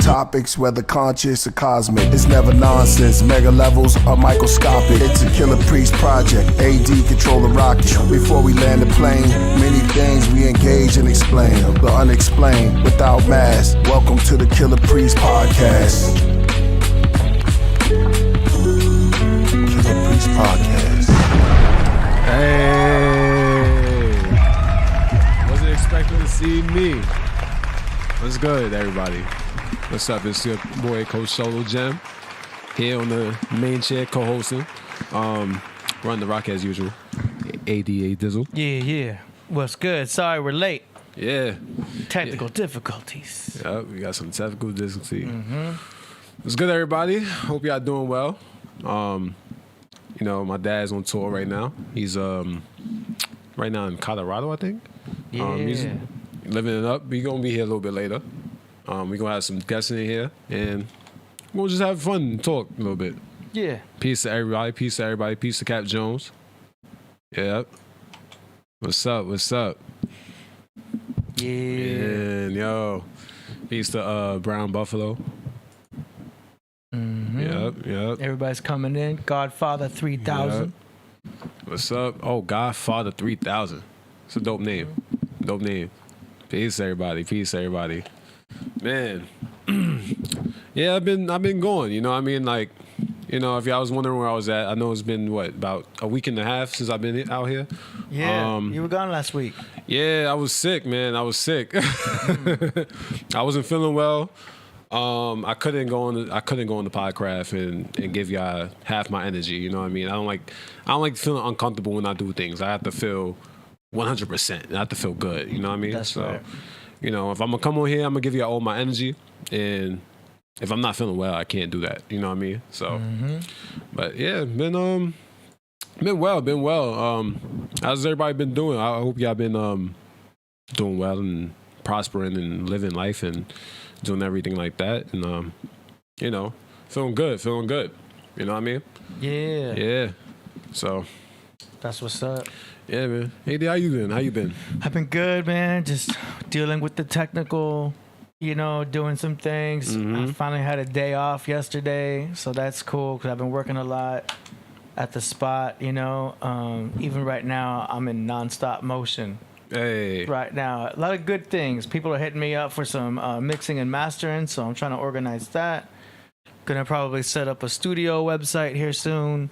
topics, whether conscious or cosmic. It's never nonsense, mega levels are microscopic. It's a Killah Priest project, AD control the rocket. Before we land the plane, many things we engage and explain. The unexplained, without mask. Welcome to the Killah Priest podcast. Killah Priest podcast. Hey, wasn't expecting to see me. What's good, everybody? What's up? It's your boy, Coach Solo Jam, here on the main chair, co-hosting. Run the rock as usual. ADA Dizzle. Yeah. What's good? Sorry we're late. Yeah. Technical difficulties. Yeah, we got some technical difficulty. What's good, everybody? Hope y'all doing well. You know, my dad's on tour right now. He's right now in Colorado, I think. Yeah. He's living it up. We're gonna be here a little bit later. We're gonna have some guests in here, and we'll just have fun and talk a little bit. Yeah. Peace to everybody. Peace to everybody. Peace to Cap Jones. Yep. What's up? What's up? Yeah. And yo, peace to Brown Buffalo. Yep. Everybody's coming in. Godfather 3000. Yep. What's up? Oh, Godfather 3000. It's a dope name. Dope name. Peace, everybody. Peace, everybody. Man, yeah, I've been going. You know, what I mean, like, you know, if y'all was wondering where I was at, I know it's been about a week and a half since I've been out here. Yeah, you were gone last week. Yeah, I was sick, man. I was sick. I wasn't feeling well. I couldn't go on the Podcraft and give y'all half my energy. You know what I mean? I don't like feeling uncomfortable when I do things. I have to feel 100%. I have to feel good. You know what I mean? That's right. You know, if I'm gonna come on here, I'm gonna give you all my energy, and if I'm not feeling well, I can't do that. You know what I mean? So, but yeah, been well. How's everybody been doing? I hope y'all been doing well and prospering and living life and doing everything like that, and you know, feeling good. You know what I mean? Yeah. So That's what's up. yeah, man. Hey, how you been? I've been good, man. Just dealing with the technical, you know, doing some things. I finally had a day off yesterday, so that's cool because I've been working a lot at the spot, you know. Even right now, I'm in nonstop motion. Hey. Right now, a lot of good things. People are hitting me up for some mixing and mastering, so I'm trying to organize that. Gonna probably set up a studio website here soon.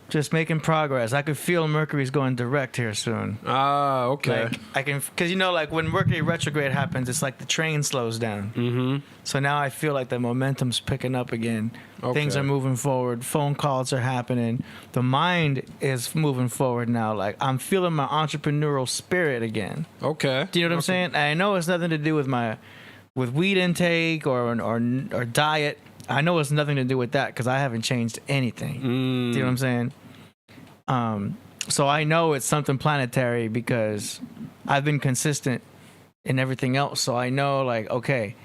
Just making progress. I could feel Mercury's going direct here soon. Ah, okay. Like, I can, because you know, like when Mercury retrograde happens, it's like the train slows down. So now I feel like the momentum's picking up again. Okay. Things are moving forward. Phone calls are happening. The mind is moving forward now. Like I'm feeling my entrepreneurial spirit again. Okay. Do you know what I'm saying? I know it's nothing to do with weed intake or diet. I know it's nothing to do with that because I haven't changed anything. Do you know what I'm saying? So I know it's something planetary because I've been consistent in everything else. So I know, like, okay,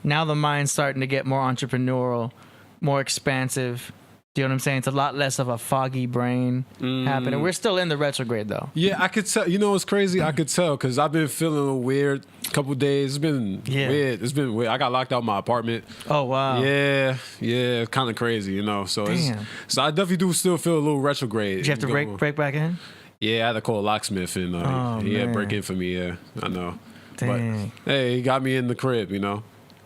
now the mind's starting to get more entrepreneurial, more expansive. Do you know what I'm saying? It's a lot less of a foggy brain happening. We're still in the retrograde, though. Yeah, I could tell. You know what's crazy? I could tell because I've been feeling a little weird a couple days. It's been weird. It's been weird. I got locked out of my apartment. Oh, wow. Yeah, kind of crazy, you know. So I definitely do still feel a little retrograde. Did you have to break back in? Yeah, I had to call a locksmith and he had break in for me. Yeah, I know. Dang. But hey, he got me in the crib, you know.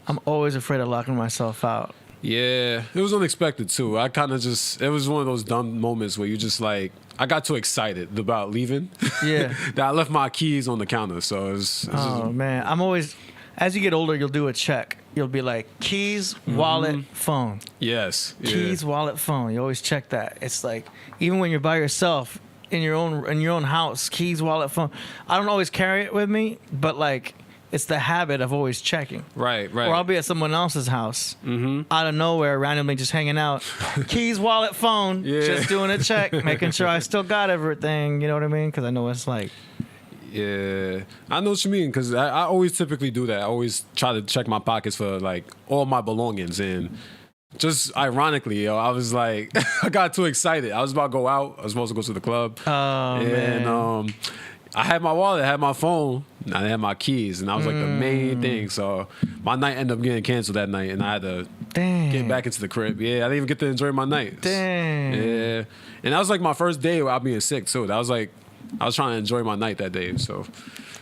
I'm always afraid of locking myself out. Yeah, it was unexpected too. I kind of it was one of those dumb moments where you just like, I got too excited about leaving. Yeah. That I left my keys on the counter. So it's man, I'm always, as you get older, you'll do a check. You'll be like, keys, wallet, phone. Yes. Keys, wallet, phone. You always check that. It's like, even when you're by yourself in your own house, keys, wallet, phone. I don't always carry it with me, but like, it's the habit of always checking. Right. Or I'll be at someone else's house, out of nowhere, randomly just hanging out. Keys, wallet, phone, just doing a check, making sure I still got everything. You know what I mean? Because I know what it's like. Yeah, I know what you mean, because I always typically do that. I always try to check my pockets for like all my belongings, and just ironically, I was like, I got too excited. I was about to go out. I was supposed to go to the club. Oh, man. I had my wallet, I had my phone, and I had my keys, and that was like the main thing. So my night ended up getting canceled that night, and I had to get back into the crib. Yeah, I didn't even get to enjoy my night. Damn. Yeah, and that was like my first day without being sick too. That was like I was trying to enjoy my night that day, so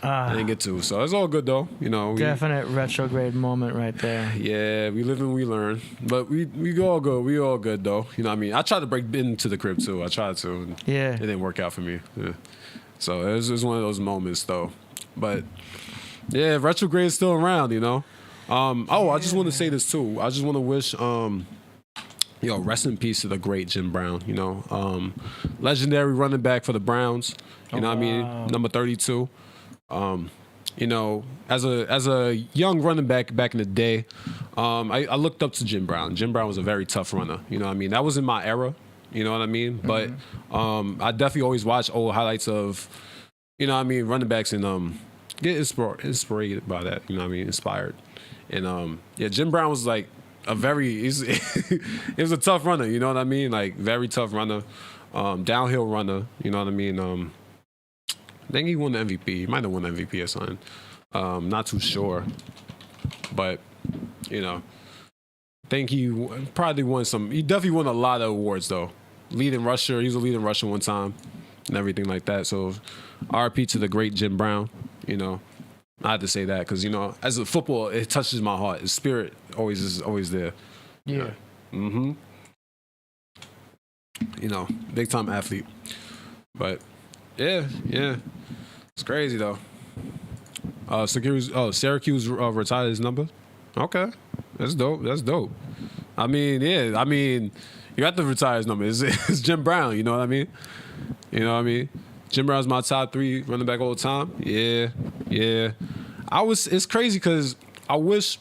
I didn't get to. So it's all good though, you know. Definite retrograde moment right there. Yeah, we live and we learn, but we all good. We all good though. You know what I mean? I tried to break into the crib too. I tried to. And Yeah. it didn't work out for me. Yeah. So it was one of those moments though. But yeah, retrograde is still around, you know. I just want to say this too. I just want to wish rest in peace to the great Jim Brown, you know. Legendary running back for the Browns. You know what I mean? Number 32. You know, as a young running back in the day, I looked up to Jim Brown. Jim Brown was a very tough runner. You know what I mean? That was in my era. You know what I mean? But I definitely always watch old highlights of, you know what I mean, running backs and get inspired by that. You know what I mean? Inspired. And Jim Brown was like he was a tough runner. You know what I mean? Like very tough runner, downhill runner. You know what I mean? I think he won the MVP. He might have won the MVP or something. Not too sure, but you know, I think he probably won some. He definitely won a lot of awards though. Leading rusher. He was a leading rusher one time, and everything like that. So, RP to the great Jim Brown. You know, I had to say that because you know, as a football, it touches my heart. His spirit is always there. Yeah. Mm-hmm. You know, big time athlete. But yeah, it's crazy though. Syracuse retired his number. Okay, that's dope. I mean, you have to retire his number. It's Jim Brown. You know what I mean? Jim Brown's my top 3 running back all the time. Yeah. It's crazy because I wish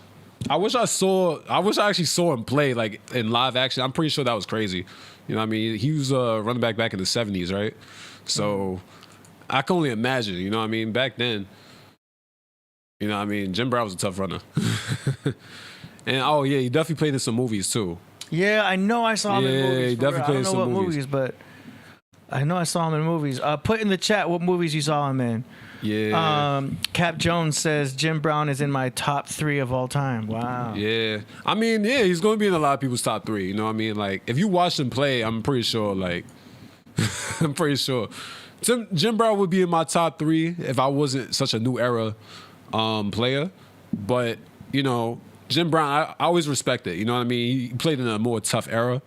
I actually saw him play like in live action. I'm pretty sure that was crazy. You know what I mean? He was a running back in the 70s, right? So I can only imagine, you know what I mean? Back then, you know what I mean? Jim Brown was a tough runner. And he definitely played in some movies too. Yeah, I know I saw him in movies. He definitely played in some movies. But I know I saw him in movies. Put in the chat what movies you saw him in. Yeah. Cap Jones says Jim Brown is in my top 3 of all time. Wow. Yeah. I mean, he's going to be in a lot of people's top 3. You know what I mean? Like, if you watch him play, I'm pretty sure, Jim Brown would be in my top 3 if I wasn't such a new era player. But, you know, Jim Brown, I always respect it. You know what I mean? He played in a more tough era.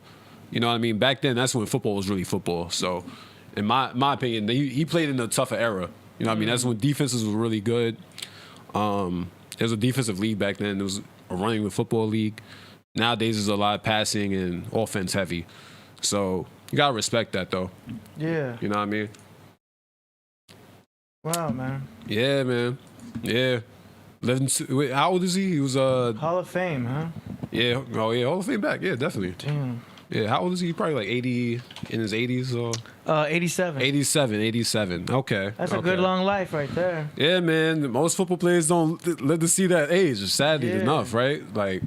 You know what I mean? Back then, that's when football was really football. So, in my opinion, he played in a tougher era. You know what I mean? That's when defenses were really good. There was a defensive league back then. There was a running the football league. Nowadays, there's a lot of passing and offense heavy. So, you got to respect that, though. Yeah. You know what I mean? Wow, man. Yeah, man. Yeah. How old is he? He was Hall of Fame, huh? Yeah. Oh, yeah. Hall of Fame back. Yeah, definitely. Damn. Yeah. How old is he? Probably like 80, in his 80s or? 87. 87. Okay. That's a good long life right there. Yeah, man. Most football players don't live to see that age, sadly enough, right? Like,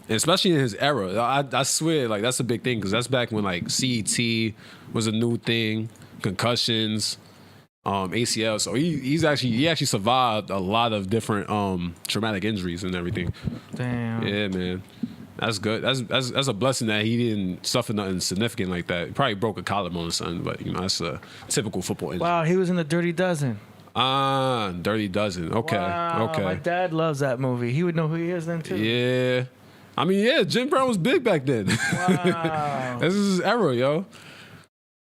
especially in his era. I swear, like, that's a big thing because that's back when, like, CET was a new thing, concussions, ACL. So he actually survived a lot of different traumatic injuries and everything. Damn. Yeah, man. That's good. That's a blessing that he didn't suffer nothing significant like that. He probably broke a collarbone or something, but you know that's a typical football injury. Wow, he was in the Dirty Dozen. Dirty Dozen. Okay. Wow, Okay. my dad loves that movie. He would know who he is then too. Yeah. I mean, yeah, Jim Brown was big back then. Wow. This is his era, yo.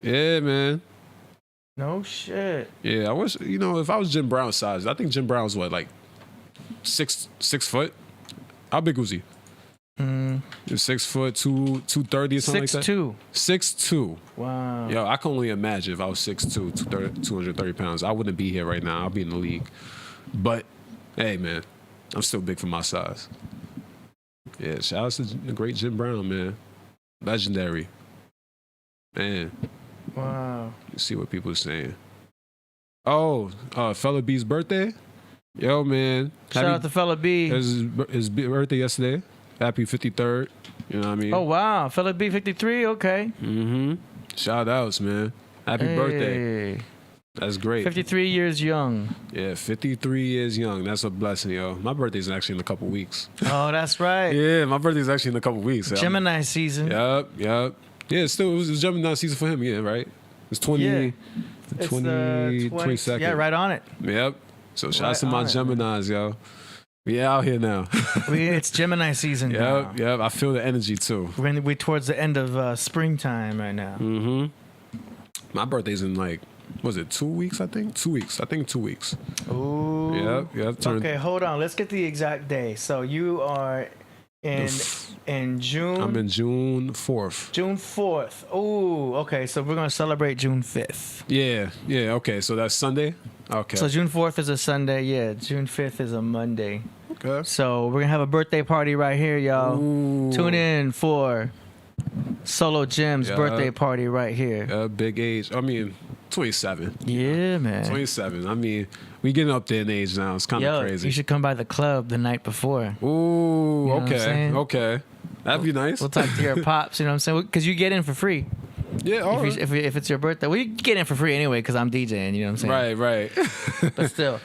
Yeah, man. No shit. Yeah, I wish, you know, if I was Jim Brown's size, I think Jim Brown was what, like 6 foot? How big was he? 6 foot, 230 or something like that? 6'2". 6'2". Wow. Yo, I can only imagine if I was 6'2", 230 pounds. I wouldn't be here right now. I'll be in the league. But, hey, man, I'm still big for my size. Yeah, shout out to the great Jim Brown, man. Legendary. Man. Wow. Let's see what people are saying. Oh, Fella B's birthday? Yo, man. Shout out to Fella B. It was his birthday yesterday. Happy 53rd. You know what I mean? Oh, wow. Fella B 53? Okay. Mm-hmm. Shout outs, man. Happy birthday. That's great. 53 years young. Yeah, 53 years young. That's a blessing, yo. My birthday's actually in a couple weeks. Oh, that's right. Yeah, my birthday's actually in a couple weeks. Gemini season. Yep. Yeah, it was Gemini season for him, yeah, right? It's 20, Yeah. It's 20, the 22nd. Yeah, right on it. Yep. So shout out to Right my on it, Geminis, yo. We out here now. It's Gemini season now. Yep. I feel the energy too. We're towards the end of springtime right now. Mm-hmm. My birthday's in like, was it 2 weeks, I think? 2 weeks. I think 2 weeks. Ooh. Yep. Okay, hold on. Let's get the exact day. So you are in June. I'm in June 4th. June 4th. Ooh, okay. So we're going to celebrate June 5th. Yeah. Okay, so that's Sunday? Okay. So June 4th is a Sunday. Yeah, June 5th is a Monday. Okay. So we're going to have a birthday party right here, y'all. Ooh. Tune in for Solo Jim's birthday party right here. Big age. I mean, 27. Yeah, man. 27. I mean, we getting up there in age now. It's kind of crazy. You should come by the club the night before. Ooh, You know what I'm saying? okay. That'd be nice. We'll talk to your pops, you know what I'm saying? Because you get in for free. Yeah, all right. If it's your birthday. Well, you get in for free anyway because I'm DJing, you know what I'm saying? Right. But still.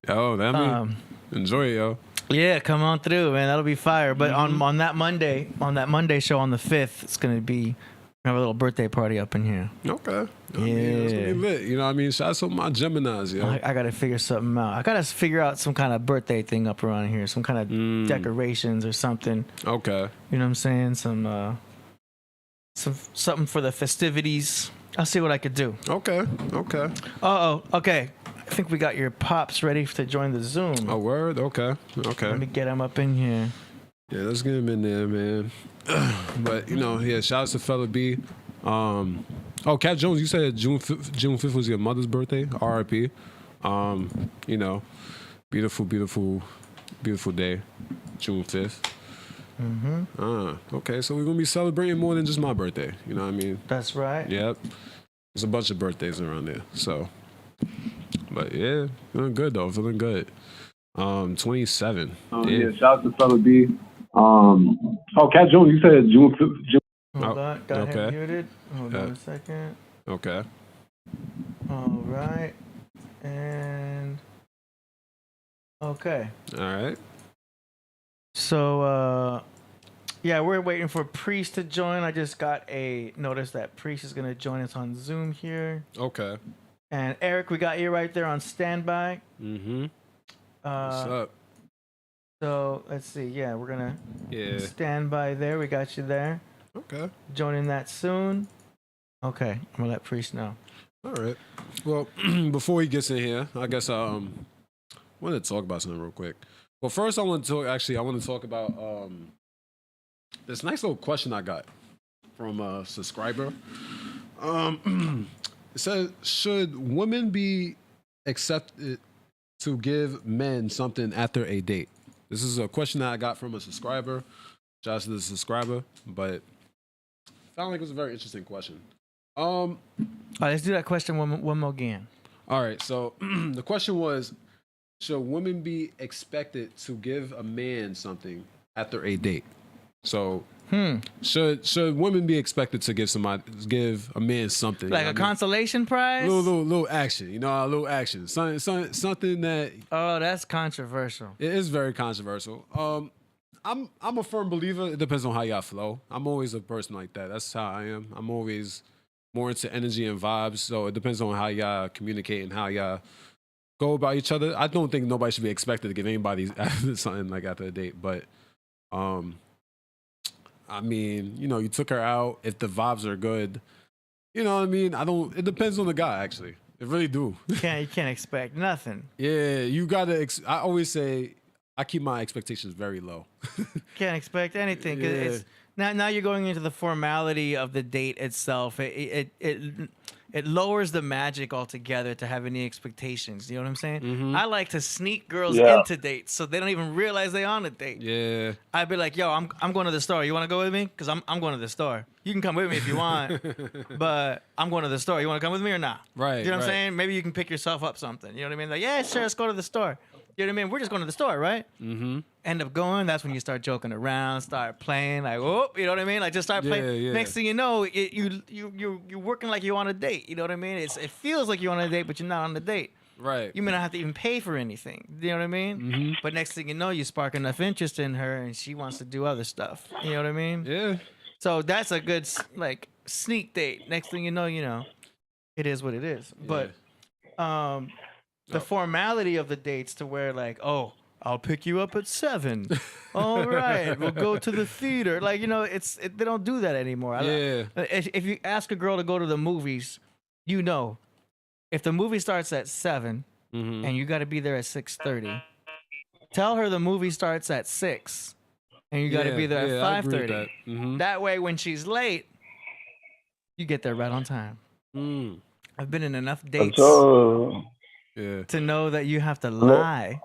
Oh, that mean, enjoy it, yo. Yeah, come on through, man. That'll be fire. But on that Monday show on the 5th, it's going to be have a little birthday party up in here. Okay. I mean, it's gonna be lit. You know what I mean? Shout out to my Geminis, yo. I got to figure something out. I got to figure out some kind of birthday thing up around here, some kind of decorations or something. Okay. You know what I'm saying? Something for the festivities. I'll see what I could do. Okay. Okay. I think we got your pops ready to join the Zoom. A word? Okay. Let me get him up in here. Yeah, let's get him in there, man. But, shout out to Fella B. Cat Jones, you said June 5th was your mother's birthday. R.I.P. Beautiful day. June 5th. Okay, so we're going to be celebrating more than just my birthday. You know what I mean? That's right. Yep. There's a bunch of birthdays around there. So, but yeah, feeling good though. Feeling good. 27. Yeah, shout out to Fella B. Cat Jones, you said June 5th. Hold on. Got okay. him muted. Hold on a second. Okay. All right. And okay. All right. So, we're waiting for Priest to join. I just got a notice that Priest is going to join us on Zoom here. Okay. And Eric, we got you right there on standby. Mm-hmm. What's up? So, let's see. Yeah, we're going to stand by there. We got you there. Okay. Joining that soon. Okay. I'm going to let Priest know. All right. Well, before he gets in here, I guess I want to talk about something real quick. Well, first I want to talk about this nice little question I got from a subscriber. It says, should women be accepted to give men something after a date? This is a question that I got from a subscriber. Shout out to the subscriber, but found like it was a very interesting question. All right, let's do that question one more again. All right, so the question was, should women be expected to give a man something after a date? So, should women be expected to give a man something? Like a consolation prize? Little action, a little action. Something that... Oh, that's controversial. It is very controversial. I'm a firm believer. It depends on how y'all flow. I'm always a person like that. That's how I am. I'm always more into energy and vibes. So it depends on how y'all communicate and how y'all go about each other. I don't think nobody should be expected to give anybody something like after a date. But, I mean, you took her out. If the vibes are good, you know what I mean? It depends on the guy, actually. It really do. You can't expect nothing. Yeah, you gotta, I always say, I keep my expectations very low. Can't expect anything. 'Cause it's, now you're going into the formality of the date itself. It lowers the magic altogether to have any expectations. You know what I'm saying? Mm-hmm. I like to sneak girls into dates so they don't even realize they're on a date. Yeah. I'd be like, yo, I'm going to the store. You want to go with me? Because I'm going to the store. You can come with me if you want, but I'm going to the store. You want to come with me or not? Right. You know what I'm saying? Maybe you can pick yourself up something. You know what I mean? Like, yeah, sure, let's go to the store. You know what I mean? We're just going to the store, right? Mm-hmm. End up going. That's when you start joking around, start playing, like, oh, you know what I mean? Like, just start playing. Yeah. Next thing you know, you're working like you're on a date. You know what I mean? It feels like you're on a date, but you're not on a date. Right. You may not have to even pay for anything. You know what I mean? Mm-hmm. But next thing you know, you spark enough interest in her, and she wants to do other stuff. You know what I mean? Yeah. So that's a good like sneak date. Next thing you know, it is what it is. But the formality of the dates to where like, oh, I'll pick you up at 7. All right, we'll go to the theater. Like, they don't do that anymore. Yeah. If you ask a girl to go to the movies, if the movie starts at 7 and you got to be there at 6:30, tell her the movie starts at 6 and you got to be there at 5:30. That. Mm-hmm. That way, when she's late, you get there right on time. I've been in enough dates to know that you have to lie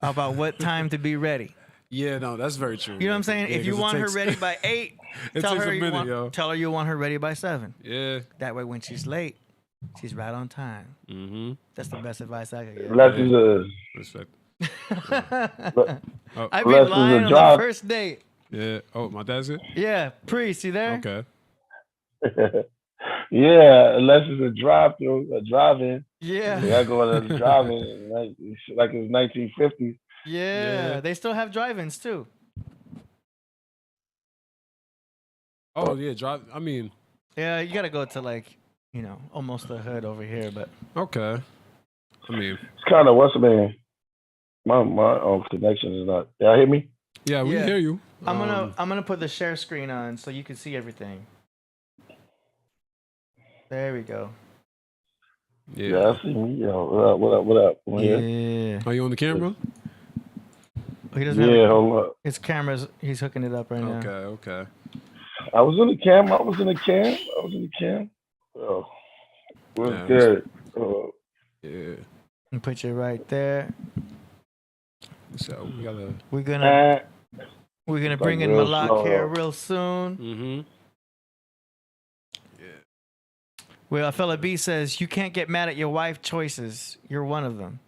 about what time to be ready. Yeah, no, that's very true. You know what I'm saying? Yeah, if you want her ready by 8, tell her you want her ready by 7. Yeah. That way, when she's late, she's right on time. Mm-hmm. That's the best advice I could give. Respect. I've been lying on the first date. Yeah. Oh, my dad's it? Yeah. Priest, you there? Okay. Yeah, unless it's a drive-through, a drive-in. Yeah. I go to the drive-in like it's 1950s. Yeah. They still have drive-ins too. Oh, yeah, drive. I mean. Yeah, you got to go to like, almost the hood over here, but. Okay. I mean. It's kind of, what's the name? My connection is not. Y'all hear me? Yeah, we hear you. I'm gonna put the share screen on so you can see everything. There we go. Yeah, I see me. Yo, what up? Yeah. Are you on the camera? He doesn't have hold up. his camera's. He's hooking it up right now. Okay. I was in the cam. Oh, what's good? Yeah. And put you right there. So we gotta. We're gonna bring in Malak here real soon. Mm-hmm. Yeah. Well, fella B says you can't get mad at your wife's choices. You're one of them.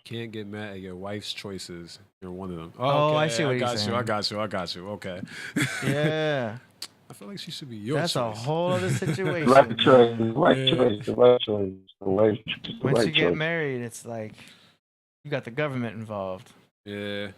Can't get mad at your wife's choices. You're one of them. Oh, okay. I see what you're saying. I got you. Okay. Yeah. I feel like she should be your That's choice. a whole other situation. Right choice. Once you get married, it's like you got the government involved. Yeah.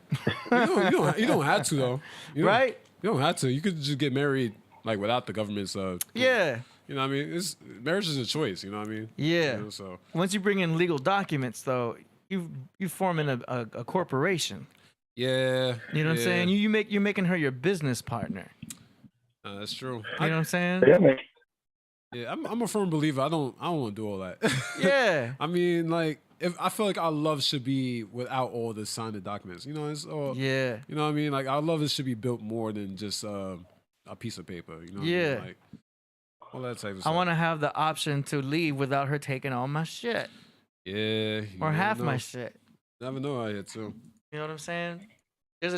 You don't have to though. Right? You don't have to. You could just get married like without the government's yeah. You know what I mean? Marriage is a choice, you know what I mean? Yeah. So once you bring in legal documents though, you forming a corporation. Yeah. You know what I'm saying? You're making her your business partner. That's true. You know what I'm saying? Yeah, I'm a firm believer. I don't want to do all that. Yeah. I mean, like, I feel like our love should be without all the signed documents. You know, it's all. Yeah. You know what I mean? Like, our love should be built more than just a piece of paper. You know what I mean? Like, all that type of stuff. I want to have the option to leave without her taking all my shit. Yeah. Or half my shit. Never know out here too. You know what I'm saying? There's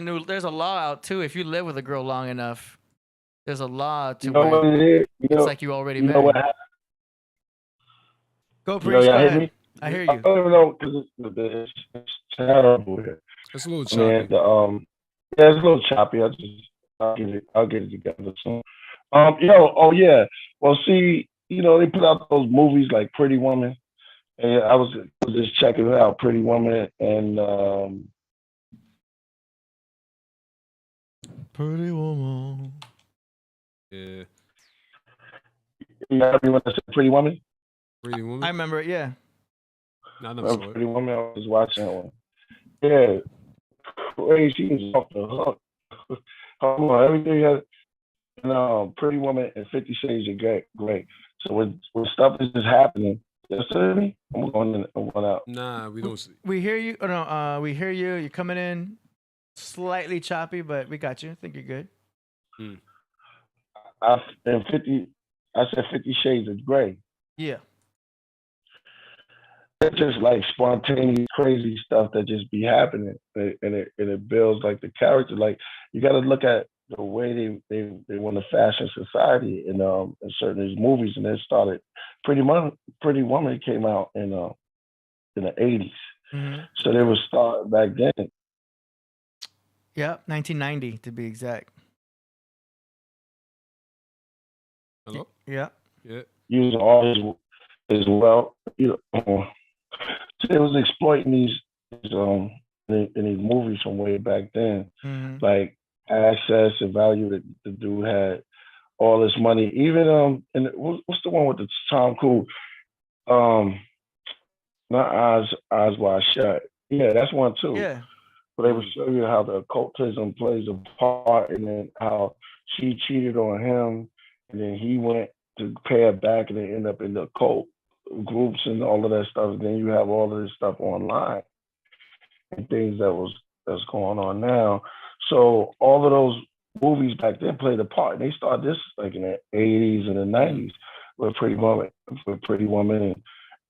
a law out too. If you live with a girl long enough, there's a law to where it's like you already married. What happened? Go, Priest. Go ahead. I hear you. I don't even know because it's terrible here. It's a little choppy. And, it's a little choppy. I'll get it together soon. Oh yeah. Well, see, they put out those movies like Pretty Woman, and I was just checking it out, Pretty Woman, and Pretty Woman. Yeah. You ever said Pretty Woman? Pretty Woman? I remember it, yeah. No, I never saw it. Pretty Woman, I was watching that one. Yeah. Crazy. She was off the hook. Hold on, everything has Pretty Woman and 50 Shades of Grey. So when stuff is just happening, you see me? I'm going out. Nah, we don't see. We hear you. Oh, no, we hear you. You're coming in slightly choppy, but we got you. I think you're good. I said 50 Shades of Grey. Yeah. It's just like spontaneous, crazy stuff that just be happening, and it builds like the character. Like you got to look at the way they want to fashion society in certain these movies, and it started. Pretty Woman came out in the 80s, So they were starting back then. Yep, 1990 to be exact. Hello? Yeah. Yeah. Using all his wealth, so they was exploiting these in these movies from way back then, like access and value that the dude had, all this money. Even and what's the one with the Tom Cruise? Not Eyes Wide Shut. Yeah, that's one too. Yeah. But they would show you how the occultism plays a part, and then how she cheated on him, and then he went to pay her back, and they end up in the occult groups and all of that stuff. And then you have all of this stuff online and things that's going on now. So all of those movies back then played a part. And they started this like in the 80s and the 90s with Pretty Woman,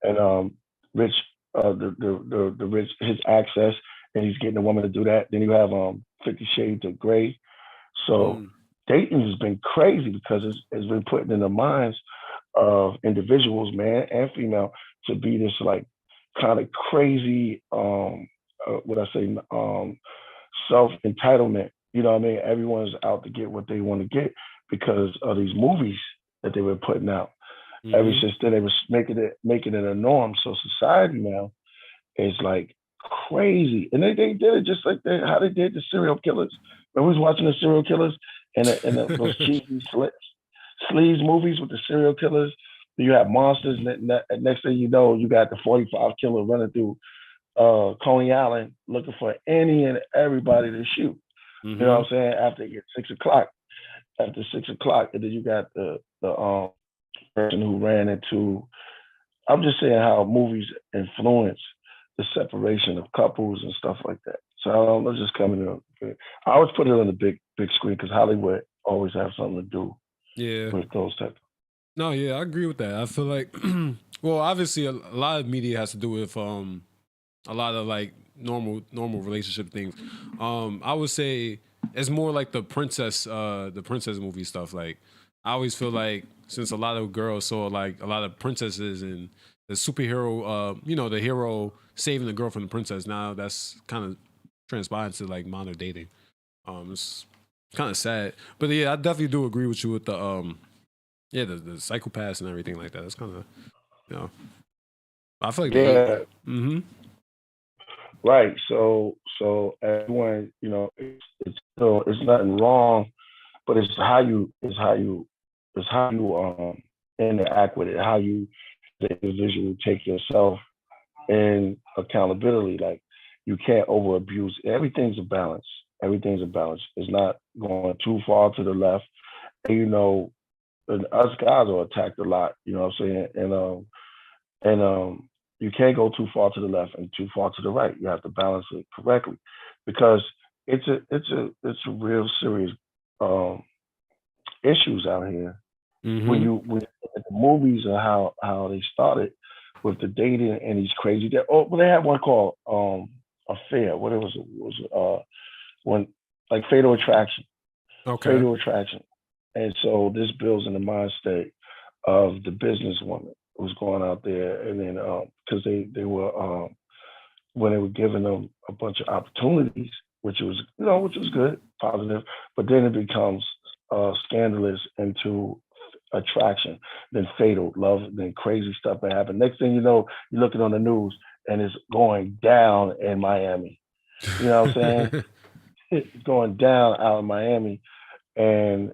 and Rich, the Rich, his access, and he's getting a woman to do that. Then you have 50 Shades of Grey. So dating has been crazy because it's been put in the minds of individuals, man and female, to be this like kind of crazy, self-entitlement. You know what I mean? Everyone's out to get what they want to get because of these movies that they were putting out. Ever since then, they was making it a norm. So society now is like crazy, and they did it just like how they did the serial killers. When we was watching the serial killers and those cheesy sleaze movies with the serial killers, you have monsters, and next thing you know, you got the 45 killer running through Coney Island looking for any and everybody to shoot. You know what I'm saying? After it gets 6 o'clock, and then you got the person who ran into. I'm just saying how movies influence the separation of couples and stuff like that. So let's just come in. I always put it on the big screen because Hollywood always have something to do with those types. No, yeah, I agree with that. I feel like, well, obviously a lot of media has to do with a lot of like normal relationship things. I would say it's more like the princess movie stuff. Like I always feel like since a lot of girls saw like a lot of princesses and the superhero, the hero saving the girl from the princess. Now that's kind of transpired to like modern dating. It's kind of sad, but yeah, I definitely do agree with you with the the psychopaths and everything like that. That's kind of, I feel like right. So everyone, it's nothing wrong, but it's how you interact with it, how you the individual take yourself in accountability. Like you can't over abuse. Everything's a balance. It's not going too far to the left. And, and us guys are attacked a lot. You know what I'm saying? And you can't go too far to the left and too far to the right. You have to balance it correctly because it's a real serious issues out here. When the movies are how they started with the dating and these crazy. They had one called Affair. What it was one like Fatal Attraction. Okay. Fatal Attraction. And so this builds in the mind state of the businesswoman who was going out there, and then because they were when they were giving them a bunch of opportunities, which was good, positive, but then it becomes scandalous into attraction, then fatal love, then crazy stuff that happened. Next thing you know, you're looking on the news and it's going down in Miami. You know what I'm saying? It's going down out in Miami, and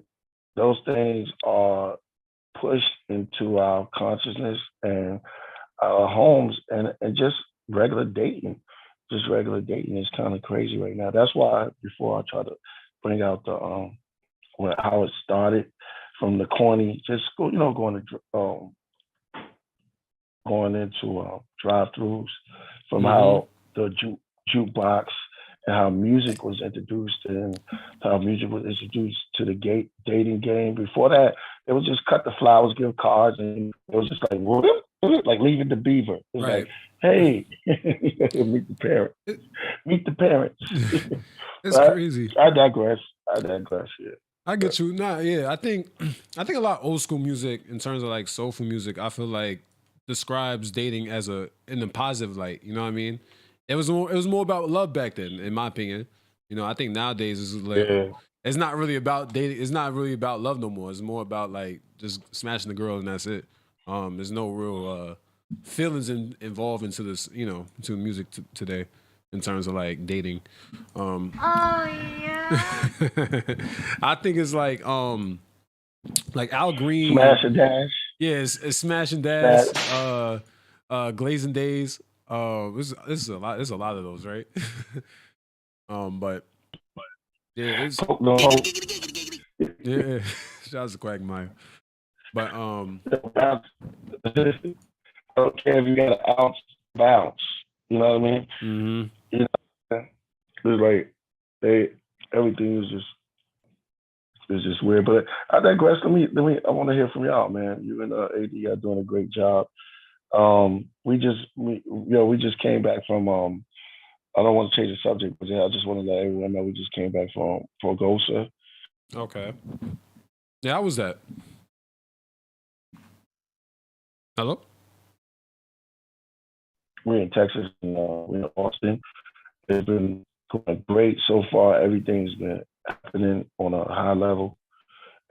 those things are pushed into our consciousness and our homes, and just regular dating. Just regular dating is kind of crazy right now. That's why before I try to bring out the how it started from the corny, just going into drive-throughs, from how the jukebox and how music was introduced, and how music was introduced to the dating game. Before that, it was just cut the flowers, give cards, and it was just like whoop, like Leaving the Beaver. It was like, hey, meet the parents. It's crazy. I digress. Yeah. I get you. Nah, yeah. I think a lot of old school music in terms of like soulful music, I feel like describes dating in a positive light. You know what I mean? It was more about love back then, in my opinion. You know, I think nowadays it's like it's not really about dating. It's not really about love no more. It's more about like just smashing the girl and that's it. There's no real feelings involved into this, you know, to music today in terms of like dating. Oh yeah. I think it's like Al Green, Smash and Dash. yeah, it's Smash and Dash, Glazing Days. This is a lot. There's a lot of those, right? But yeah, it's yeah. Shout out to Quagmire. But I don't care if you got an ounce bounce. You know what I mean? mm-hmm. You know, it's like everything is just weird. But I digress. Let me. I want to hear from y'all, man. You and AD are doing a great job. We just came back from I don't want to change the subject, but yeah, I just want to let everyone know we just came back from Forgosa. Okay. Yeah, how was that? Hello? We're in Texas and we're in Austin. It's been going great so far. Everything's been happening on a high level,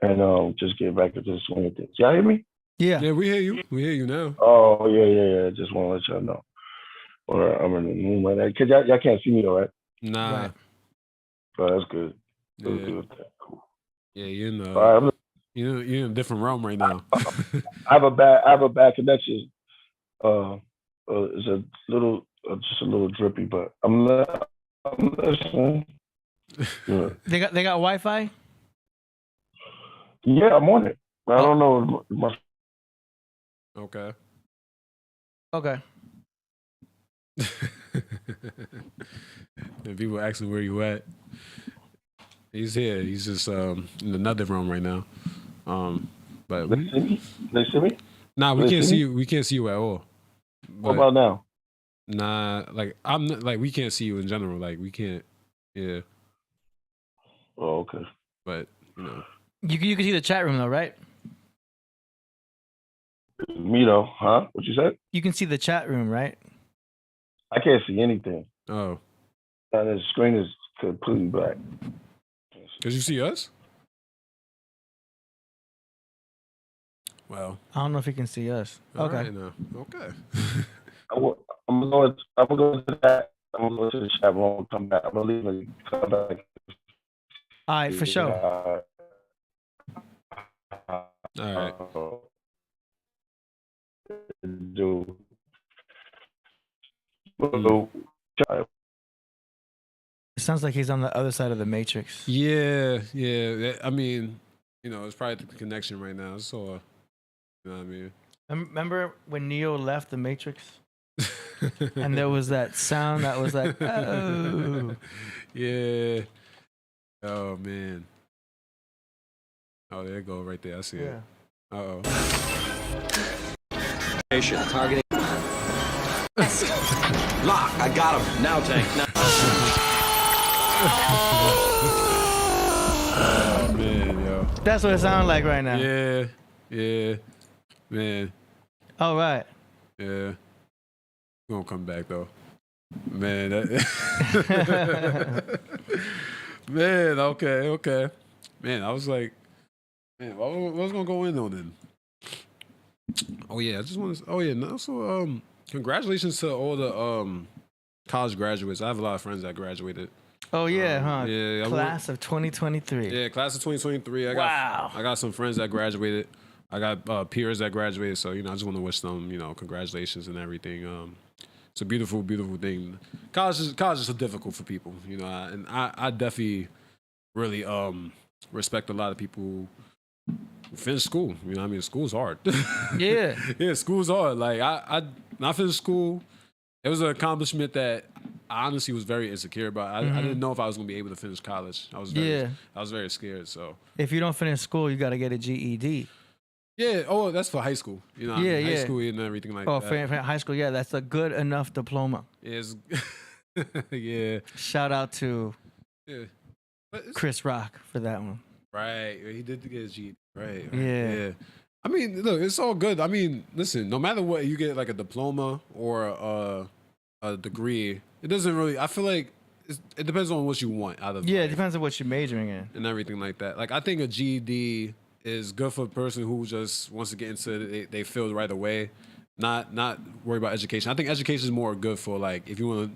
and just get back into the swing of things. Y'all hear me? Yeah. Yeah, we hear you. We hear you now. Oh yeah. Just want to let y'all know. Or I'm in the room right now. Cause y'all can't see me though, right? Nah. Right. Oh, that's good. Yeah. That's good. Cool. Yeah, you're in All right, you're in a different realm right now. I have a bad connection. It's a little, just a little drippy, but I'm listening. Yeah. They got Wi-Fi? Yeah, I'm on it. I don't know much. Okay. Okay. And people asking where you at. He's here. He's just in another room right now. But They see me? nah, we They can't see see me? you. We can't see you at all. What But, about now? nah, like I'm not, like we can't see you in general. Like we can't. Yeah, Oh, okay. but you know. You can see the chat room though, right? Me though, huh? What you said? You can see the chat room, right? I can't see anything. Oh, And the screen is completely black. cause you see us. Well, I don't know if you can see us. all Okay. right now. Okay. I'm gonna go to that. I'm gonna go to the chat room and come back. I'm gonna leave and come back. All right, for sure. All right. Do. It sounds like he's on the other side of the matrix. Yeah. I mean, you know, it's probably the connection right now. So, you know what I mean. Remember when Neo left the Matrix? And there was that sound that was like, oh. Yeah. Oh man. Oh, there you go, right there. I see it. Uh-oh. Targeting. Lock. I got him. Now tank. Now. Oh, man, yo. That's what it sounds like right now. Yeah. Man. All right. Yeah. We're gonna come back though. Man, that man, okay. Man, I was like, man, what was gonna go in on then? Oh yeah, I just want to no, congratulations to all the college graduates. I have a lot of friends that graduated. Oh yeah, huh? Yeah, Class of 2023. Yeah, class of 2023. I got some friends that graduated. I got peers that graduated, so you know, I just want to wish them, you know, congratulations and everything. It's a beautiful, beautiful thing. College is so difficult for people, you know, and I definitely really respect a lot of people who finish school. You know, I mean, school's hard. Yeah. Yeah, school's hard. Like when I finished school, it was an accomplishment that I honestly was very insecure about. I didn't know if I was gonna be able to finish college. I was very scared. So If you don't finish school, you got to get a GED. yeah. Oh, that's for high school. You know, I mean, high Yeah. school and everything like Oh, that. for high school, yeah, that's a good enough diploma. Yeah. Shout out to Yeah. But it's- Chris Rock for that one. Right. He did get his GED. Right. Yeah. I mean, look, it's all good. I mean, listen, no matter what, you get like a diploma or a degree, it doesn't really. I feel like it depends on what you want out of Yeah, it life depends on what you're majoring in. and everything like that. Like I think a GED is good for a person who just wants to get into they field right away, not worry about education. I think education is more good for like if you want to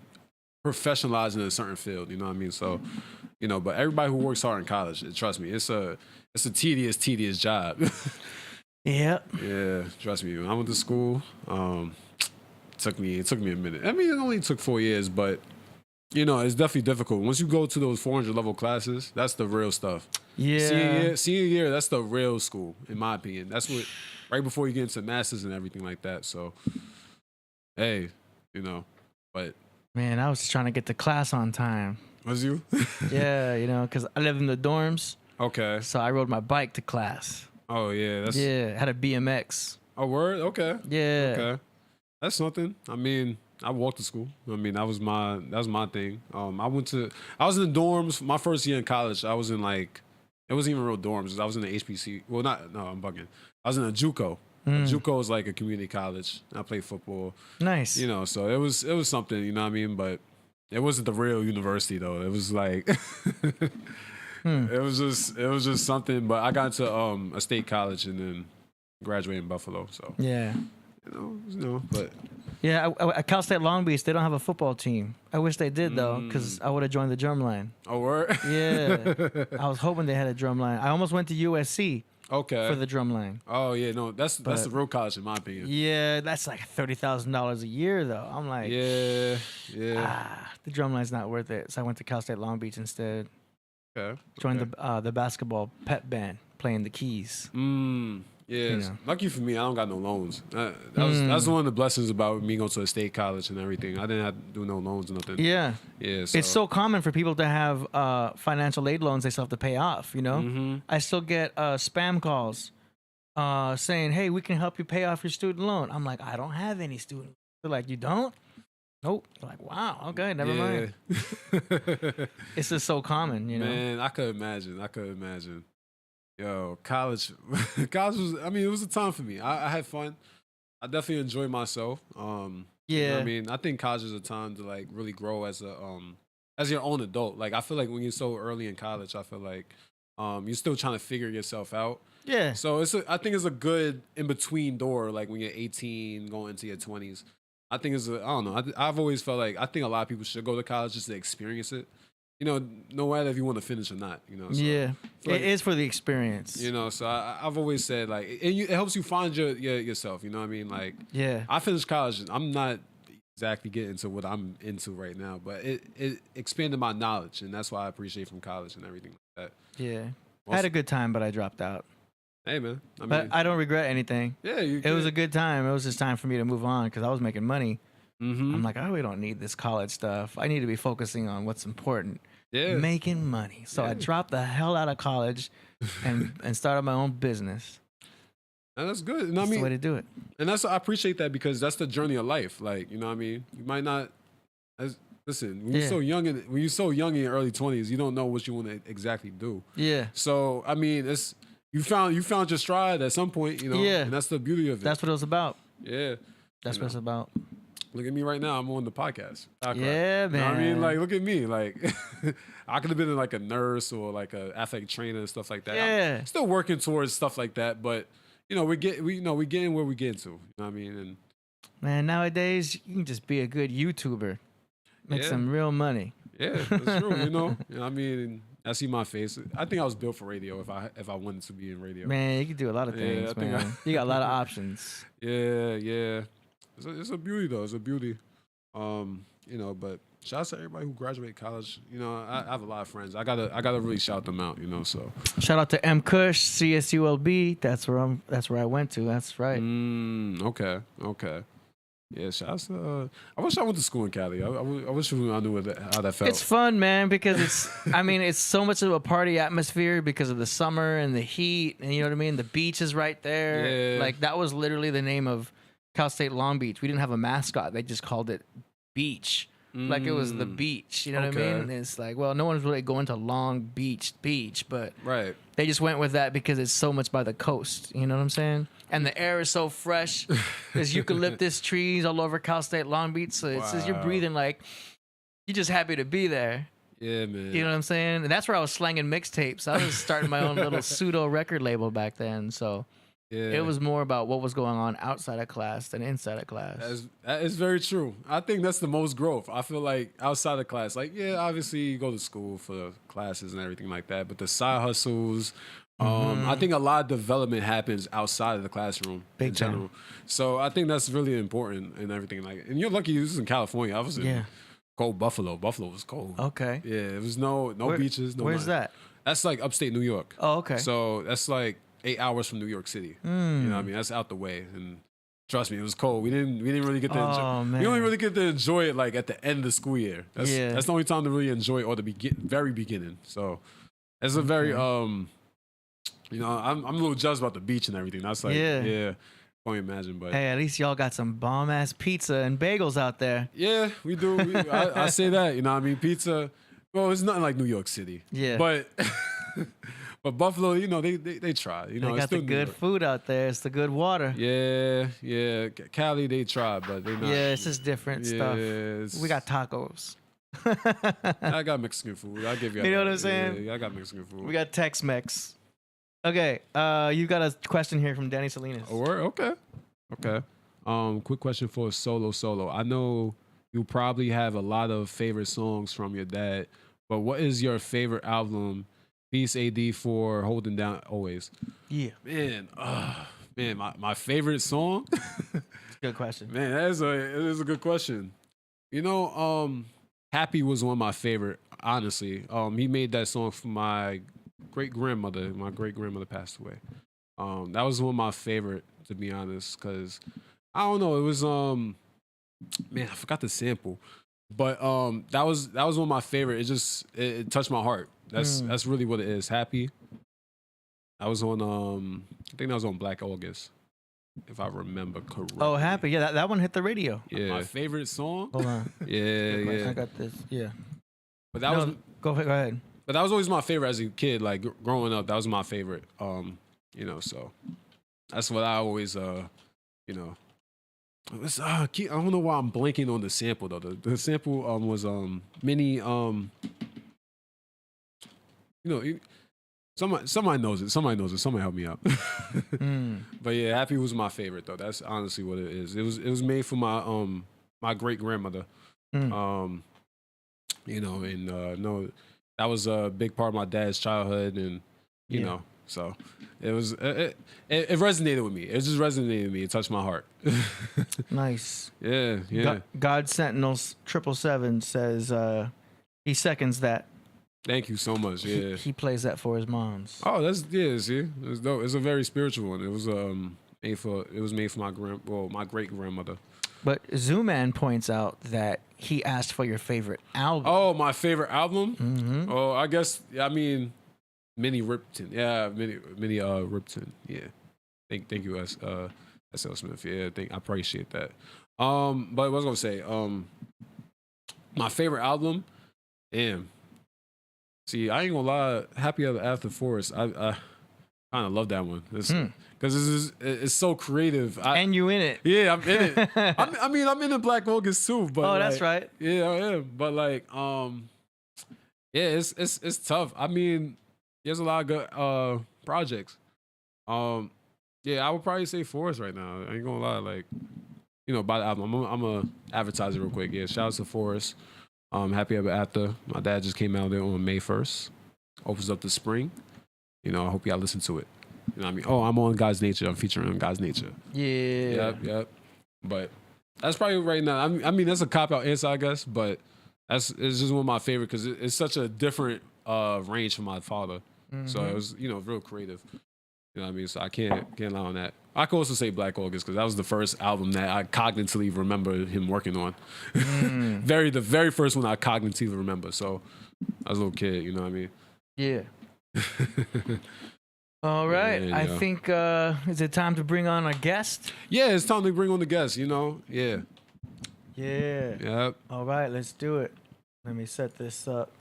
professionalize in a certain field. You know what I mean? So, but everybody who works hard in college, trust me, it's a tedious job. Yep. Yeah, trust me. When I went to school, it took me a minute. I mean, it only took 4 years, but it's definitely difficult. Once you go to those 400 level classes, that's the real stuff. Yeah. Senior year, that's the real school, in my opinion. That's what right before you get into masters and everything like that. So, hey, but Man, I was just trying to get to class on time. was you? Yeah, because I lived in the dorms, Okay. so I rode my bike to class. Oh yeah, that's Yeah, had a BMX. a word. Okay. Yeah. Okay. That's something. I mean, I walked to school. I mean, that was my thing. I was in the dorms my first year in college. I was in it wasn't even real dorms. I was in the HPC. Well, I'm bugging. I was in a JUCO. JUCO is like a community college. I played football. Nice. So it was something, you know what I mean? But it wasn't the real university though. It was like it was just something. But I got into a state college and then graduated in Buffalo. So Yeah. but Yeah, at Cal State Long Beach, they don't have a football team. I wish they did, though, because I would have joined the drum line. oh word. Yeah. I was hoping they had a drum line. I almost went to USC Okay. for the drum line. Oh yeah, no, that's the real college in my opinion. Yeah, that's like $30,000 a year, though. I'm like, Yeah. the drum line's not worth it. So I went to Cal State Long Beach instead. Okay. Joined the basketball pep band, playing the keys. Yeah. know. Lucky for me, I don't got no loans. That's one of the blessings about me going to a state college and everything. I didn't have to do no loans or nothing. Yeah. Yeah. It's so common for people to have financial aid loans they still have to pay off, I still get spam calls saying, hey, we can help you pay off your student loan. I'm like, I don't have any student. They're like, you don't? Nope. They're like, wow, okay, never mind. It's just so common, Man, I could imagine. Yo, college was, it was a time for me. I had fun. I definitely enjoyed myself. I think college is a time to like really grow as your own adult. Like I feel like when you're so early in college, I feel like you're still trying to figure yourself out. Yeah. So I think it's a good in between door. Like when you're 18, going into your 20s. I think I don't know. I've always felt like I think a lot of people should go to college just to experience it. No matter if you want to finish or not. So Yeah, like, it is for the experience. So I've always said like it helps you find yourself. You know what I mean? Like Yeah. I finished college. I'm not exactly getting into what I'm into right now, but it expanded my knowledge, and that's why I appreciate from college and everything like that. Yeah. I had a good time, but I dropped out. Hey man, But I don't regret anything. Yeah, it was a good time. It was just time for me to move on because I was making money. I'm like, I really don't need this college stuff. I need to be focusing on what's important. Yeah. Making money. So I dropped the hell out of college and started my own business. And that's good. And That's the way to do it. And I appreciate that because that's the journey of life. Like, you know what I mean? You might not listen, when you're so young in your early 20s, you don't know what you want to exactly do. Yeah. So, it's you found your stride at some point, Yeah. and that's the beauty of it. That's what it was about. Yeah. That's what it's about. Look at me right now. I'm on the podcast. Yeah, You know what I mean? man. Like, look at me. Like, I could have been like a nurse or like a athletic trainer and stuff like that. Yeah. I'm still working towards stuff like that, but we're getting where we get to. You know what I mean? And Man, nowadays you can just be a good YouTuber. Make some real money. yeah, that's true. You know what I mean? I see my face. I think I was built for radio if I wanted to be in radio. Man, you can do a lot of things, I think man. You got a lot of options. Yeah. It's a beauty though. It's a beauty. But shout out to everybody who graduated college. I have a lot of friends. I gotta really shout them out. So Shout out to M Kush, CSULB. That's where I went to. That's right. Okay. Yeah, shout out to, I wish I went to school in Cali. I wish I knew how that felt. It's fun, man, because it's so much of a party atmosphere because of the summer and the heat, and you know what I mean? The beach is right there. Yeah. Like, that was literally the name of Cal State Long Beach. We didn't have a mascot. They just called it Beach. Like, it was the beach. You know what I mean? And it's like, well, no one's really going to Long Beach, but right. they just went with that because it's so much by the coast. You know what I'm saying? And the air is so fresh. There's eucalyptus trees all over Cal State Long Beach. So it's just you're breathing like You just happy to be there. Yeah, man. You know what I'm saying? And that's where I was slanging mixtapes. I was starting my own little pseudo record label back then. So Yeah. it was more about what was going on outside of class than inside of class. That is very true. I think that's the most growth. I feel like outside of class, like, yeah, obviously you go to school for classes and everything like that, but the side hustles, I think a lot of development happens outside of the classroom in general. So I think that's really important and everything like. And you're lucky this is in California. I was in cold Buffalo. Buffalo was cold. Okay. Yeah, it was no beaches. No where's that? That's like upstate New York. Oh, okay. So that's like 8 hours from New York City. You know what I mean? That's out the way. And trust me, it was cold. We didn't really get to enjoy. Man. We only really get to enjoy it like at the end of the school year. That's the only time to really enjoy it, or the very beginning. So it's a very I'm a little jealous about the beach and everything. That's like can't imagine, but hey, at least y'all got some bomb ass pizza and bagels out there. Yeah, we do. I say that, you know what I mean? Pizza, well, it's nothing like New York City. Yeah. But Buffalo, you know, they try. You know, they got the good food out there. It's the good water. Yeah. Cali, they try, but they not. Yeah, it's just different stuff. We got tacos. I got Mexican food. I'll give you. You know what I'm saying? Yeah, I got Mexican food. We got Tex-Mex. Okay, you got a question here from Danny Salinas. Oh, okay. Quick question for Solo. I know you probably have a lot of favorite songs from your dad, but what is your favorite album? Peace AD for Holding Down Always. Yeah. Man, my favorite song? Good question. Man, it is a good question. You know, Happy was one of my favorite, honestly. He made that song for my great-grandmother. My great-grandmother passed away. That was one of my favorite, to be honest, because I don't know, it was man, I forgot the sample. But that was one of my favorite. It touched my heart. That's really what it is. Happy. I was on I think that was on Black August, if I remember correctly. Oh, Happy. Yeah, that one hit the radio. Yeah. My favorite song. Hold on. Yeah. I got this. Yeah. But that was go ahead. But that was always my favorite as a kid. Like growing up, that was my favorite. So that's what I always I don't know why I'm blanking on the sample though. The sample was mini somebody knows it. Somebody help me out. But yeah, Happy was my favorite though. That's honestly what it is. It was made for my great grandmother. No, that was a big part of my dad's childhood, and you know, so it was it resonated with me. It just resonated with me. It touched my heart. Nice. Yeah. God Sentinels 777 says he seconds that. Thank you so much. Yeah, he plays that for his moms. Oh, that's see, it's dope. It's a very spiritual one. It was made for my great grandmother. But Zooman points out that he asked for your favorite album. Oh, my favorite album? Mm-hmm. Oh, I guess Minnie Ripton. Yeah, Minnie Ripton. Yeah. Thank you, S.L. Smith. Yeah, I appreciate that. But what I was gonna say, my favorite album, damn. See, I ain't gonna lie, Happy Ever After Forest, I kind of love that one. Because it's so creative. And you in it. Yeah, I'm in it. I'm in the Black August too. But that's right. Yeah, I am. But it's tough. I mean, there's a lot of good projects. I would probably say Forest right now. I ain't gonna lie, by the album. I'm gonna advertise it real quick. Yeah, shout out to Forest. Happy Ever After. My dad just came out there on May 1st. Opens up the spring. I hope y'all listen to it. You know what I mean? Oh, I'm on God's Nature. I'm featuring on God's Nature. Yeah. Yep. But that's probably right now. I mean, that's a cop-out answer, I guess, but it's just one of my favorite because it's such a different range from my father. Mm-hmm. So it was, real creative. You know what I mean? So I can't lie on that. I could also say Black August because that was the first album that I cognitively remember him working on. The very first one I cognitively remember. So I was a little kid, you know what I mean? Yeah. All right. Yeah. I think, is it time to bring on a guest? Yeah, it's time to bring on the guest, Yeah. Yeah. Yep. All right, let's do it. Let me set this up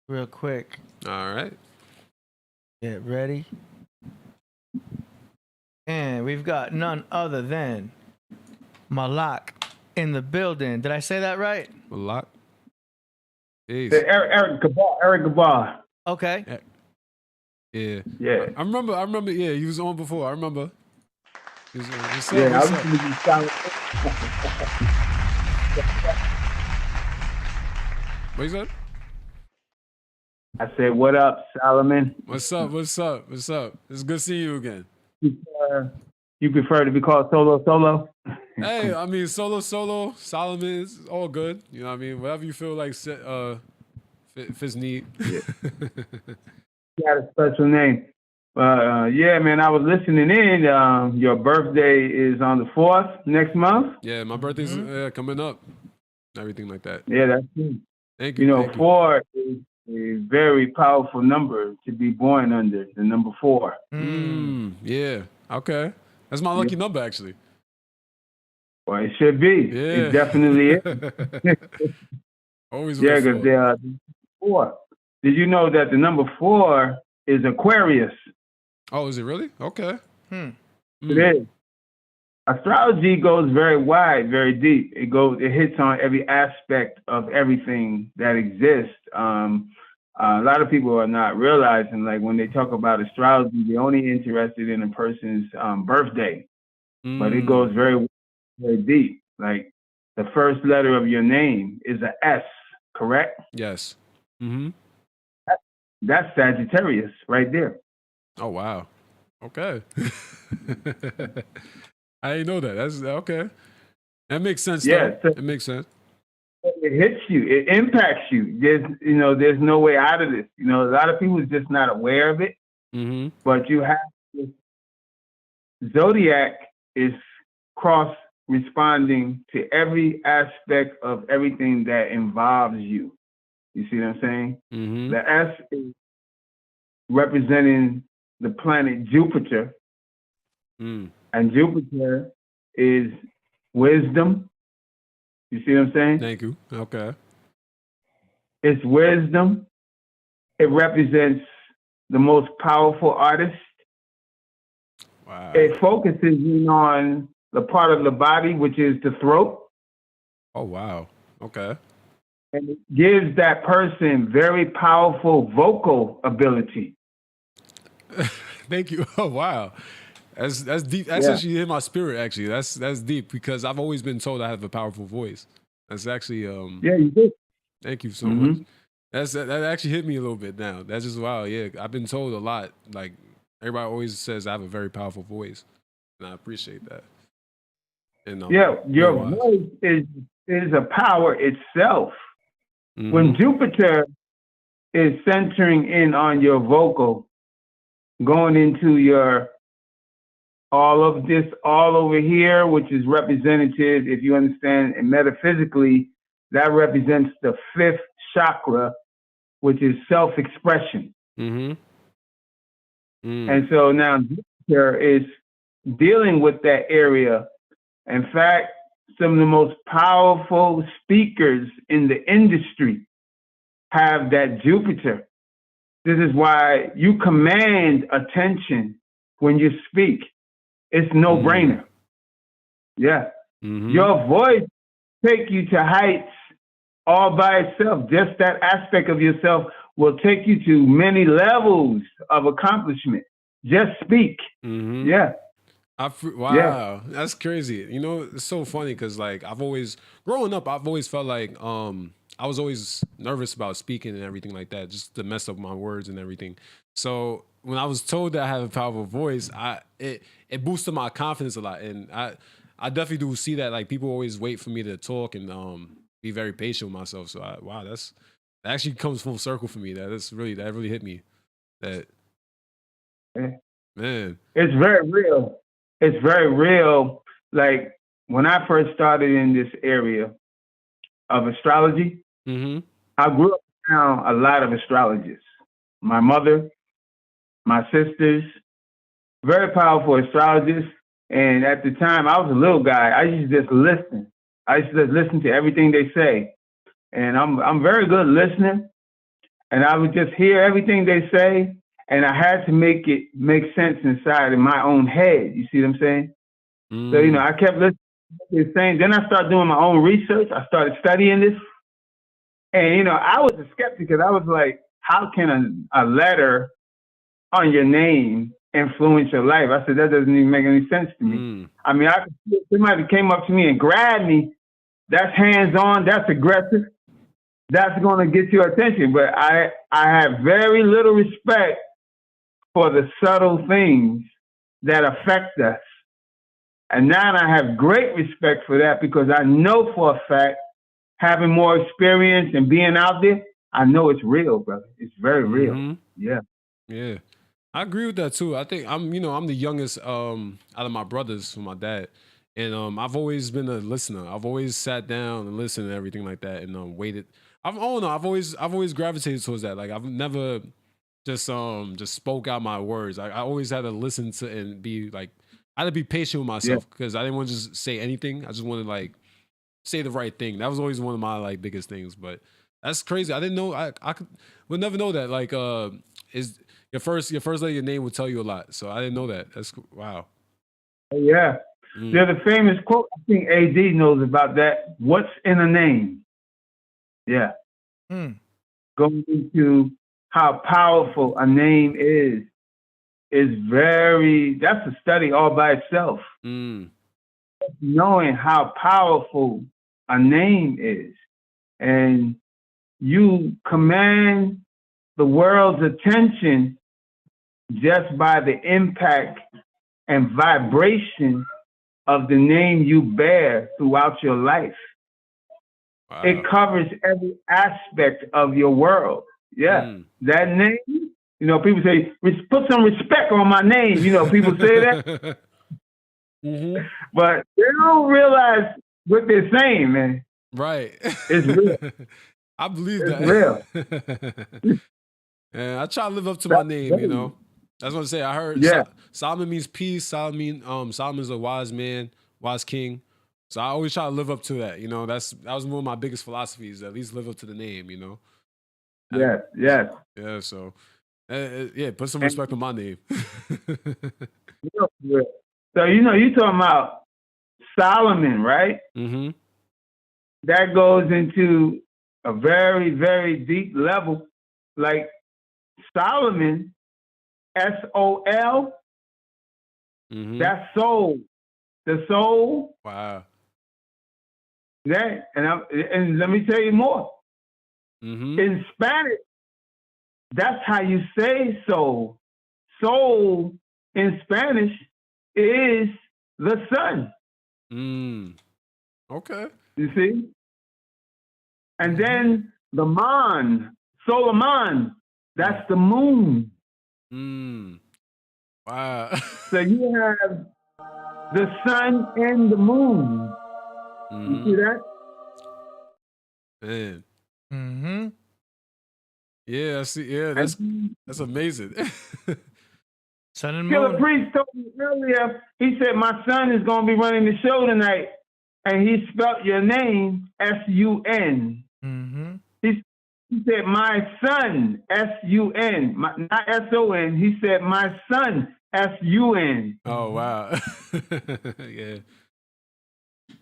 real quick. All right. Get ready. And we've got none other than Malak in the building. Did I say that right? Malak? Peace. Eric Gabar. Okay. Yeah. Yeah. I remember. Yeah, he was on before. I remember. He was on. What's up? Yeah, I What's was up? going to be solid. What you said? I said, what up, Solomon? What's up? What's up? What's up? It's good seeing you again. You prefer to be called Solo? Hey, I mean, solo, Solomon is all good. You know what I mean? Whatever you feel like fits need. You got a special name. Yeah, man, I was listening in. Your birthday is on the 4th next month. Yeah, my birthday's coming up. Everything like that. Yeah, that's good. Thank you. You know, thank 4 is a very powerful number to be born under, the number 4. Yeah. Okay. That's my lucky number, actually. Well, it should be. Yeah. It definitely is. Always. Yeah, because they are 4. Did you know that the number 4 is Aquarius? Oh, is it really? Okay. It is. Astrology goes very wide, very deep. It hits on every aspect of everything that exists. A lot of people are not realizing, like, when they talk about astrology, they're only interested in a person's birthday, but it goes very, very deep. Like, the first letter of your name is a S, correct? Yes. That's Sagittarius right there. Oh, wow. Okay. I didn't know that. That's okay. That makes sense. Yeah, though. It makes sense. It hits you. It impacts you. There's no way out of this. You know, a lot of people are just not aware of it. But you have this zodiac is cross-responding to every aspect of everything that involves you. You see what I'm saying? The S is representing the planet Jupiter. And Jupiter is wisdom. You see what I'm saying? Thank you. Okay. It's wisdom. It represents the most powerful artist. Wow. It focuses in on the part of the body, which is the throat. Oh, wow. Okay. And it gives that person very powerful vocal ability. Thank you. Oh, wow. That's deep. That's actually hit my spirit. Actually, that's deep because I've always been told I have a powerful voice. That's actually yeah, you do. Thank you so much. That actually hit me a little bit now. That's just wow. Yeah, I've been told a lot. Like everybody always says, I have a very powerful voice, and I appreciate that. And your voice is a power itself. When Jupiter is centering in on your vocal, going into your all over here, which is representative, if you understand, and metaphysically, that represents the 5th chakra, which is self-expression. And so now Jupiter is dealing with that area. In fact, some of the most powerful speakers in the industry have that Jupiter. This is why you command attention when you speak. It's no-brainer. Yeah. Your voice take you to heights all by itself. Just that aspect of yourself will take you to many levels of accomplishment. Just speak. Yeah. Wow, that's crazy. You know, it's so funny because like growing up, I've always felt like I was always nervous about speaking and everything like that, just to mess up my words and everything. So when I was told that I have a powerful voice, it boosted my confidence a lot, and I definitely do see that. Like people always wait for me to talk and be very patient with myself. So that actually comes full circle for me. That really hit me. That man, it's very real. It's very real. Like when I first started in this area of astrology, I grew up around a lot of astrologists. My mother, my sisters, very powerful astrologists. And at the time, I was a little guy. I used to just listen. I used to just listen to everything they say. And I'm very good listener. And I would just hear everything they say. And I had to make it make sense inside in my own head. You see what I'm saying? So, I kept listening to these things. Then I started doing my own research. I started studying this. And I was a skeptic because I was like, how can a letter on your name influence your life? I said, that doesn't even make any sense to me. I mean, I could see if somebody came up to me and grabbed me, that's hands-on, that's aggressive, that's going to get your attention. But I have very little respect for the subtle things that affect us. And now I have great respect for that because I know for a fact, having more experience and being out there, I know it's real, brother. It's very real. Yeah. Yeah. I agree with that too. I think I'm the youngest out of my brothers from my dad. And I've always been a listener. I've always sat down and listened and everything like that and waited. I've always gravitated towards that. Like I've never just spoke out my words. I always had to listen to and be like, I had to be patient with myself because I didn't want to just say anything. I just wanted to like say the right thing. That was always one of my like biggest things. But that's crazy. I didn't know. I would never know that. Like is your first letter, your name will tell you a lot. So I didn't know that. That's wow. Yeah. There's a famous quote. I think AD knows about that. What's in a name? Yeah. Going into how powerful a name is that's a study all by itself. Knowing how powerful a name is. And you command the world's attention just by the impact and vibration of the name you bear throughout your life. Wow. It covers every aspect of your world. Yeah. That name, people say, put some respect on my name. People say that. But they don't realize what they're saying, man. Right. It's real. I believe it's that. Real. Yeah, I try to live up to my name, That's what I say. I heard Solomon means peace. Solomon's a wise man, wise king. So I always try to live up to that. That was one of my biggest philosophies. At least live up to the name. Yes. Yeah. So, put some respect on my name. So you talking about Solomon, right? That goes into a very, very deep level. Like Solomon, SOL. That's soul. The soul. Wow. Yeah, and let me tell you more. In Spanish, that's how you say soul. Soul in Spanish is the sun. Okay. You see? And then the Solomon, that's the moon. Wow. So you have the sun and the moon. You see that? Man. Yeah, I see. Yeah, that's amazing. Sun and Killah moon. Priest told me earlier, he said, my son is going to be running the show tonight. And he spelled your name S-U-N. He said, my son, S-U-N, not S-O-N. He said, my son, S-U-N. Oh, wow. Yeah.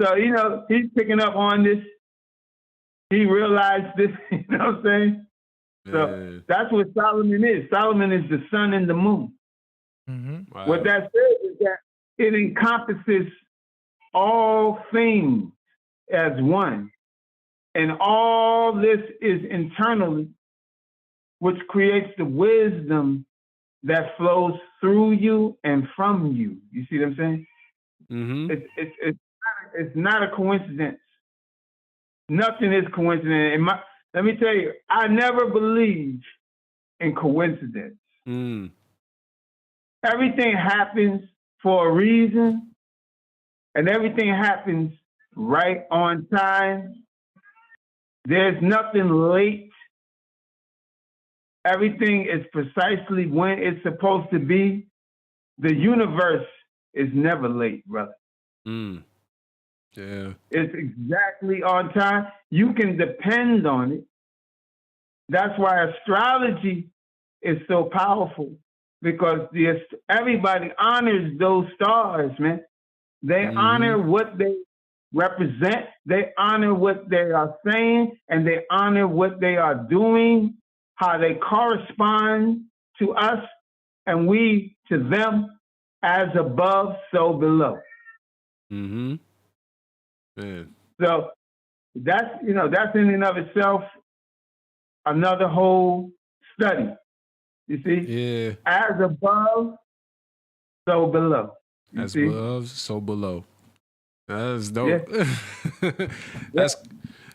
So, he's picking up on this. He realized this, you know what I'm saying? So that's what Solomon is. Solomon is the sun and the moon. Wow. What that says is that it encompasses all things as one. And all this is internally, which creates the wisdom that flows through you and from you. You see what I'm saying? It's not a coincidence. Nothing is coincidence. Let me tell you, I never believed in coincidence. Everything happens for a reason, and everything happens right on time. There's nothing late. Everything is precisely when it's supposed to be. The universe is never late, brother. Yeah. It's exactly on time. You can depend on it. That's why astrology is so powerful, because everybody honors those stars, man. They honor what represent, they honor what they are saying, and they honor what they are doing, how they correspond to us, and we to them, as above, so below. Mm-hmm. Man. So that's in and of itself another whole study. You see? Yeah. As above, so below. As above, so below. That's dope. Yeah. That's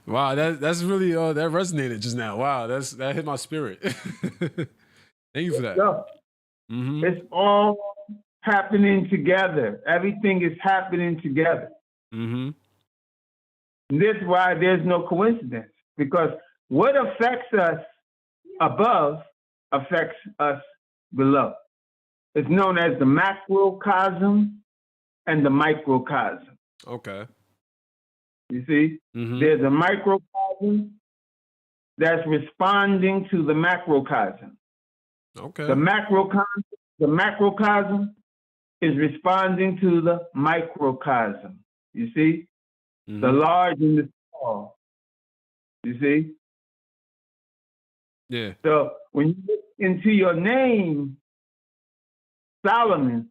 wow. That's really that resonated just now. Wow, that hit my spirit. Thank you for that. So, it's all happening together. Everything is happening together. Mm-hmm. This is why there's no coincidence, because what affects us above affects us below. It's known as the macrocosm and the microcosm. Okay. You see, there's a microcosm that's responding to the macrocosm. Okay. The macrocosm is responding to the microcosm. You see, the large and the small. You see. Yeah. So when you look into your name, Solomon,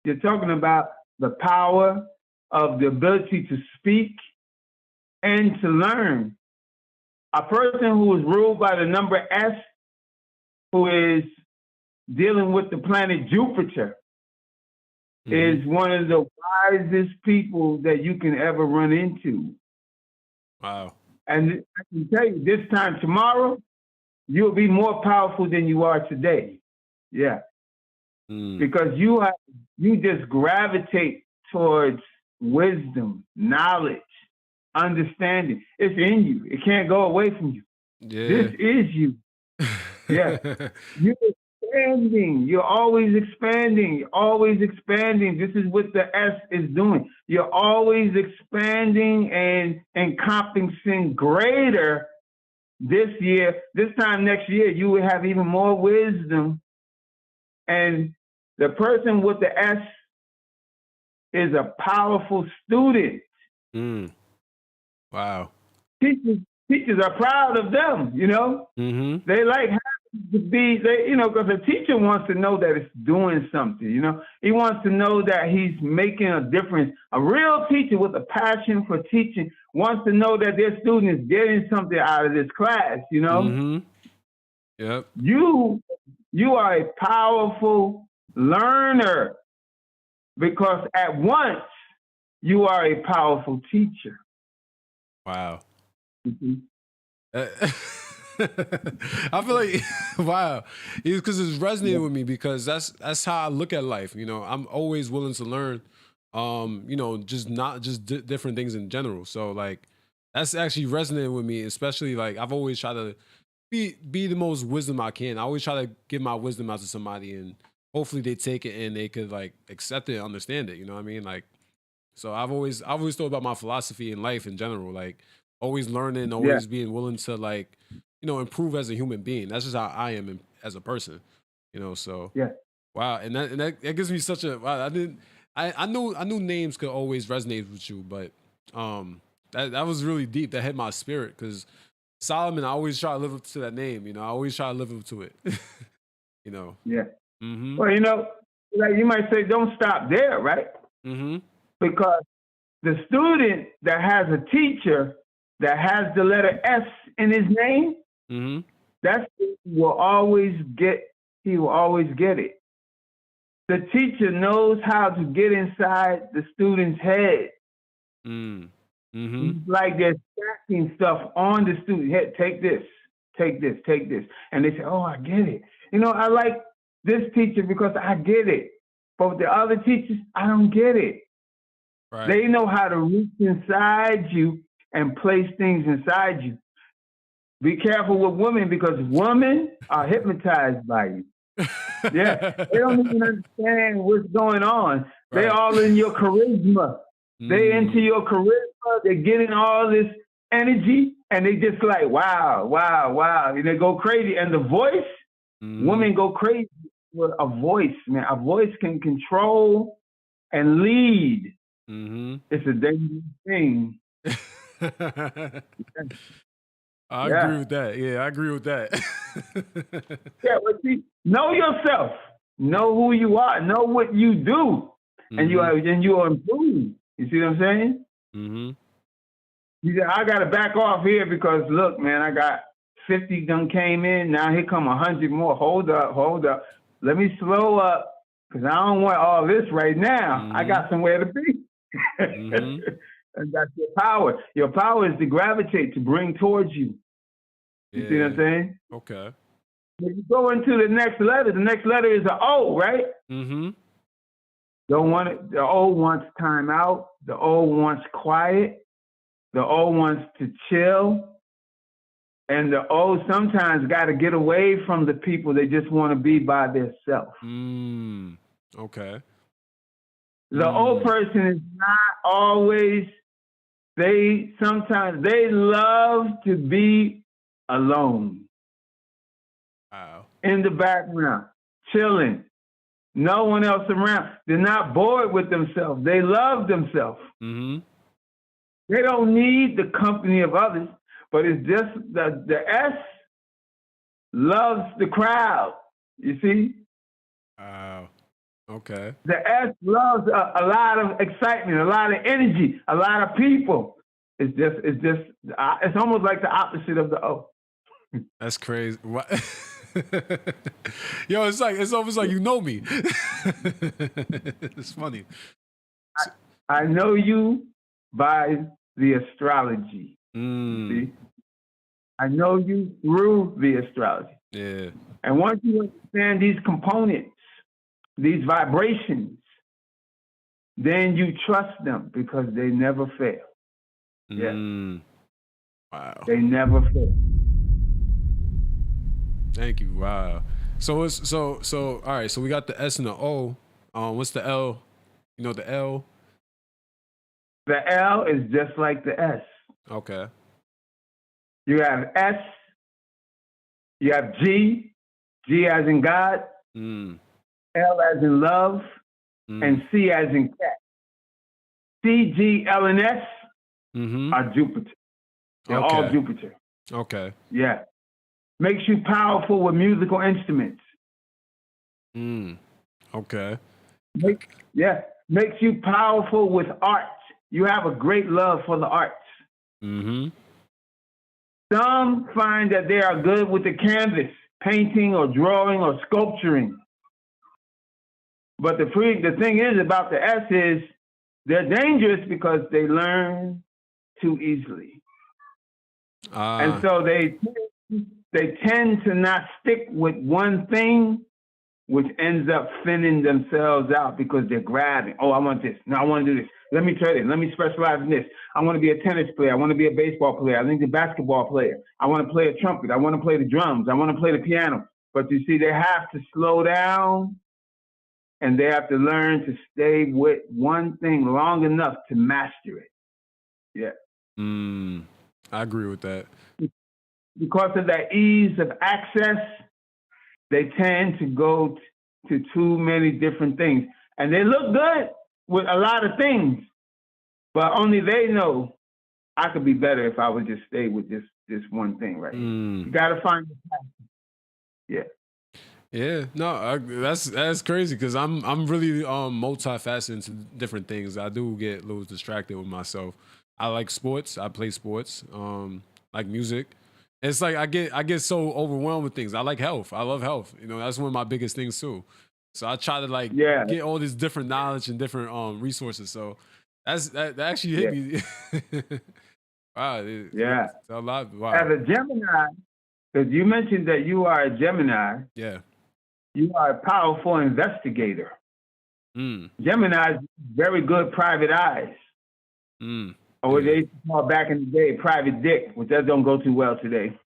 you're talking about the power of the ability to speak and to learn. A person who is ruled by the number S, who is dealing with the planet Jupiter, is one of the wisest people that you can ever run into. Wow. And I can tell you, this time tomorrow, you'll be more powerful than you are today. Yeah. Because you just gravitate towards wisdom, knowledge, understanding. It's in you. It can't go away from you. Yeah. This is you. Yeah. You're expanding. You're always expanding. You're always expanding. This is what the S is doing. You're always expanding and encompassing greater. This year, this time next year, you will have even more wisdom. And the person with the S is a powerful student. Wow. Teachers are proud of them, you know? They like having to be, because a teacher wants to know that it's doing something, you know? He wants to know that he's making a difference. A real teacher with a passion for teaching wants to know that their student is getting something out of this class, you know? Yep. You are a powerful learner because at once you are a powerful teacher. Wow. I feel like wow, because it's resonating with me because that's how I look at life. You know, I'm always willing to learn. Just different things in general. So like that's actually resonating with me, especially like I've always tried to be the most wisdom I can. I always try to give my wisdom out to somebody, and hopefully they take it and they could like accept it, and understand it. You know what I mean? Like, so I've always thought about my philosophy in life in general, like always learning, always being willing to like, improve as a human being. That's just how I am as a person, So wow, and that gives me such a wow. I knew names could always resonate with you, but that was really deep. That hit my spirit because Solomon, I always try to live up to that name. I always try to live up to it. Yeah. Well, like you might say, don't stop there, right? Because the student that has a teacher that has the letter S in his name, that student will always get. He will always get it. The teacher knows how to get inside the student's head. It's like they're stacking stuff on the student. Hey, take this, take this, take this. And they say, oh, I get it. I like this teacher because I get it. But with the other teachers, I don't get it. Right. They know how to reach inside you and place things inside you. Be careful with women because women are hypnotized by you. Yeah, they don't even understand what's going on. Right. They're all in your charisma. They into your charisma. They're getting all this energy, and they just like, wow, wow, wow. And they go crazy. And the voice, women go crazy with a voice, man. A voice can control and lead. Mm-hmm. It's a dangerous thing. I agree with that. Yeah, I agree with that. Yeah, but see, know yourself. Know who you are. Know what you do, and you are improved. You see what I'm saying? Mm-hmm. You said, I got to back off here because look, man, I got 50 done came in. Now here come 100 more. Hold up. Let me slow up because I don't want all this right now. I got somewhere to be. And that's your power. Your power is to gravitate, to bring towards you. You see what I'm saying? Okay. When you go into the next letter is an O, right? Mm-hmm. Don't want it. The O wants time out. The O wants quiet. The O wants to chill. And the O sometimes got to get away from the people. They just want to be by themselves. Okay. The O person is not always, sometimes they love to be alone. Wow. In the background, chilling. No one else around. They're not bored with themselves. They love themselves. Mm-hmm. They don't need the company of others, but it's just the S loves the crowd. You see? Wow. Okay. The S loves a lot of excitement, a lot of energy, a lot of people. It's almost like the opposite of the O. That's crazy. What? Yo, it's almost like you know me. It's funny. I know you by the astrology. See? I know you through the astrology. Yeah. And once you understand these components, these vibrations, then you trust them because they never fail. Yeah. Wow. They never fail. Thank you. Wow. So it's so all right, so we got the S and the O. What's the L? You know the L? The L is just like the S. Okay. You have S, you have G as in God, L as in love, and C as in cat. C, G, L, and S are Jupiter. They're all Jupiter. Okay. Yeah. Makes you powerful with musical instruments. Okay. Makes you powerful with art. You have a great love for the arts. Some find that they are good with the canvas, painting or drawing or sculpturing. But the thing is about the S is they're dangerous because they learn too easily. And so they tend to not stick with one thing, which ends up thinning themselves out because they're grabbing. Oh, I want this. No, I want to do this. Let me try this. Let me specialize in this. I want to be a tennis player. I want to be a baseball player. I think a basketball player. I want to play a trumpet. I want to play the drums. I want to play the piano. But you see, they have to slow down and they have to learn to stay with one thing long enough to master it. Yeah. I agree with that. Because of that ease of access, they tend to go to too many different things. And they look good with a lot of things, but only they know I could be better if I would just stay with this one thing right here. You got to find the passion. Yeah. Yeah, no, that's crazy because I'm really multifaceted into different things. I do get a little distracted with myself. I like sports. I play sports. Like music. It's like I get so overwhelmed with things. I like health. I love health. You know, that's one of my biggest things too. So I try to get all this different knowledge and different resources. So that actually hit me. Wow. It's a lot. Wow. As a Gemini, because you mentioned that you are a Gemini. Yeah. You are a powerful investigator. Gemini is very good private eyes. Or what they used to call back in the day private dick, which that don't go too well today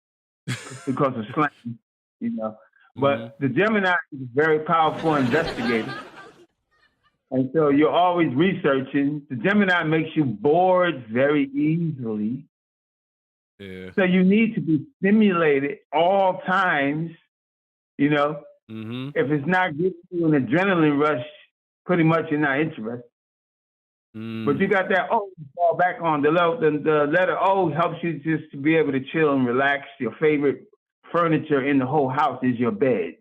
because of slang, you know. But the Gemini is a very powerful investigator. And so you're always researching. The Gemini makes you bored very easily. Yeah. So you need to be stimulated all times, you know. If it's not giving you an adrenaline rush, pretty much you're not interested. But you got that O to fall back on. The letter O helps you just to be able to chill and relax. Your favorite furniture in the whole house is your bed.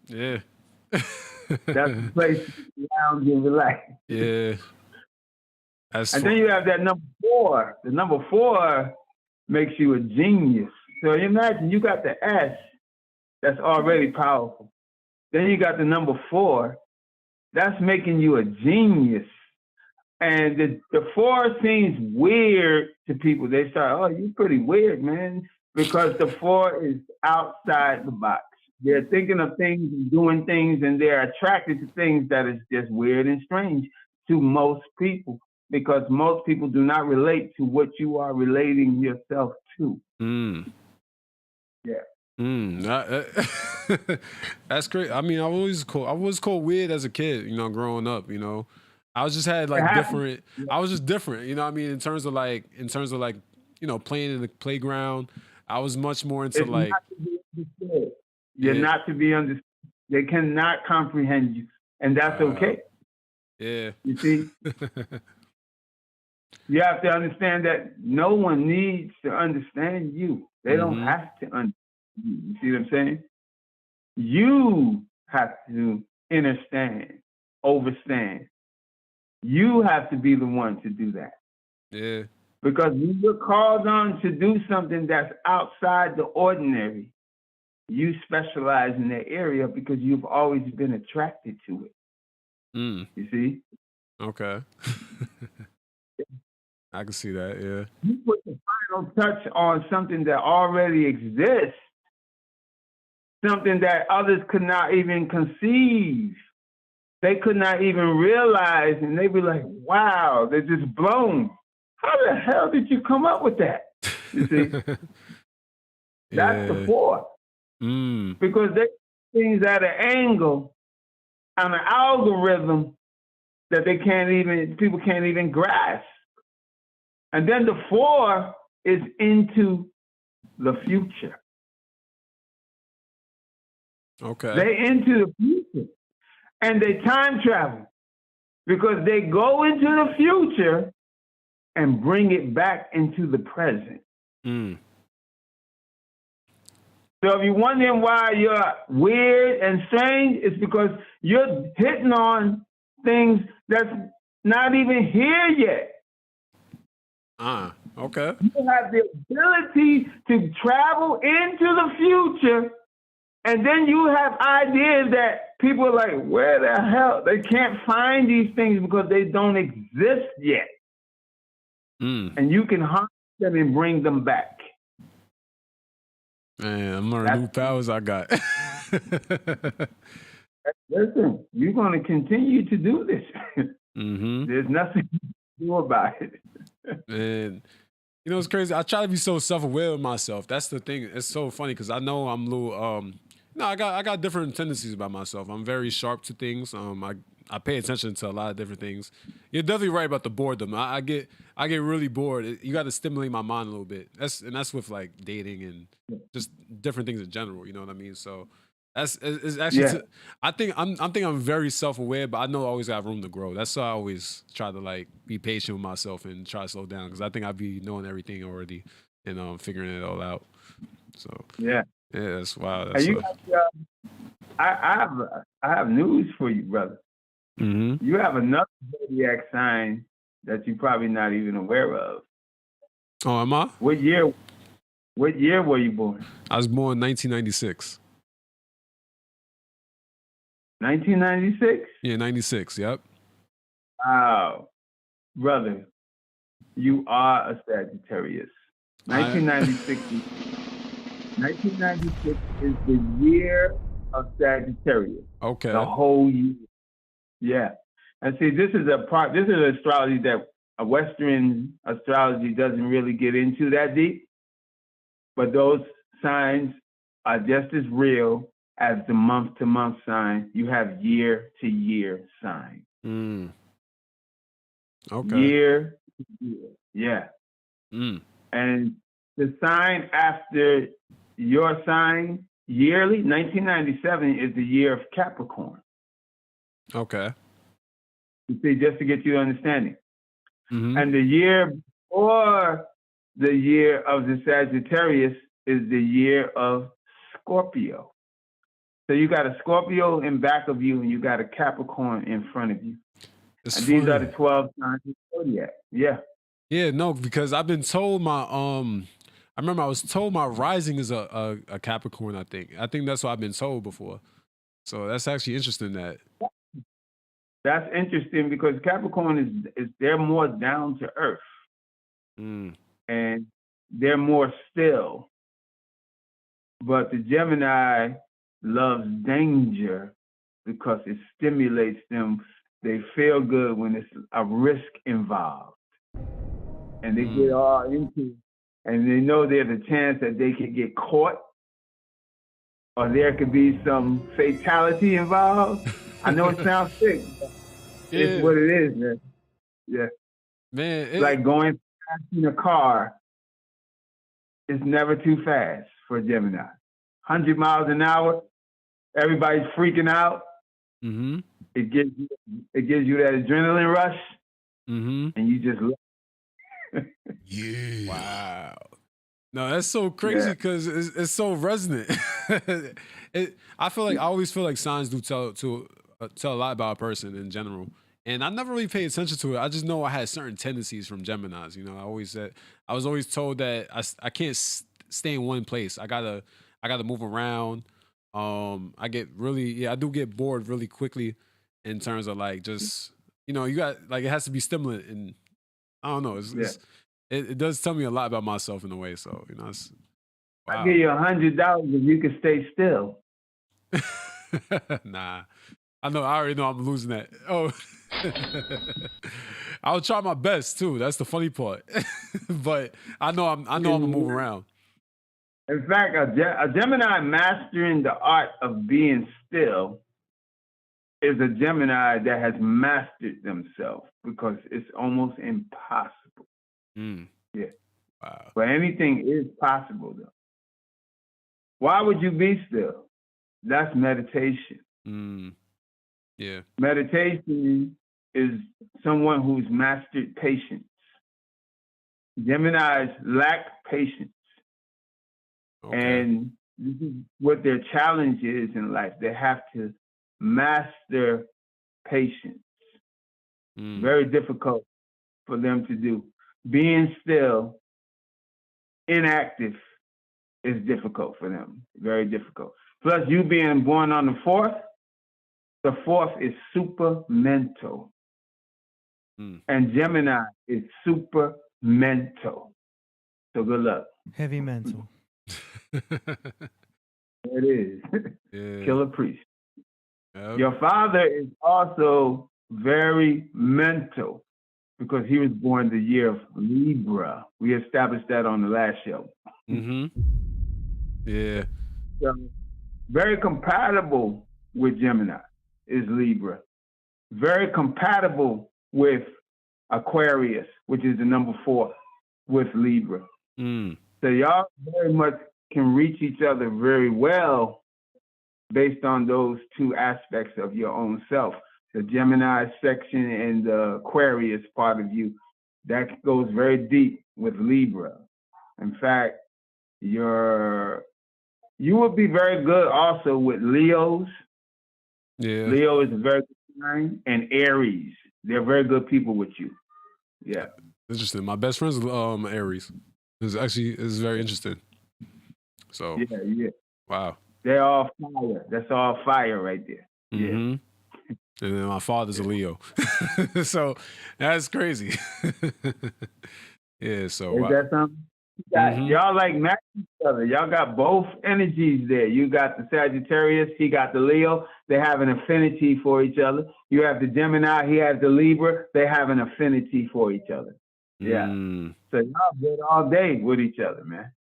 Yeah. That's the place to lounge and relax. Yeah. And then you have that number 4. The number 4 makes you a genius. So imagine you got the S, that's already powerful. Then you got the number 4, that's making you a genius. And the 4 seems weird to people. They start, oh, you're pretty weird, man. Because the 4 is outside the box. They're thinking of things and doing things, and they're attracted to things that is just weird and strange to most people, because most people do not relate to what you are relating yourself to. Yeah. That's great. I mean, I was called weird as a kid, growing up, I was just had like different. I was just different, I mean, in terms of like, playing in the playground. I was much more into You're not to be understood. They cannot comprehend you, and that's okay. Yeah. You see, you have to understand that no one needs to understand you. They don't have to understand you. You see what I'm saying? You have to understand, overstand. You have to be the one to do that. Yeah. Because when you're called on to do something that's outside the ordinary, you specialize in that area because you've always been attracted to it. You see? Okay. I can see that, yeah. You put the final touch on something that already exists, something that others could not even conceive. They could not even realize, and they'd be like, wow, they're just blown. How the hell did you come up with that? You see? That's the 4. Because they things at an angle, on an algorithm that people can't even grasp. And then the 4 is into the future. Okay. They into the future. And they time travel. Because they go into the future and bring it back into the present. So if you're wondering why you're weird and strange, it's because you're hitting on things that's not even here yet. Okay. You have the ability to travel into the future, and then you have ideas that people are like, where the hell? They can't find these things because they don't exist yet. And you can hunt them and bring them back. Man, I'm learning new powers I got. Listen, you're going to continue to do this. There's nothing you can do about it. Man, it's crazy. I try to be so self-aware of myself. That's the thing. It's so funny because I know I'm a little. I got different tendencies about myself. I'm very sharp to things. I pay attention to a lot of different things. You're definitely right about the boredom. I get really bored. You got to stimulate my mind a little bit. That's with like dating and just different things in general. You know what I mean? So it's actually. I think I'm very self-aware, but I know I always got room to grow. That's why I always try to like be patient with myself and try to slow down because I think I be knowing everything already and figuring it all out. So yeah, that's wild. I have news for you, brother. You have another zodiac sign that you're probably not even aware of. Oh, am I? What year were you born? I was born 1996. 1996? Yeah, 96, yep. Wow. Brother, you are a Sagittarius. 1996 is the year of Sagittarius. Okay. The whole year. Yeah. And see, this is astrology that a Western astrology doesn't really get into that deep. But those signs are just as real as the month-to-month sign. You have year-to-year sign. Okay. Year to year. Yeah. And the sign after your sign yearly, 1997 is the year of Capricorn. Okay. You see, just to get you understanding. Mm-hmm. And the year before the year of the Sagittarius is the year of Scorpio. So you got a Scorpio in back of you, and you got a Capricorn in front of you. It's and funny. these are the 12 signs of zodiac. Yeah. Yeah, no, because I've been told my I remember I was told my rising is a Capricorn. I think that's what I've been told before. So that's actually interesting. That's interesting because Capricorn is they're more down to earth, and they're more still. But the Gemini loves danger because it stimulates them. They feel good when it's a risk involved, and they get all into, and they know there's a chance that they could get caught, or there could be some fatality involved. I know it sounds sick. It's what it is, man. Yeah. Man, like going fast in a car is never too fast for a Gemini. 100 miles an hour, everybody's freaking out. Mm-hmm. It gives you that adrenaline rush, and you just look. Yeah. Wow. No, that's so crazy because it's so resonant. I always feel like signs do tell a lot about a person in general. And I never really paid attention to it. I just know I had certain tendencies from Geminis. You know, I was always told that I can't stay in one place. I gotta move around. I do get bored really quickly in terms of like just, you know, you got like it has to be stimulant, and I don't know. It does tell me a lot about myself in a way. So, you know, it's, wow. I'll give you $100 if you can stay still. Nah, I already know I'm losing that. Oh, I'll try my best too. That's the funny part. But I know I'm gonna move around. In fact, a Gemini mastering the art of being still is a Gemini that has mastered themselves, because it's almost impossible. Yeah. Wow. But anything is possible, though. Why would you be still? That's meditation. Yeah. Meditation is someone who's mastered patience. Geminis lack patience. Okay. And this is what their challenge is in life. They have to master patience. Very difficult for them to do. Being still, inactive, is difficult for them. Very difficult. Plus, you being born on the 4th is super mental. And Gemini is super mental. So good luck. Heavy mental. It is. Yeah. Killah Priest. Yep. Your father is also very mental because he was born the year of Libra. We established that on the last show. Yeah. So, very compatible with Gemini is Libra. Very compatible with Aquarius, which is the number 4 with Libra. So y'all very much can reach each other very well based on those two aspects of your own self. The Gemini section and the Aquarius part of you, that goes very deep with Libra. In fact, you would be very good also with Leos. Yeah. Leo is a very good sign, and Aries. They're very good people with you. Yeah. Interesting. My best friend's Aries. It's very interesting. So yeah. Wow. They're all fire. That's all fire right there. And then my father's a Leo. So that's crazy. Yeah, so Is that something? Y'all like match each other. Y'all got both energies there. You got the Sagittarius, he got the Leo. They have an affinity for each other. You have the Gemini, he has the Libra. They have an affinity for each other. Yeah. So y'all good all day with each other, man.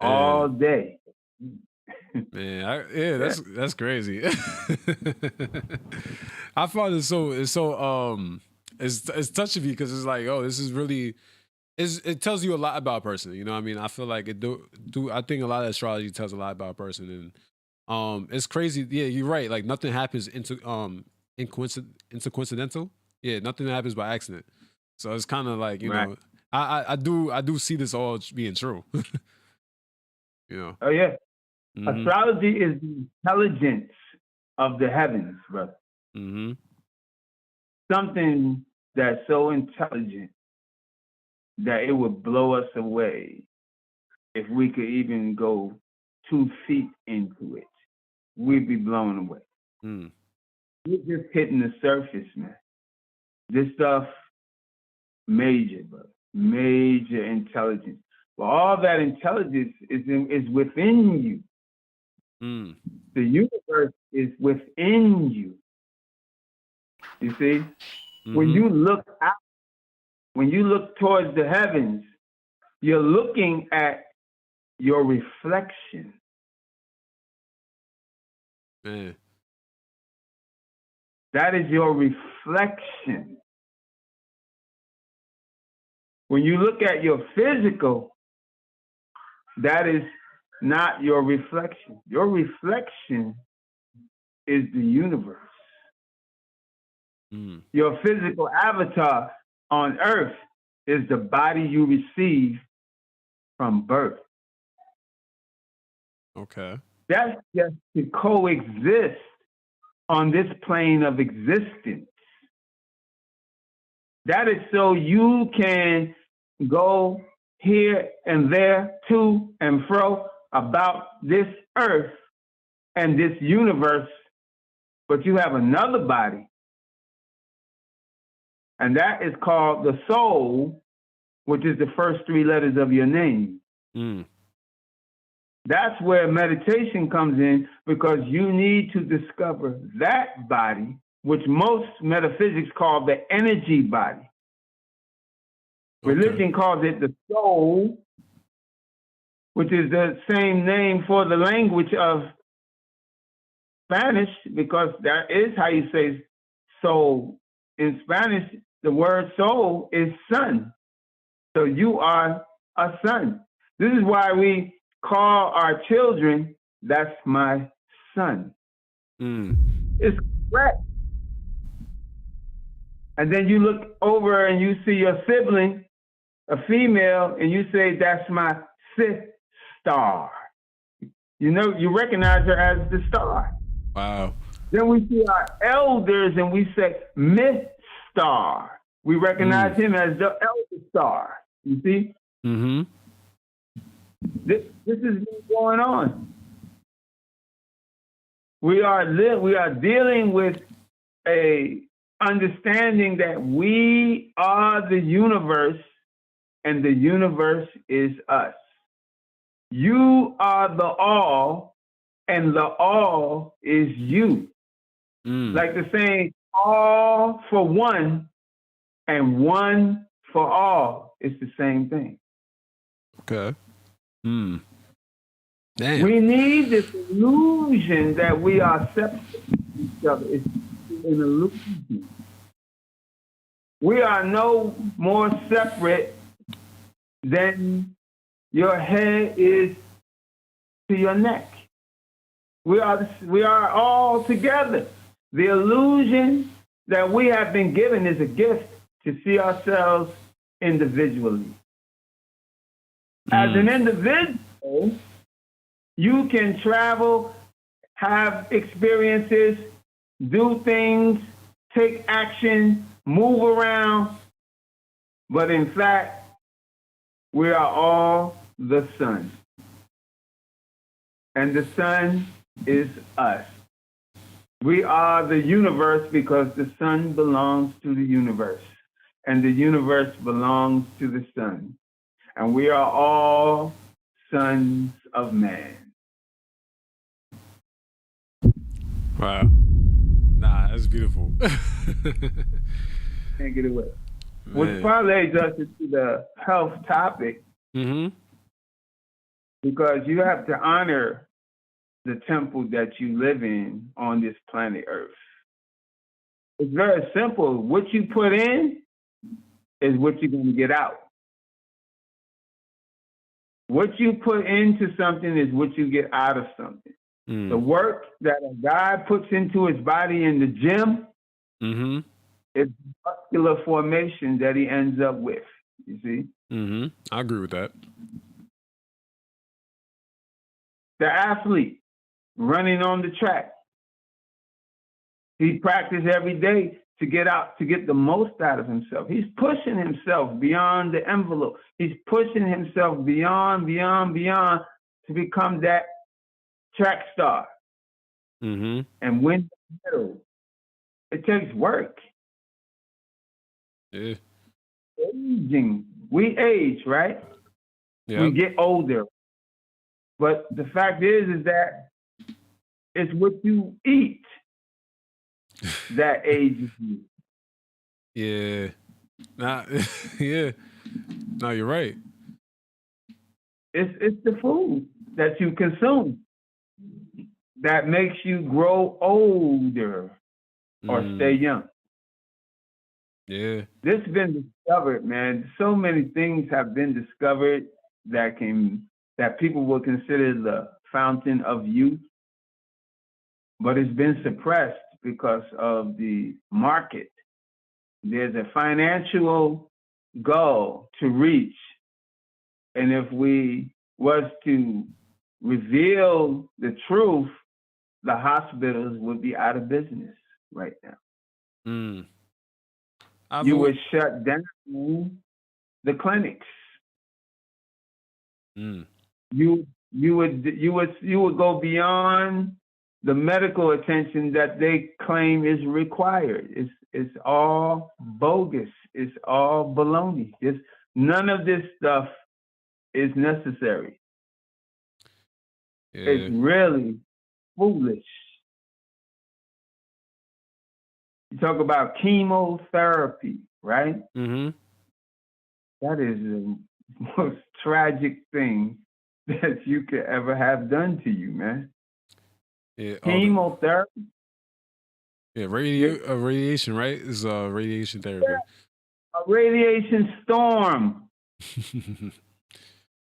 All day. Man, that's crazy. I find it's touchy because it's like, oh, this is really, it tells you a lot about a person. You know what I mean? I feel like I think a lot of astrology tells a lot about a person, and it's crazy. Yeah, you're right. Like nothing happens into coincidental. Yeah, nothing happens by accident. So it's kind of like, you Right. know, I do see this all being true. You know. Oh yeah. Mhm. Astrology is the intelligence of the heavens, brother. Mhm. Something that's so intelligent that it would blow us away if we could even go 2 feet into it. We'd be blown away. Mm. We're just hitting the surface, man. This stuff, major, brother. Major intelligence. But all that intelligence is within you. Mm. The universe is within you. You see? When you look out, when you look towards the heavens, you're looking at your reflection. Man. That is your reflection. When you look at your physical, that is not your reflection. Your reflection is the universe. Mm. Your physical avatar on earth is the body you receive from birth. Okay. That's just to coexist on this plane of existence. That is so you can go here and there, to and fro about this earth and this universe, but you have another body. And that is called the soul, which is the first 3 letters of your name. Mm. That's where meditation comes in, because you need to discover that body, which most metaphysics call the energy body. Okay. Religion calls it the soul, which is the same name for the language of Spanish, because that is how you say soul. In Spanish, the word soul is son. So you are a son. This is why we call our children, that's my son. Mm. It's correct. And then you look over and you see your sibling, a female, and you say, that's my sister. You know, you recognize her as the star. Wow. Then we see our elders and we say, Miss Star. We recognize him as the elder star. You see? Mm-hmm. This is what's going on. We are dealing with a understanding that we are the universe and the universe is us. You are the all and the all is you. Mm. Like the saying, all for one and one for all. It's the same thing. Okay. Mm. Damn. We need this illusion that we are separate from each other. It's an illusion. We are no more separate than your head is to your neck. We are all together. The illusion that we have been given is a gift to see ourselves individually. As an individual, you can travel, have experiences, do things, take action, move around, but in fact, we are all the sun. And the sun is us. We are the universe because the sun belongs to the universe, and the universe belongs to the sun. And we are all sons of man. Wow. Nah, that's beautiful. Can't get away. Man. Which parlays us into the health topic, Mm-hmm. because you have to honor the temple that you live in on this planet Earth. It's very simple. What you put in is what you're going to get out. What you put into something is what you get out of something. Mm. The work that a guy puts into his body in the gym Mm-hmm. It's muscular formation that he ends up with. You see? Mm-hmm. I agree with that. The athlete running on the track, he practices every day to get the most out of himself. He's pushing himself beyond the envelope. He's pushing himself beyond to become that track star. Mm-hmm. And win the medal. It takes work. Yeah. Aging. We age, right? Yep. We get older. But the fact is that it's what you eat that ages you. Yeah. Yeah. No, you're right. It's the food that you consume that makes you grow older or stay young. Yeah. This has been discovered, man. So many things have been discovered that people will consider the fountain of youth, but it's been suppressed because of the market. There's a financial goal to reach, and if we was to reveal the truth, the hospitals would be out of business right now. You would shut down the clinics. You would go beyond the medical attention that they claim is required. It's all bogus. It's all baloney. None of this stuff is necessary. Yeah. It's really foolish. You talk about chemotherapy, right? Mm-hmm. That is the most tragic thing that you could ever have done to you, man. Yeah. Chemotherapy. Radiation, right? Is radiation therapy. Yeah. A radiation storm.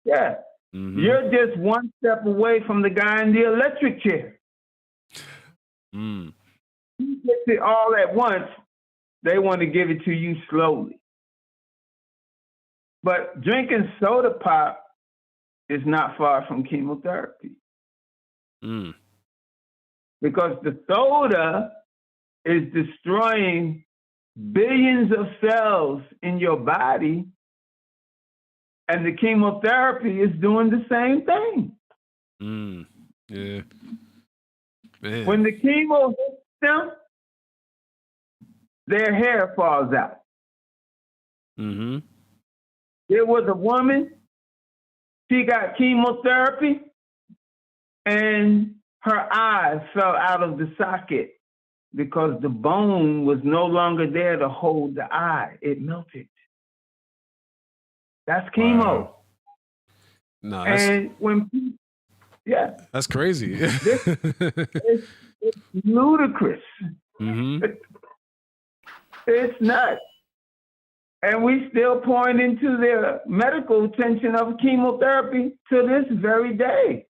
Yeah. Mm-hmm. You're just one step away from the guy in the electric chair. He gets it all at once. They want to give it to you slowly. But drinking soda pop is not far from chemotherapy. Because the soda is destroying billions of cells in your body, and the chemotherapy is doing the same thing. Yeah. Man. When the chemo hits them, their hair falls out. Mm-hmm. There was a woman, she got chemotherapy, and her eye fell out of the socket because the bone was no longer there to hold the eye. It melted. That's chemo. Wow. No, that's crazy. It's ludicrous. Mm-hmm. It's nuts. And we still point into the medical attention of chemotherapy to this very day.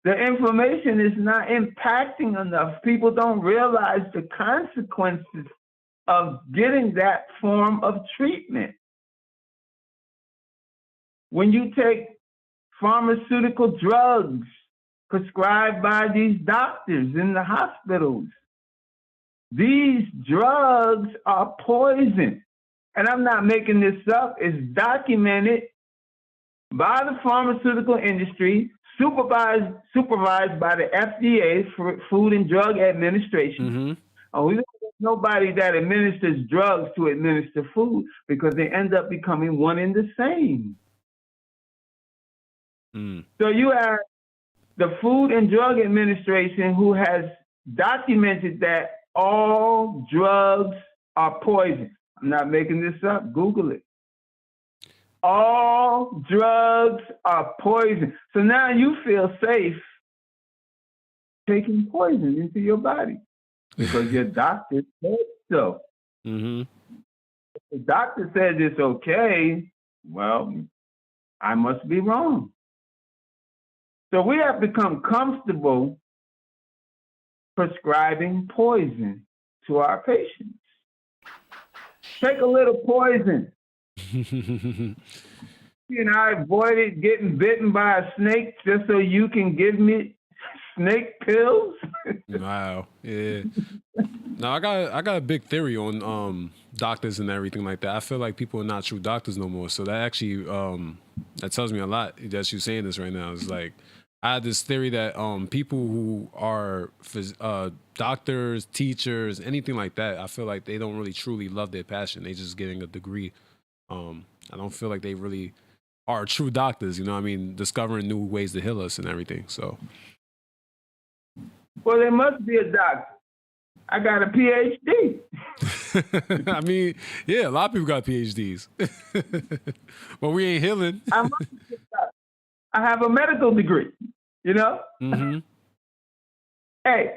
The information is not impacting enough. People don't realize the consequences of getting that form of treatment. When you take pharmaceutical drugs prescribed by these doctors in the hospitals, these drugs are poison. And I'm not making this up. It's documented by the pharmaceutical industry, supervised by the FDA, Food and Drug Administration. We don't have nobody that administers drugs to administer food because they end up becoming one and the same. So you have the Food and Drug Administration, who has documented that all drugs are poison. I'm not making this up. Google it. All drugs are poison. So now you feel safe taking poison into your body because your doctor said so. If the doctor says it's okay, well, I must be wrong. So we have become comfortable prescribing poison to our patients. take a little poison. And I avoided getting bitten by a snake just so you can give me snake pills. Wow. Yeah. No, I got a big theory on doctors and everything like that. I feel like people are not true doctors no more. So that actually that tells me a lot that you're saying this right now. It's like I had this theory that people who are doctors, teachers, anything like that, I feel like they don't really truly love their passion. They just getting a degree. I don't feel like they really are true doctors, you know what I mean? Discovering new ways to heal us and everything. So, well, there must be a doctor. I got a PhD. I mean, yeah, a lot of people got PhDs. But we ain't healing. I have a medical degree, you know? Mm-hmm. Hey,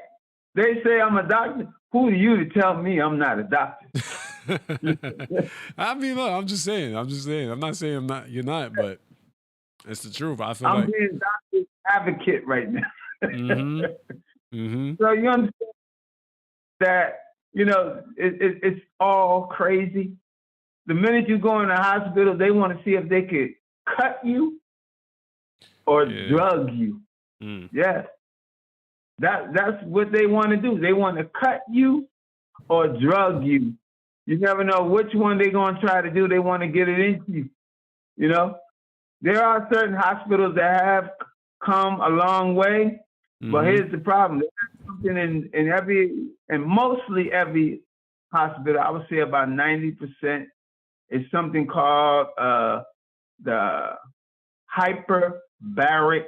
they say I'm a doctor. Who are you to tell me I'm not a doctor? I mean, look, I'm just saying. I'm not saying you're not, but it's the truth. I feel I'm being doctor's advocate right now. Mm-hmm. Mm-hmm. So you understand that, you know, it's all crazy. The minute you go in the hospital, they want to see if they could cut you or drug you. Mm. Yes. That's what they want to do. They want to cut you or drug you. You never know which one they're going to try to do. They want to get it into you. You know, there are certain hospitals that have come a long way, but here's the problem. There's something in mostly every hospital, I would say about 90%, is something called the hyperbaric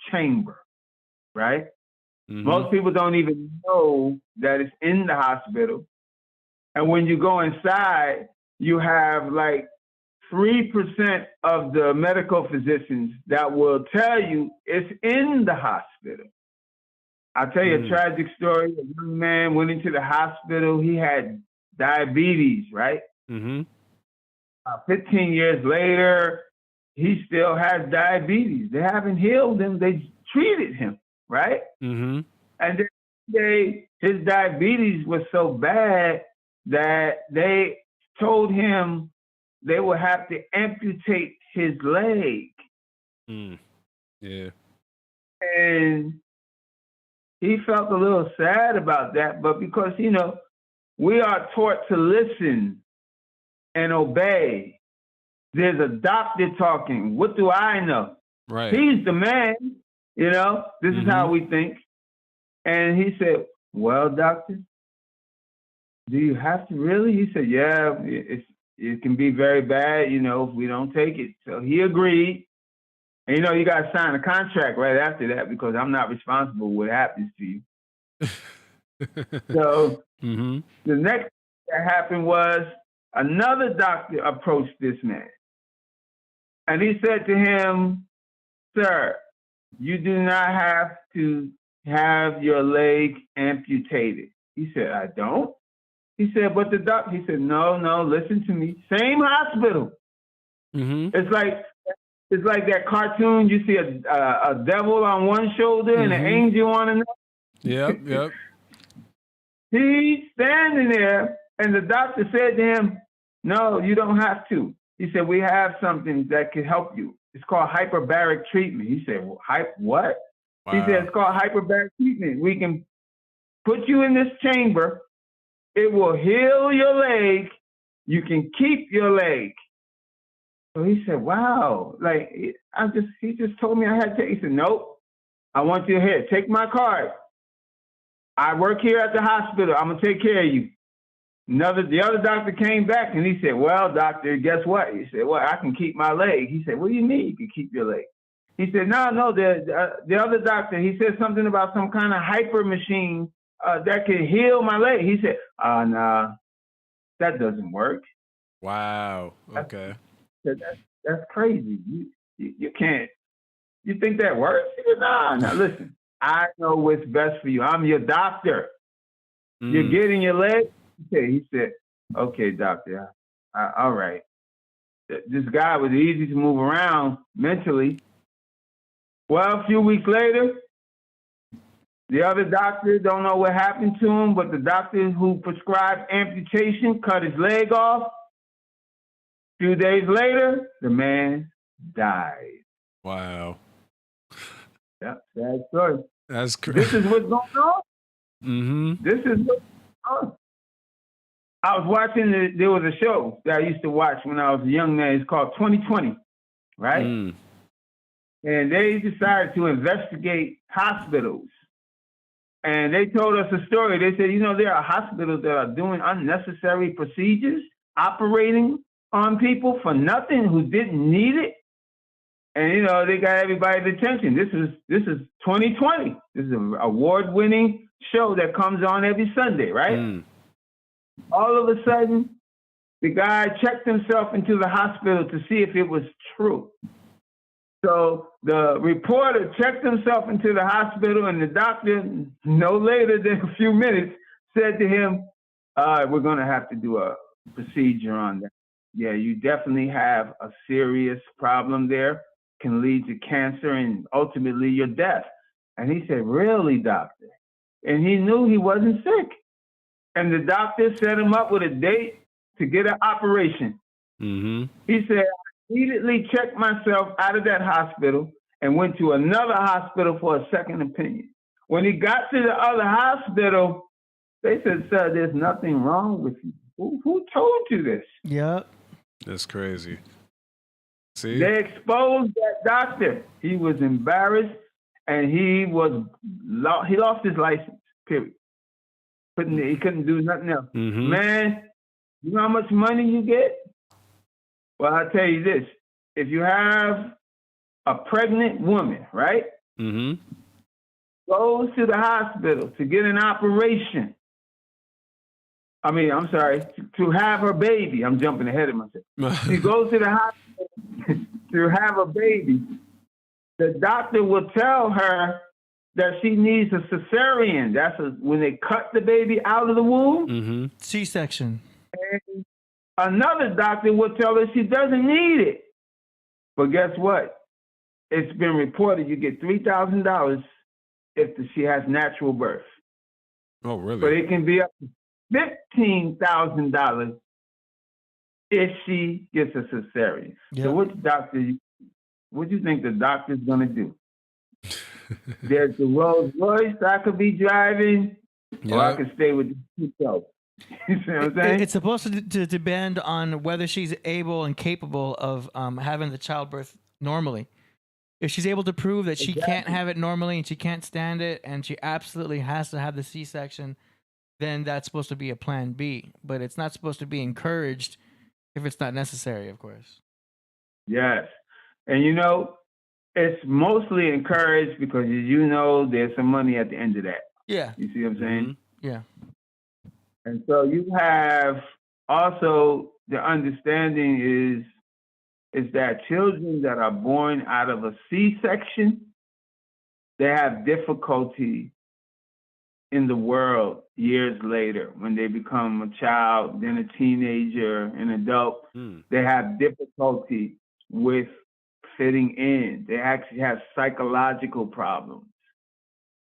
chamber, right? Mm-hmm. Most people don't even know that it's in the hospital. And when you go inside, you have like 3% of the medical physicians that will tell you it's in the hospital. I'll tell you a tragic story. A young man went into the hospital. He had diabetes, right? Mm-hmm. 15 years later, he still has diabetes. They haven't healed him. They treated him, right? Mm-hmm. And then his diabetes was so bad that they told him they would have to amputate his leg. Mm. Yeah. And he felt a little sad about that, but because, you know, we are taught to listen and obey. There's a doctor talking. What do I know? Right. He's the man, you know. This is how we think. And he said, well, doctor, do you have to really? He said, yeah, it can be very bad, you know, if we don't take it. So he agreed. And, you know, you got to sign a contract right after that because I'm not responsible for what happens to you. So the next thing that happened was another doctor approached this man. And he said to him, sir, you do not have to have your leg amputated. He said, I don't. He said, but the doctor, he said, no, listen to me. Same hospital. Mm-hmm. It's like that cartoon. You see a devil on one shoulder and an angel on another. Yep. He's standing there, and the doctor said to him, no, you don't have to. He said, we have something that can help you. It's called hyperbaric treatment. He said, well, what? Wow. He said, it's called hyperbaric treatment. We can put you in this chamber. It will heal your leg. You can keep your leg. So he said, wow. Like, he just told me I had to. He said, nope. I want you here. Take my card. I work here at the hospital. I'm going to take care of you. The other doctor came back and he said, well, doctor, guess what? He said, well, I can keep my leg. He said, what do you mean you can keep your leg? He said, no, the other doctor, he said something about some kind of hyper machine that can heal my leg. He said, nah, that doesn't work. Wow. Okay. That's crazy. You can't. You think that works? He said, nah, listen, I know what's best for you. I'm your doctor. You're getting your leg? He said, okay, doctor, all right. This guy was easy to move around mentally. Well, a few weeks later, the other doctor don't know what happened to him, but the doctor who prescribed amputation cut his leg off. few days later, the man died. Wow. Yeah, sad story. That's crazy. This is what's going on. Mm-hmm. This is what's going on. I was watching, there was a show that I used to watch when I was a young man. It's called 2020, right? Mm. And they decided to investigate hospitals. And they told us a story. They said, there are hospitals that are doing unnecessary procedures, operating on people for nothing who didn't need it. And, they got everybody's attention. This is 2020. This is an award-winning show that comes on every Sunday, right? Mm. All of a sudden, the guy checked himself into the hospital to see if it was true. So the reporter checked himself into the hospital, and the doctor, no later than a few minutes, said to him, we're going to have to do a procedure on that. Yeah, you definitely have a serious problem there, can lead to cancer and ultimately your death. And he said, really, doctor? And he knew he wasn't sick. And the doctor set him up with a date to get an operation. Mm-hmm. He said, I immediately checked myself out of that hospital and went to another hospital for a second opinion. When he got to the other hospital, they said, sir, there's nothing wrong with you. Who told you this? Yep. That's crazy. See? They exposed that doctor. He was embarrassed, and he lost his license, period. He couldn't do nothing else. Mm-hmm. Man, you know how much money you get? Well, I'll tell you this. If you have a pregnant woman, right? Mm-hmm. Goes to the hospital to get an operation. To have her baby. I'm jumping ahead of myself. She goes to the hospital to have a baby. The doctor will tell her that she needs a cesarean. That's when they cut the baby out of the womb. Mm-hmm. C-section. And another doctor will tell her she doesn't need it. But guess what? It's been reported you get $3,000 if she has natural birth. Oh, really? But it can be up to $15,000 if she gets a cesarean. Yep. So what do you think the doctor's going to do? There's the Rolls Royce I could be driving, or I could stay with the two. You see what I'm saying? It's supposed to depend on whether she's able and capable of having the childbirth normally. If she's able to prove that she can't have it normally and she can't stand it and she absolutely has to have the C-section, then that's supposed to be a plan B. But it's not supposed to be encouraged if it's not necessary, of course. Yes. And it's mostly encouraged because there's some money at the end of that. Yeah. You see what I'm saying? Mm-hmm. Yeah. And so you have also the understanding is that children that are born out of a C-section, they have difficulty in the world years later when they become a child, then a teenager, an adult. They have difficulty with fitting in. They actually have psychological problems.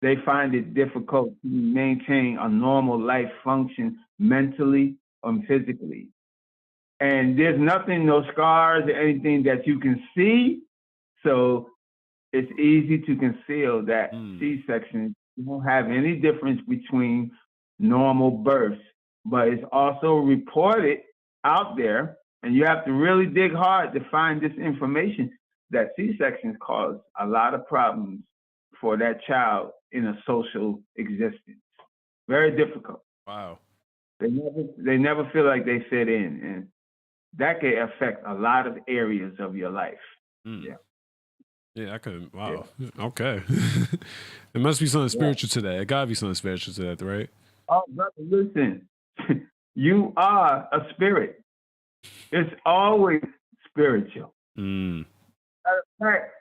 They find it difficult to maintain a normal life function mentally or physically. And there's nothing, no scars or anything that you can see. So it's easy to conceal that C-section. You don't have any difference between normal births, but it's also reported out there, and you have to really dig hard to find this information, that C-sections cause a lot of problems for that child in a social existence. Very difficult. Wow. They never feel like they fit in, and that can affect a lot of areas of your life. Yeah. Yeah, I could. Wow. Yeah. Okay. There must be something spiritual to that. It gotta be something spiritual to that, right? Oh, brother, listen. You are a spirit. It's always spiritual. Matter of fact,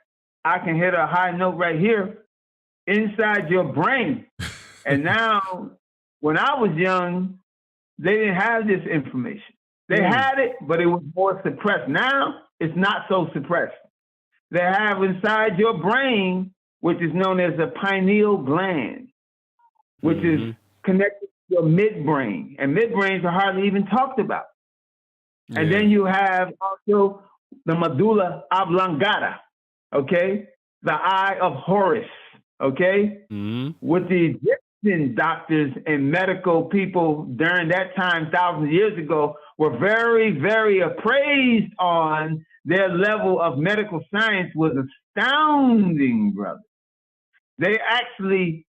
I can hit a high note right here inside your brain. And now, when I was young, they didn't have this information. They had it, but it was more suppressed. Now, it's not so suppressed. They have inside your brain, which is known as a pineal gland, which is connected to your midbrain. And midbrains are hardly even talked about. And then you have also the medulla oblongata, okay? The eye of Horus, okay? With the Egyptian doctors and medical people during that time, thousands of years ago, were very, very appraised on their level of medical science was astounding, brother. They actually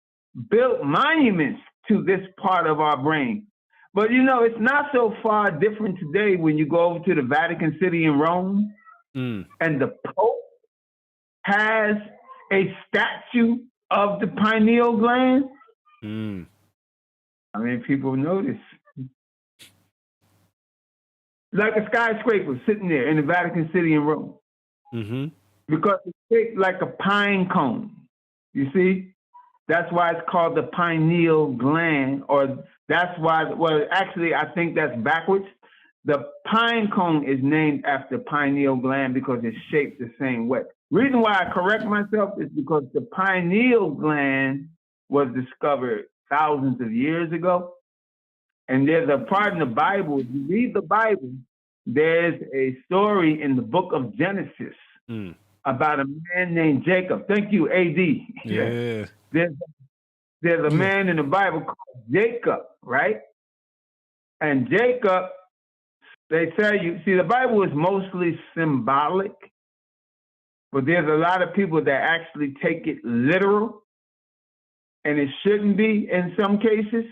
built monuments to this part of our brain. But, you know, it's not so far different today when you go over to the Vatican City in Rome and the Pope has a statue of the pineal gland. I mean, people notice. Like a skyscraper sitting there in the Vatican City in Rome. Because it's shaped like a pine cone. You see? That's why it's called the pineal gland, or that's why, well, actually, I think that's backwards. The pine cone is named after pineal gland because it's shaped the same way. Reason why I correct myself is because the pineal gland was discovered thousands of years ago. And there's a part in the Bible, if you read the Bible, there's a story in the book of Genesis about a man named Jacob. Thank you, AD. Yeah. There's a man in the Bible called Jacob, right? And Jacob, they tell you, see, the Bible is mostly symbolic, but there's a lot of people that actually take it literal, and it shouldn't be in some cases.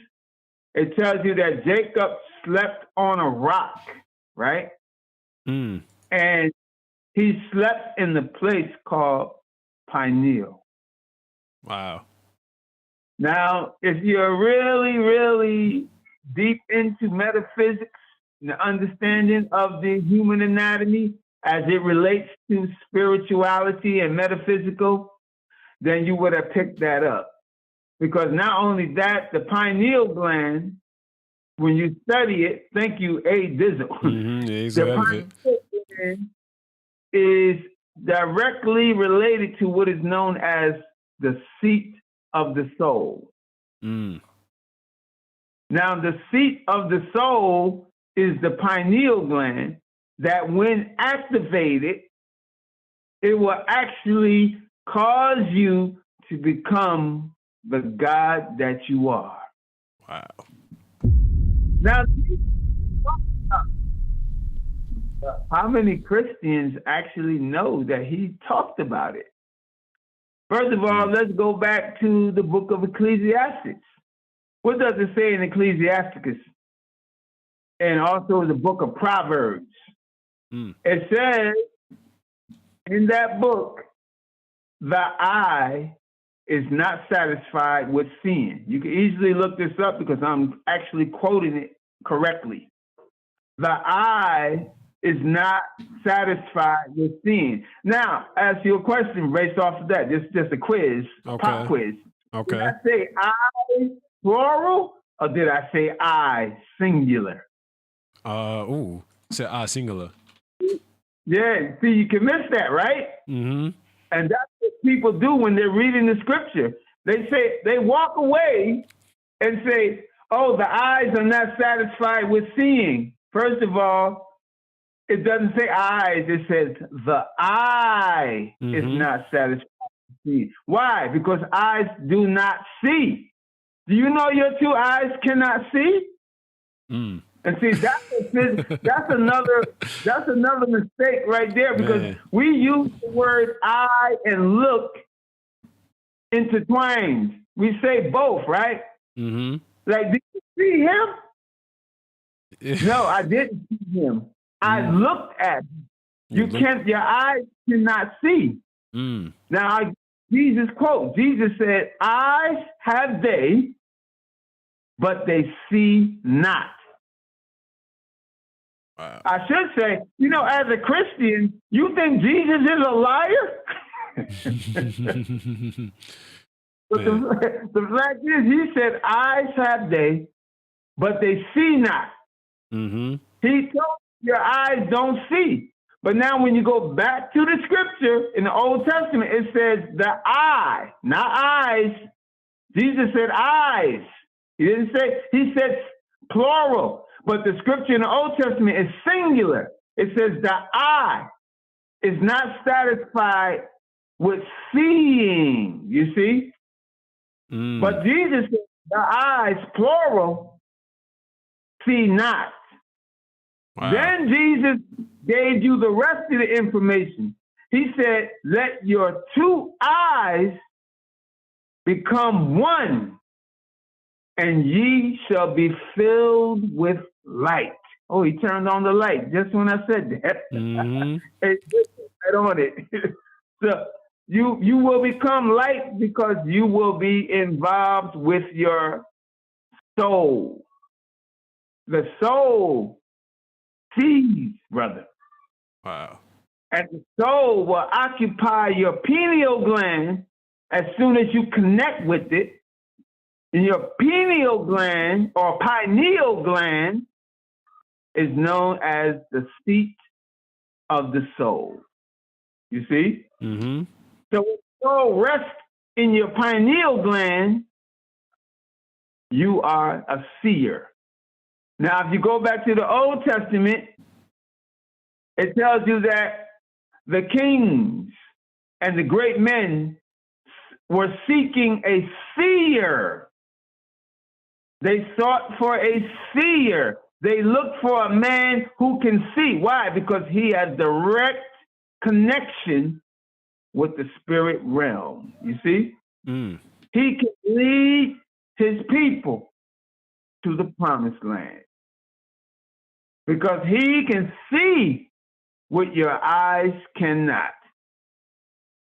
It tells you that Jacob slept on a rock, right? And he slept in the place called pineal. Wow. Now, if you're really, really deep into metaphysics and the understanding of the human anatomy as it relates to spirituality and metaphysical, then you would have picked that up. Because not only that, the pineal gland, when you study it, thank you, A. Dizzle, the pineal gland is directly related to what is known as the seat of the soul. Now, the seat of the soul is the pineal gland that when activated, it will actually cause you to become the God that you are. Wow. Now, how many Christians actually know that he talked about it? First of all, let's go back to the book of Ecclesiastes. What does it say in Ecclesiasticus? And also the book of Proverbs. It says in that book, the eye is not satisfied with seeing. You can easily look this up because I'm actually quoting it correctly. The eye is not satisfied with seeing. Now, ask you a question based off of that. Just a quiz, pop quiz. Okay. Did I say I plural or did I say I singular? Say I singular. Yeah, see, you can miss that, right? And that's what people do when they're reading the scripture. They walk away and say, oh, the eyes are not satisfied with seeing. First of all, it doesn't say eyes, it says the eye is not satisfied with seeing. Why? Because eyes do not see. Do you know your two eyes cannot see? And see, that's another mistake right there, because we use the word eye and look intertwined. We say both, right? Like, did you see him? No, I didn't see him. I looked at him. Your eyes cannot see. Now, Jesus quote, Jesus said, eyes have they, but they see not. Wow. I should say, you know, as a Christian, you think Jesus is a liar? But the fact is, he said, eyes have they, but they see not. He told your eyes don't see. But now when you go back to the scripture in the Old Testament, it says the eye, not eyes. Jesus said eyes. He didn't say, he said plural. But the scripture in the Old Testament is singular. It says the eye is not satisfied with seeing, you see? But Jesus said the eyes, plural, see not. Wow. Then Jesus gave you the rest of the information. He said, let your two eyes become one, and ye shall be filled with light. Oh, he turned on the light just when I said that. It's right on it. So you will become light because you will be involved with your soul. The soul sees, brother. Wow. And the soul will occupy your pineal gland as soon as you connect with it. And your pineal gland or pineal gland is known as the seat of the soul. You see? So when soul rests in your pineal gland, you are a seer. Now, if you go back to the Old Testament, it tells you that the kings and the great men were seeking a seer. They sought for a seer. They looked for a man who can see. Why? Because he has direct connection with the spirit realm. You see? He can lead his people to the promised land. Because he can see what your eyes cannot.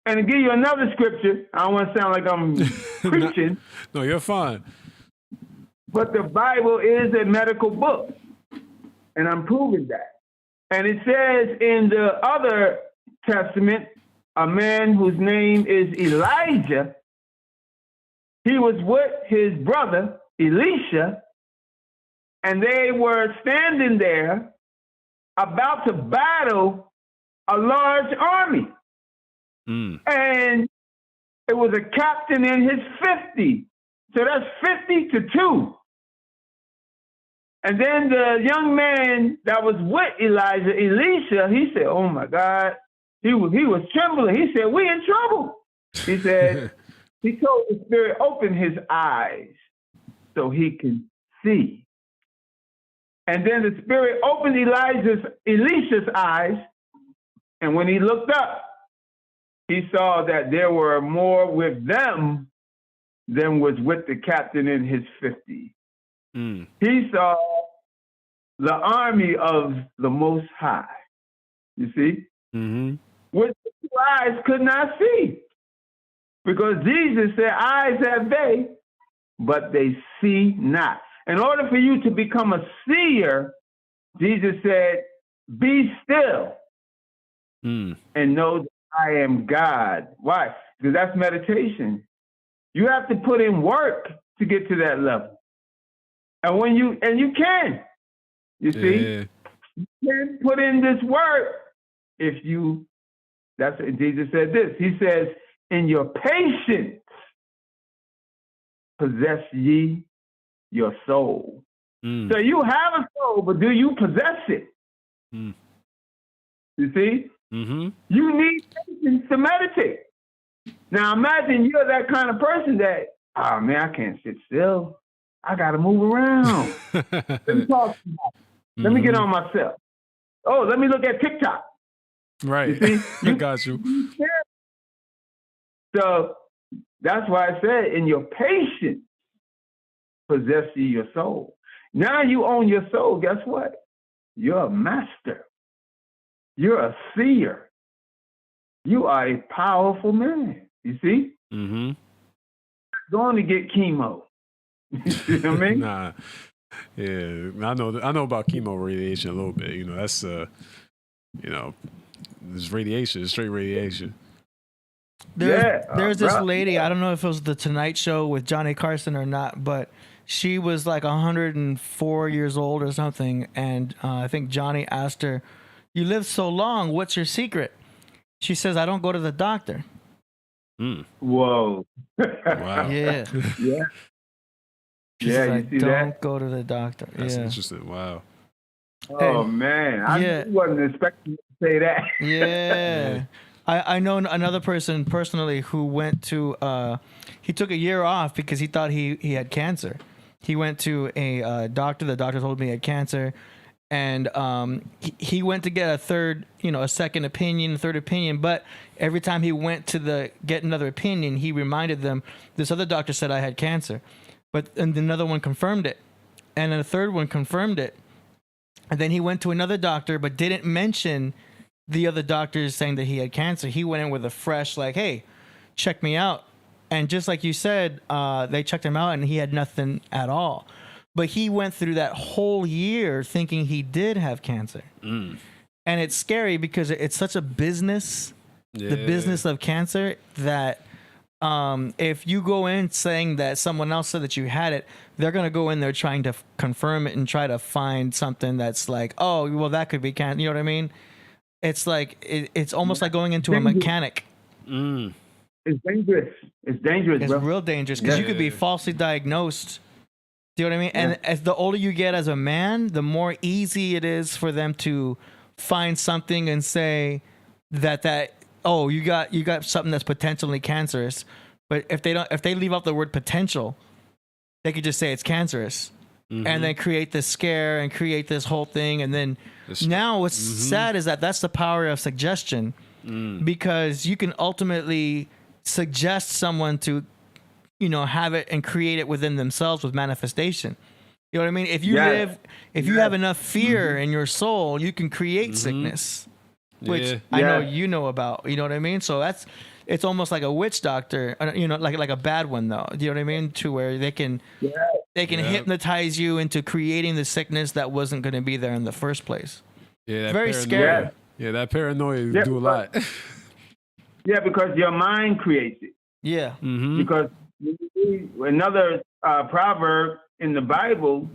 And to give you another scripture, I don't want to sound like I'm preaching. No, you're fine. But the Bible is a medical book. And I'm proving that. And it says in the other testament, a man whose name is Elijah, he was with his brother, Elisha, and they were standing there about to battle a large army. And it was a captain in his 50. So that's 50 to 2. And then the young man that was with Elijah, Elisha, he said, oh my God, he was trembling. He said, we in trouble. He said, he told the spirit, open his eyes so he can see. And then the spirit opened Elisha's eyes. And when he looked up, he saw that there were more with them than was with the captain in his 50. He saw the army of the Most High, you see, which the two eyes could not see. Because Jesus said, eyes have they, but they see not. In order for you to become a seer, Jesus said, be still and know that I am God. Why? Because that's meditation. You have to put in work to get to that level. And you can, you see, you can put in this work that's what Jesus said this. He says, in your patience, possess ye your soul. So you have a soul, but do you possess it? You see? You need patience to meditate. Now imagine you're that kind of person that, oh man, I can't sit still. I got to move around. Let me talk to you. Let me get on myself. Oh, let me look at TikTok. Right. You see? I got you. So that's why I said, in your patience, possess ye your soul. Now you own your soul. Guess what? You're a master. You're a seer. You are a powerful man. You see? Going to get chemo. You see what I mean? Nah. Yeah. I know about chemo radiation a little bit. You know, that's this radiation, straight radiation. There's this lady, I don't know if it was the Tonight Show with Johnny Carson or not, but she was like 104 years old or something. And I think Johnny asked her, you live so long, what's your secret? She says, I don't go to the doctor. Whoa. Wow. Yeah. Yeah. She Yeah, says, you I see don't that? go to the doctor. That's yeah. interesting. Wow. Oh man, yeah. I wasn't expecting you to say that. Yeah. I know another person personally who went to he took a year off because he thought he had cancer. He went to a doctor. The doctor told me he had cancer, and he went to get a second opinion, third opinion. But every time he went to get another opinion, he reminded them, this other doctor said I had cancer, and another one confirmed it, and then a third one confirmed it, and then he went to another doctor, but didn't mention the other doctors saying that he had cancer. He went in with a fresh, like, hey, check me out. And just like you said, they checked him out and he had nothing at all. But he went through that whole year thinking he did have cancer. And it's scary because it's such a business, the business of cancer, that if you go in saying that someone else said that you had it, they're going to go in there trying to confirm it and try to find something that's like, oh, well, that could be cancer. You know what I mean? It's like it's almost like going into a mechanic. It's dangerous. It's dangerous, It's bro. real dangerous because you could be falsely diagnosed. Do you know what I mean? And as the older you get as a man, the more easy it is for them to find something and say that oh, you got something that's potentially cancerous. But if they leave out the word potential, they could just say it's cancerous. And then create this scare and create this whole thing. And then now what's sad is that that's the power of suggestion, because you can ultimately suggest someone to, have it and create it within themselves with manifestation. You know what I mean? If you you have enough fear in your soul, you can create sickness, which I know you know about. You know what I mean? So it's almost like a witch doctor, like a bad one though. Do you know what I mean? To where they can hypnotize you into creating the sickness that wasn't going to be there in the first place. Yeah, that very paranoia. scary. Yeah, that paranoia do a lot. Yeah, because your mind creates it. Yeah. Because another proverb in the Bible,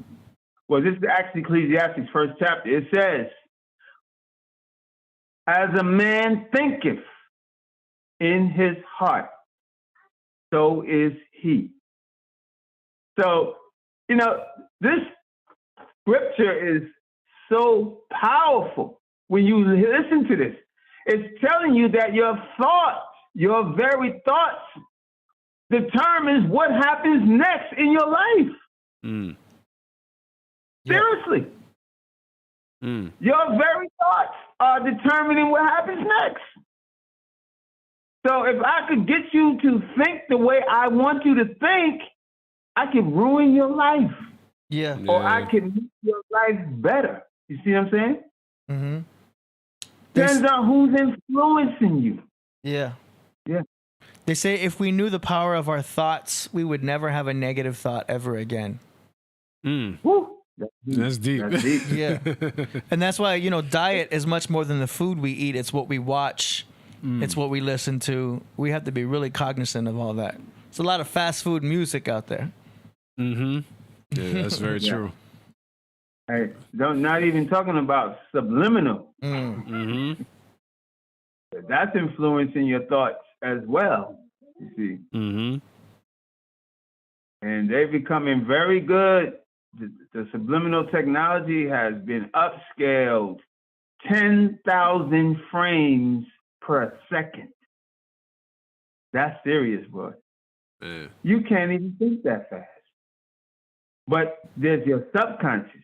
well, this is actually Ecclesiastes, first chapter. It says, as a man thinketh in his heart, so is he. So, this scripture is so powerful when you listen to this. It's telling you that your thoughts, your very thoughts, determines what happens next in your life. Seriously. Your very thoughts are determining what happens next. So if I could get you to think the way I want you to think, I can ruin your life. Yeah. Or I can make your life better. You see what I'm saying? Mm-hmm. Depends on who's influencing you. Yeah. Yeah. They say if we knew the power of our thoughts, we would never have a negative thought ever again. Woo. That's deep. That's deep. Yeah. And that's why, diet is much more than the food we eat. It's what we watch. It's what we listen to. We have to be really cognizant of all that. There's a lot of fast food music out there. Yeah, that's very true. Hey, not even talking about subliminal. That's influencing your thoughts as well, you see. And they're becoming very good. The subliminal technology has been upscaled 10,000 frames per second. That's serious, bro. You can't even think that fast. But there's your subconscious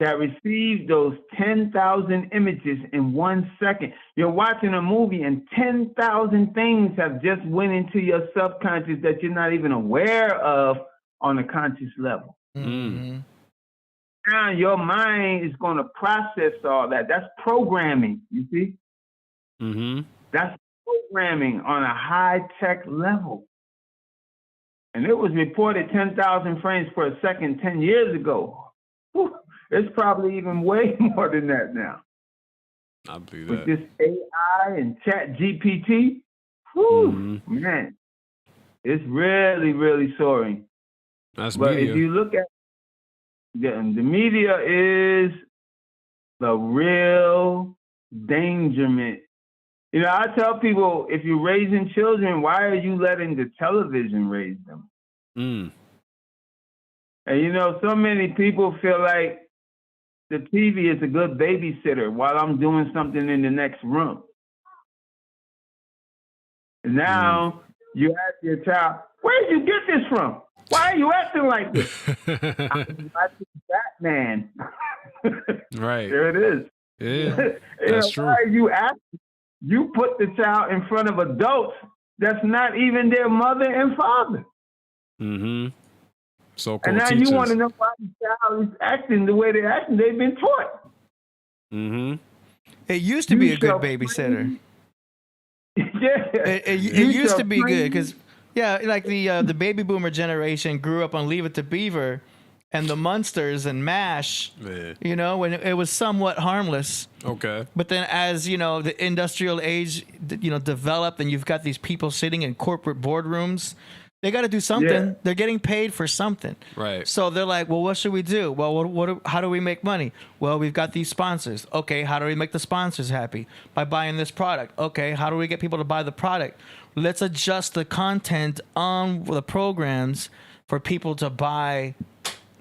that receives those 10,000 images in 1 second. You're watching a movie and 10,000 things have just went into your subconscious that you're not even aware of on a conscious level. Now your mind is going to process all that. That's programming, you see? That's programming on a high-tech level. And it was reported 10,000 frames per second 10 years ago. Whew, it's probably even way more than that now. I believe With that. this AI and Chat GPT, man, it's really, really soaring. That's But media. if you look at the media is the real dangerment. I tell people, if you're raising children, why are you letting the television raise them? And you know, so many people feel like the TV is a good babysitter while I'm doing something in the next room. And now you ask your child, where did you get this from? Why are you acting like this? I'm watching Batman. Right. There it is. Yeah, that's true. Why are you asking? You put the child in front of adults that's not even their mother and father. Mm-hmm. So-called And now teachers. you want to know why the child is acting the way they're acting. They've been taught. Mm-hmm. It used to be a good babysitter. It used to be good because, like the baby boomer generation grew up on Leave It to Beaver and the Munsters and MASH, you know, when it was somewhat harmless. Okay. But then as, you know, the industrial age, you know, developed and you've got these people sitting in corporate boardrooms, they got to do something. Yeah. They're getting paid for something. Right. So they're like, well, what should we do? Well, how do we make money? Well, we've got these sponsors. Okay, how do we make the sponsors happy? By buying this product. Okay, how do we get people to buy the product? Let's adjust the content on the programs for people to buy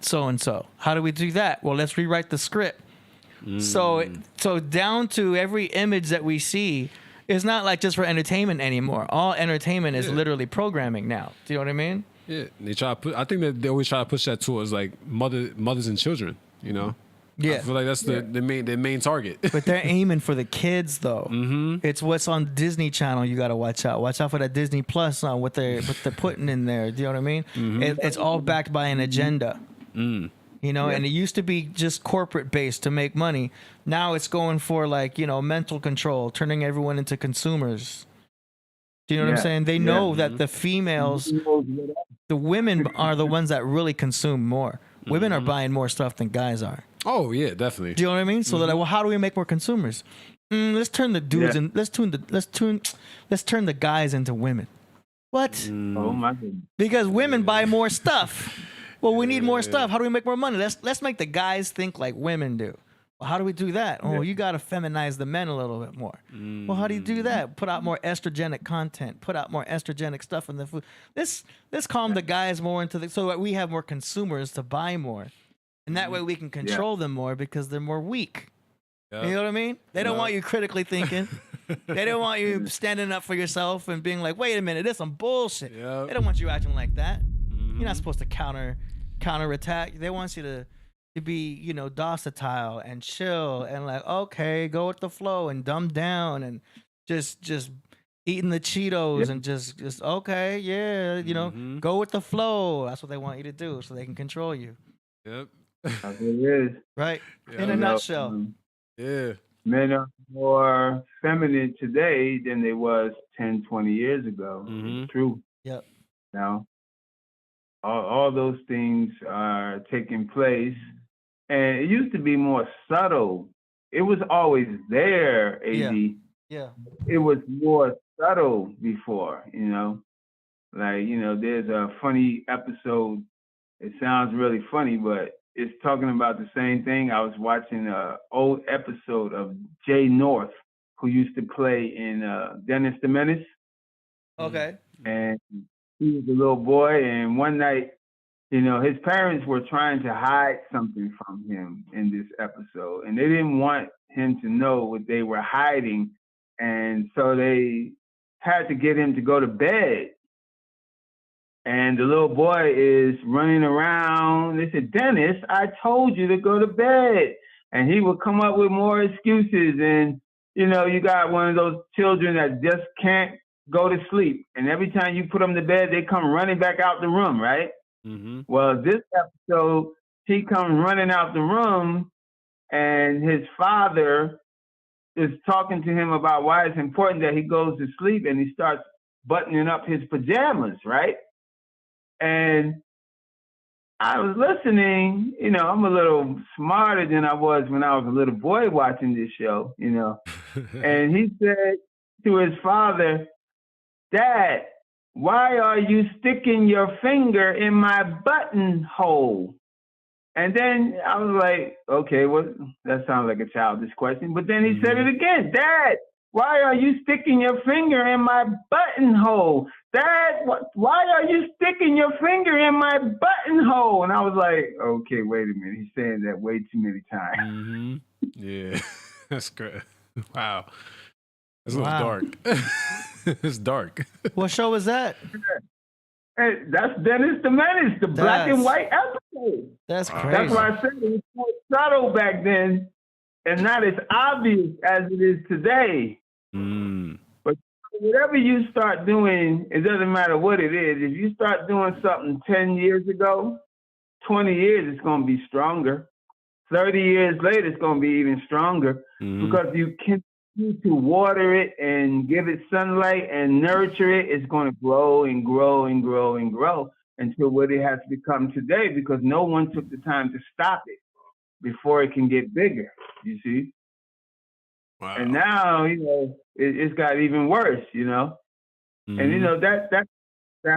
so-and-so. How do we do that? Well, let's rewrite the script. So down to every image that we see, it's not like just for entertainment anymore. All entertainment is literally programming now. Do you know what I mean? Yeah, they try to put. I think that they always try to push that towards like mothers and children. You know. Yeah, I feel like that's the main target. But they're aiming for the kids though. Mm-hmm. It's what's on Disney Channel. You got to watch out. Watch out for that Disney Plus on what they're putting in there. Do you know what I mean? Mm-hmm. It's all backed by an agenda. You know, and it used to be just corporate based to make money. Now it's going for like, you know, mental control, turning everyone into consumers. Do you know what I'm saying? They know that the females, the women are the ones that really consume more. Women are buying more stuff than guys are. Oh yeah, definitely. Do you know what I mean? So they're like, well, how do we make more consumers? Let's turn the dudes and let's turn the guys into women. What? Oh my goodness. Because women buy more stuff. Well, we need more stuff. How do we make more money? Let's make the guys think like women do. Well, how do we do that? Oh, you got to feminize the men a little bit more. Well, how do you do that? Put out more estrogenic content. Put out more estrogenic stuff in the food. Let's calm the guys more into so that we have more consumers to buy more. And that way we can control them more because they're more weak. Yep. You know what I mean? They don't want you critically thinking. They don't want you standing up for yourself and being like, wait a minute, this is some bullshit. Yep. They don't want you acting like that. You're not supposed to counterattack. They want you to be, you know, docile and chill and like, okay, go with the flow and dumb down and just eating the Cheetos and just okay, you know, go with the flow. That's what they want you to do so they can control you. Yep. That's what it is. Right. In a nutshell. Men are more feminine today than they was 10, 20 years ago. It's true. Yep. Now, all those things are taking place. And it used to be more subtle. It was always there, AD. Yeah. It was more subtle before, you know. Like, you know, there's a funny episode. It sounds really funny, but it's talking about the same thing. I was watching an old episode of Jay North, who used to play in Dennis the Menace. Okay. And he was a little boy, and one night, you know, his parents were trying to hide something from him in this episode, and they didn't want him to know what they were hiding, and so they had to get him to go to bed. And the little boy is running around. They said, Dennis, I told you to go to bed. And he would come up with more excuses. And, you know, you got one of those children that just can't go to sleep. And every time you put them to bed, they come running back out the room, right? Well, this episode, he comes running out the room, and his father is talking to him about why it's important that he goes to sleep, and he starts buttoning up his pajamas, right? And I was listening, you know, I'm a little smarter than I was when I was a little boy watching this show, you know. And he said to his father, Dad, why are you sticking your finger in my buttonhole? And then I was like, okay, well, that sounds like a childish question. But then he said it again. Dad, why are you sticking your finger in my buttonhole? Dad, why are you sticking your finger in my buttonhole? And I was like, okay, wait a minute. He's saying that way too many times. Mm-hmm. Yeah, that's great. Wow. It's a little dark. It's dark. What show was that? Hey, that's Dennis the Menace, the black and white episode. That's crazy. That's why I said it was so subtle back then and not as obvious as it is today. But whatever you start doing, it doesn't matter what it is. If you start doing something 10 years ago, 20 years, it's going to be stronger. 30 years later, it's going to be even stronger because you continue to water it and give it sunlight and nurture it. It's going to grow and grow and grow and grow until what it has become today because no one took the time to stop it before it can get bigger, you see? Wow. And now, you know, it's got even worse, you know? And, you know, that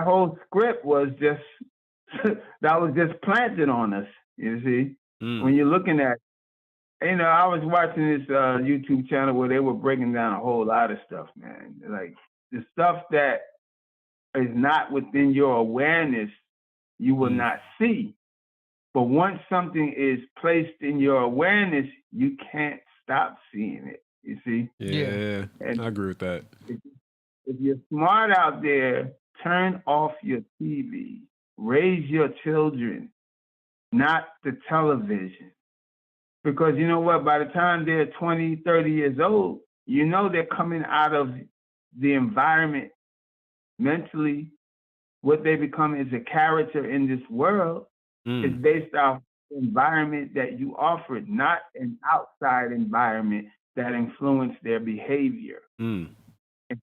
whole script was just, that was just planted on us, you see? When you're looking at, you know, I was watching this YouTube channel where they were breaking down a whole lot of stuff, man. Like, the stuff that is not within your awareness, you will not see. But once something is placed in your awareness, you can't stop seeing it, you see? Yeah, and I agree with that. If you're smart out there, turn off your TV. Raise your children, not the television. Because you know what? By the time they're 20, 30 years old, you know they're coming out of the environment mentally. What they become as a character in this world is based off the environment that you offered, not an outside environment that influenced their behavior. And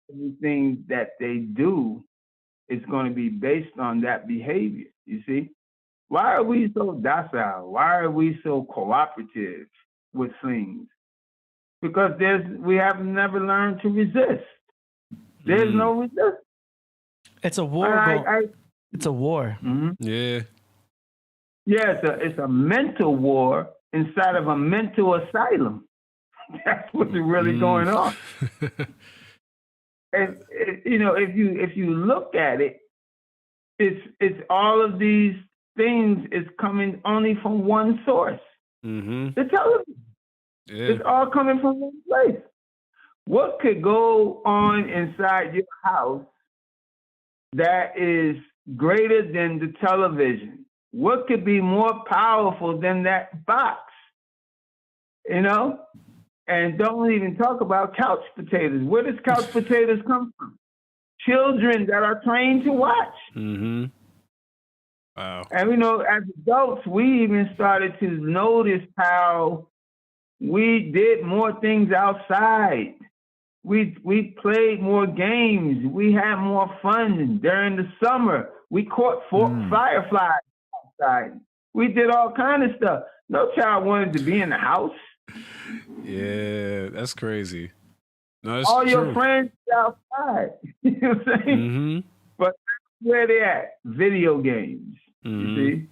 everything that they do is going to be based on that behavior, you see? Why are we so docile? Why are we so cooperative with things? Because we have never learned to resist. There's no resistance. It's a war. It's a war. Yeah. Yeah, it's a mental war inside of a mental asylum. That's what's really going on. And you know, if you look at it, it's all of these things is coming only from one source. The television. Yeah. It's all coming from one place. What could go on inside your house that is greater than the television? What could be more powerful than that box? You know? And don't even talk about couch potatoes. Where does couch potatoes come from? Children that are trained to watch. Wow. And you know, as adults, we even started to notice how we did more things outside. We played more games. We had more fun during the summer. We caught fireflies outside. We did all kind of stuff. No child wanted to be in the house. Yeah, that's crazy. No, that's all true. your friends outside. You know what I'm saying? But where they at? Video games. You see?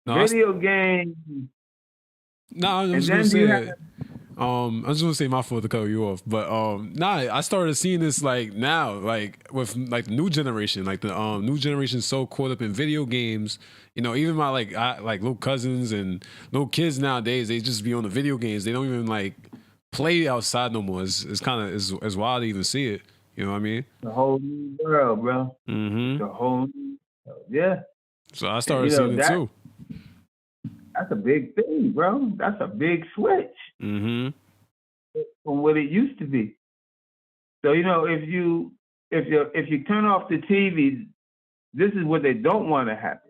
No, Video games. No, I was just gonna say I was gonna say my fault to cut you off, but I started seeing this like now, like with like the new generation, like the new generation so caught up in video games. You know, even my like little cousins and little kids nowadays, they just be on the video games. They don't even like play outside no more. It's kind of it's wild to even see it. You know what I mean? The whole new world, bro. The whole new world. Yeah. So I started seeing it too. That's a big thing, bro. That's a big switch from what it used to be. So you know, if you turn off the TV, this is what they don't want to happen.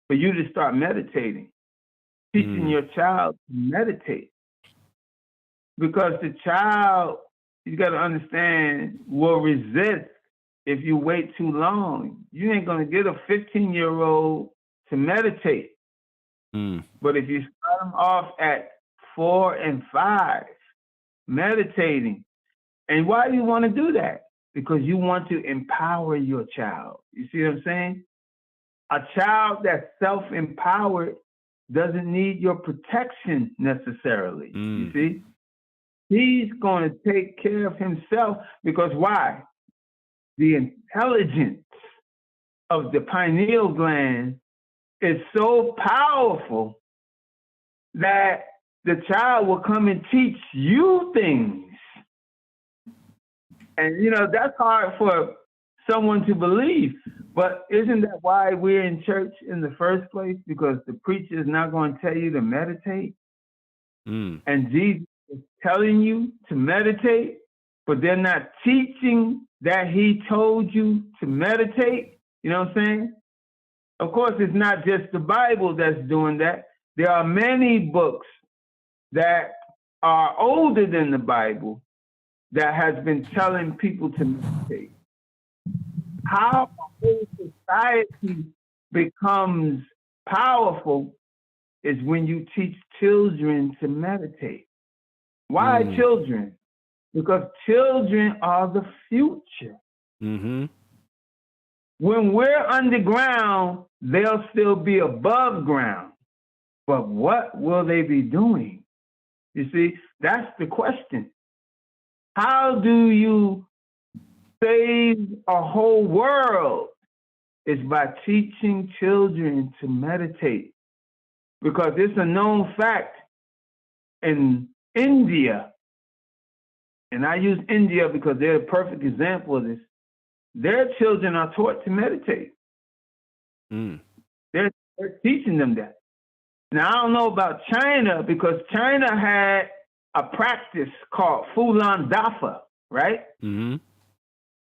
For you to start meditating, teaching your child to meditate, because the child, you got to understand, will resist if you wait too long. You ain't gonna get a 15-year-old to meditate. But if you start them off at 4 and 5, meditating, and why do you want to do that? Because you want to empower your child. You see what I'm saying? A child that's self-empowered doesn't need your protection necessarily. You see? He's going to take care of himself because why? The intelligence of the pineal gland is so powerful that the child will come and teach you things. And, that's hard for someone to believe. But isn't that why we're in church in the first place? Because the preacher is not going to tell you to meditate. And Jesus is telling you to meditate, but they're not teaching that he told you to meditate. You know what I'm saying? Of course, it's not just the Bible that's doing that. There are many books that are older than the Bible that has been telling people to meditate. How a whole society becomes powerful is when you teach children to meditate. Why children? Because children are the future. Mm-hmm. When we're underground, they'll still be above ground. But what will they be doing? You see, that's the question. How do you save a whole world? It's by teaching children to meditate. Because it's a known fact in India, and I use India because they're a perfect example of this, their children are taught to meditate. They're teaching them that. Now, I don't know about China because China had a practice called Fulan Dafa, right? Mm-hmm.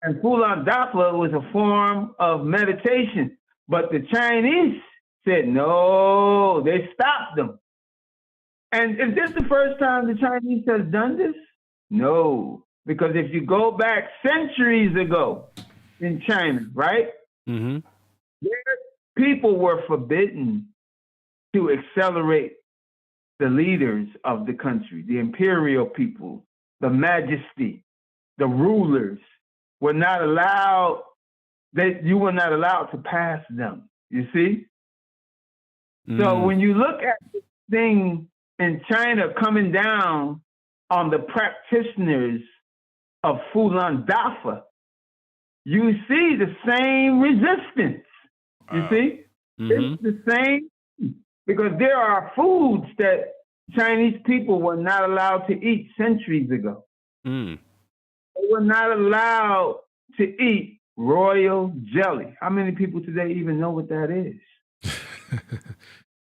And Fulan Dafa was a form of meditation. But the Chinese said, no, they stopped them. And is this the first time the Chinese has done this? No, because if you go back centuries ago in China, right? Mm-hmm. Their people were forbidden to accelerate the leaders of the country, the imperial people, the majesty, the rulers were not allowed, you were not allowed to pass them, you see? So when you look at this thing in China coming down on the practitioners of Fulan Dafa, you see the same resistance. You see? It's the same, because there are foods that Chinese people were not allowed to eat centuries ago. They were not allowed to eat royal jelly. How many people today even know what that is?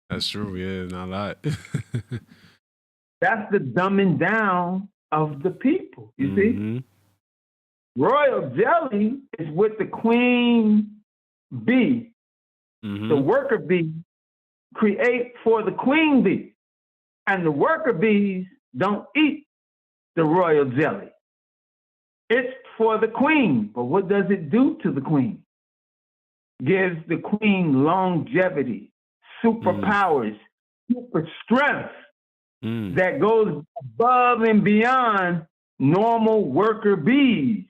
That's true, yeah, not a lot. That's the dumbing down of the people, you see? Royal jelly is with the queen bee. The worker bee create for the queen bee. And the worker bees don't eat the royal jelly. It's for the queen. But what does it do to the queen? Gives the queen longevity, superpowers, super strength that goes above and beyond normal worker bees.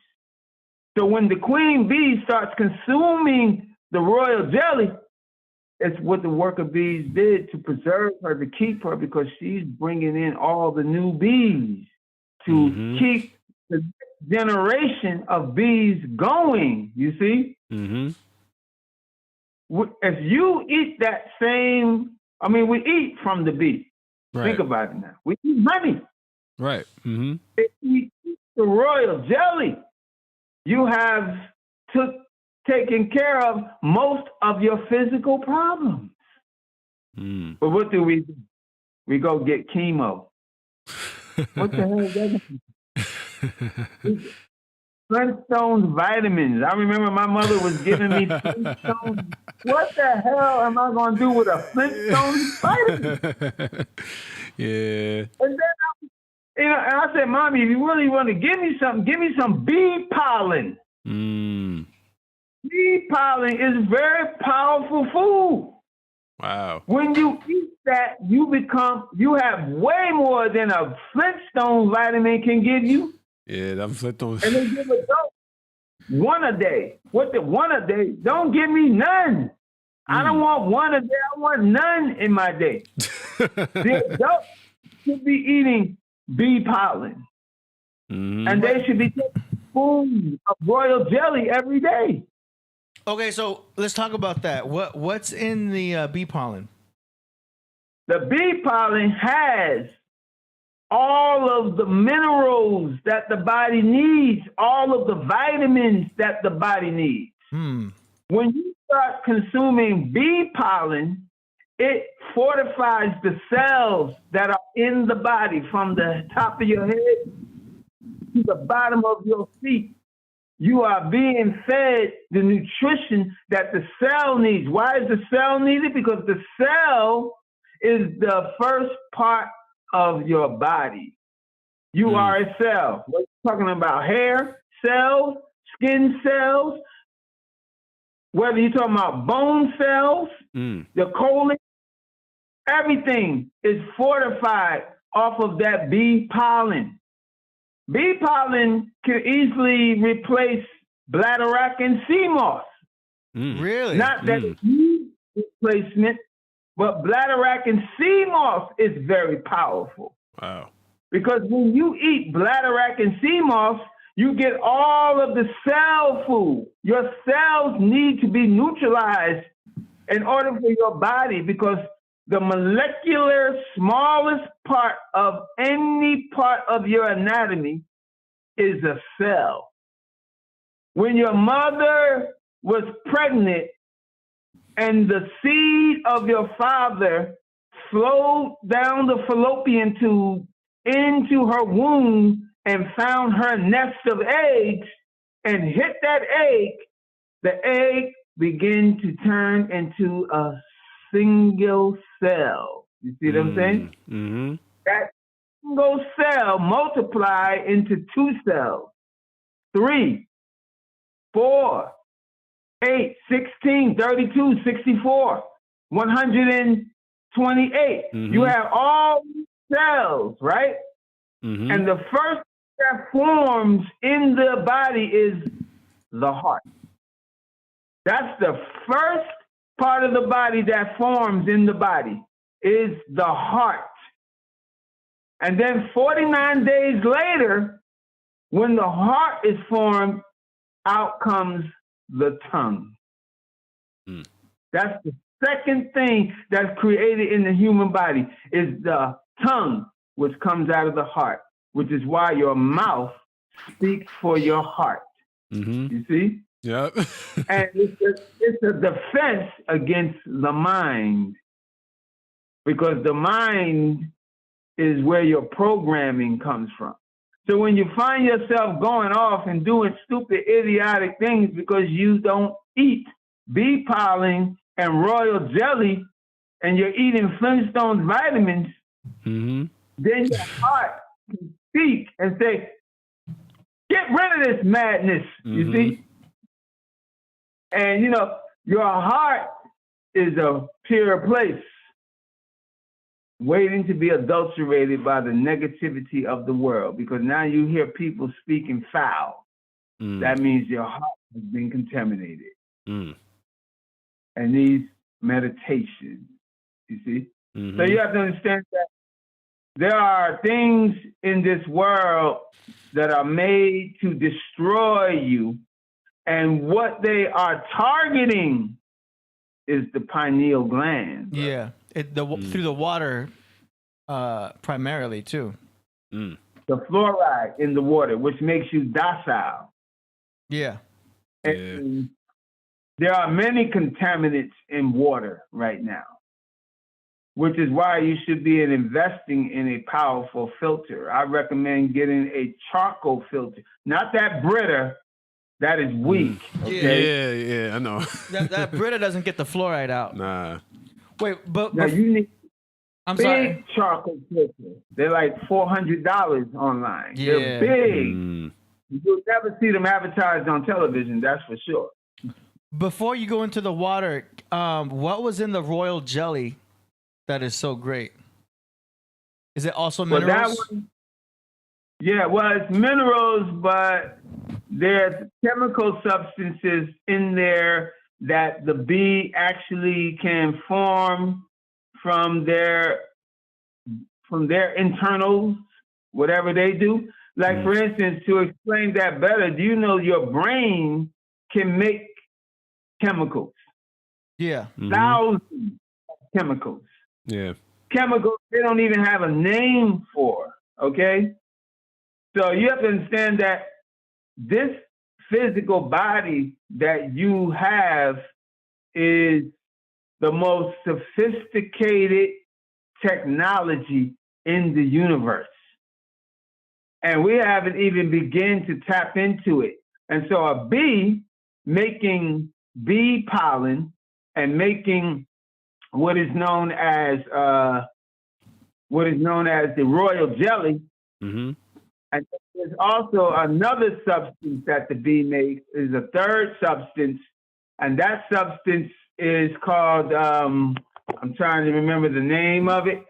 So when the queen bee starts consuming the royal jelly, it's what the worker bees did to preserve her, to keep her, because she's bringing in all the new bees to keep the next generation of bees going, you see? If you eat that same, we eat from the bee. Right. Think about it now. We eat honey. Right. If you eat the royal jelly, you have taken care of most of your physical problems. But what do? We go get chemo. What the hell is that? Flintstones vitamins. I remember my mother was giving me Flintstones. What the hell am I going to do with a Flintstones vitamin? Yeah. And then I said, Mommy, if you really want to give me some bee pollen. Bee pollen is very powerful food. Wow. When you eat that, you have way more than a Flintstone vitamin can give you. Yeah, them Flintstones. And they give a dose. One a day. What the one a day? Don't give me none. I don't want one a day. I want none in my day. The adult should be eating bee pollen. Mm-hmm. And they should be taking spoons of royal jelly every day. Okay, so let's talk about that. What's in the bee pollen? The bee pollen has all of the minerals that the body needs, all of the vitamins that the body needs. When you start consuming bee pollen, it fortifies the cells that are in the body from the top of your head to the bottom of your feet. You are being fed the nutrition that the cell needs. Why is the cell needed? Because the cell is the first part of your body. You are a cell. We're talking about hair cells, skin cells, whether you're talking about bone cells, the colon, everything is fortified off of that bee pollen. Bee pollen can easily replace bladderwrack and sea moss. Really? Not that it needs replacement, but bladderwrack and sea moss is very powerful. Wow. Because when you eat bladderwrack and sea moss, you get all of the cell food. Your cells need to be neutralized in order for your body, because the molecular smallest part of any part of your anatomy is a cell. When your mother was pregnant and the seed of your father flowed down the fallopian tube into her womb and found her nest of eggs and hit that egg, the egg began to turn into a single cell. You see what I'm saying? Mm-hmm. That single cell multiply into 2 cells, 3, 4, 8, 16, 32, 64, 128. You have all these cells, right? And the first that forms in the body is the heart. That's the first part of the body that forms in the body, is the heart. And then 49 days later, when the heart is formed, out comes the tongue. That's the second thing that's created in the human body, is the tongue, which comes out of the heart, which is why your mouth speaks for your heart. You see? Yep. And it's a defense against the mind, because the mind is where your programming comes from. So when you find yourself going off and doing stupid, idiotic things because you don't eat bee pollen and royal jelly and you're eating Flintstones vitamins, then your heart can speak and say, get rid of this madness, you see? And, your heart is a pure place waiting to be adulterated by the negativity of the world, because now you hear people speaking foul. That means your heart has been contaminated. And needs meditation, you see? So you have to understand that there are things in this world that are made to destroy you, and what they are targeting is the pineal gland. Yeah, through the water, primarily too. The fluoride in the water, which makes you docile. Yeah. And there are many contaminants in water right now, which is why you should be investing in a powerful filter. I recommend getting a charcoal filter, not that Brita. That is weak. Okay? Yeah, I know. that Brita doesn't get the fluoride out. Nah. Wait, but now you need I'm big sorry. charcoal filters. They're like $400 online. Yeah. They're big. You'll never see them advertised on television, that's for sure. Before you go into the water, what was in the royal jelly that is so great? Is it also minerals? It's minerals, but there's chemical substances in there that the bee actually can form from their internals whatever they do. Like, for instance, to explain that better, do you know your brain can make chemicals? Yeah. Thousands of chemicals. Yeah. Chemicals they don't even have a name for, okay? So you have to understand that this physical body that you have is the most sophisticated technology in the universe. And we haven't even begun to tap into it. And so a bee making bee pollen and making what is known as the royal jelly. Mm-hmm. And there's also another substance that the bee makes, is a third substance, and that substance is called, I'm trying to remember the name of it.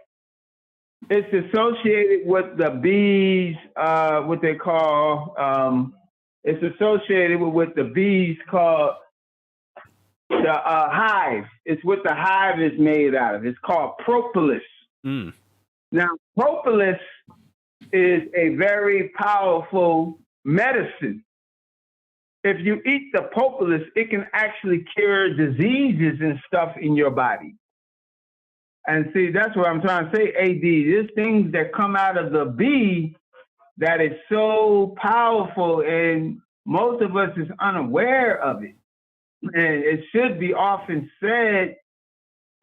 It's associated with the bees, what they call, it's associated with what the bees call the hive. It's what the hive is made out of. It's called propolis. Mm. Now, propolis is a very powerful medicine. If you eat the propolis, it can actually cure diseases and stuff in your body. And see, that's what I'm trying to say, AD. There's things that come out of the bee that is so powerful, and most of us is unaware of it. And it should be often said,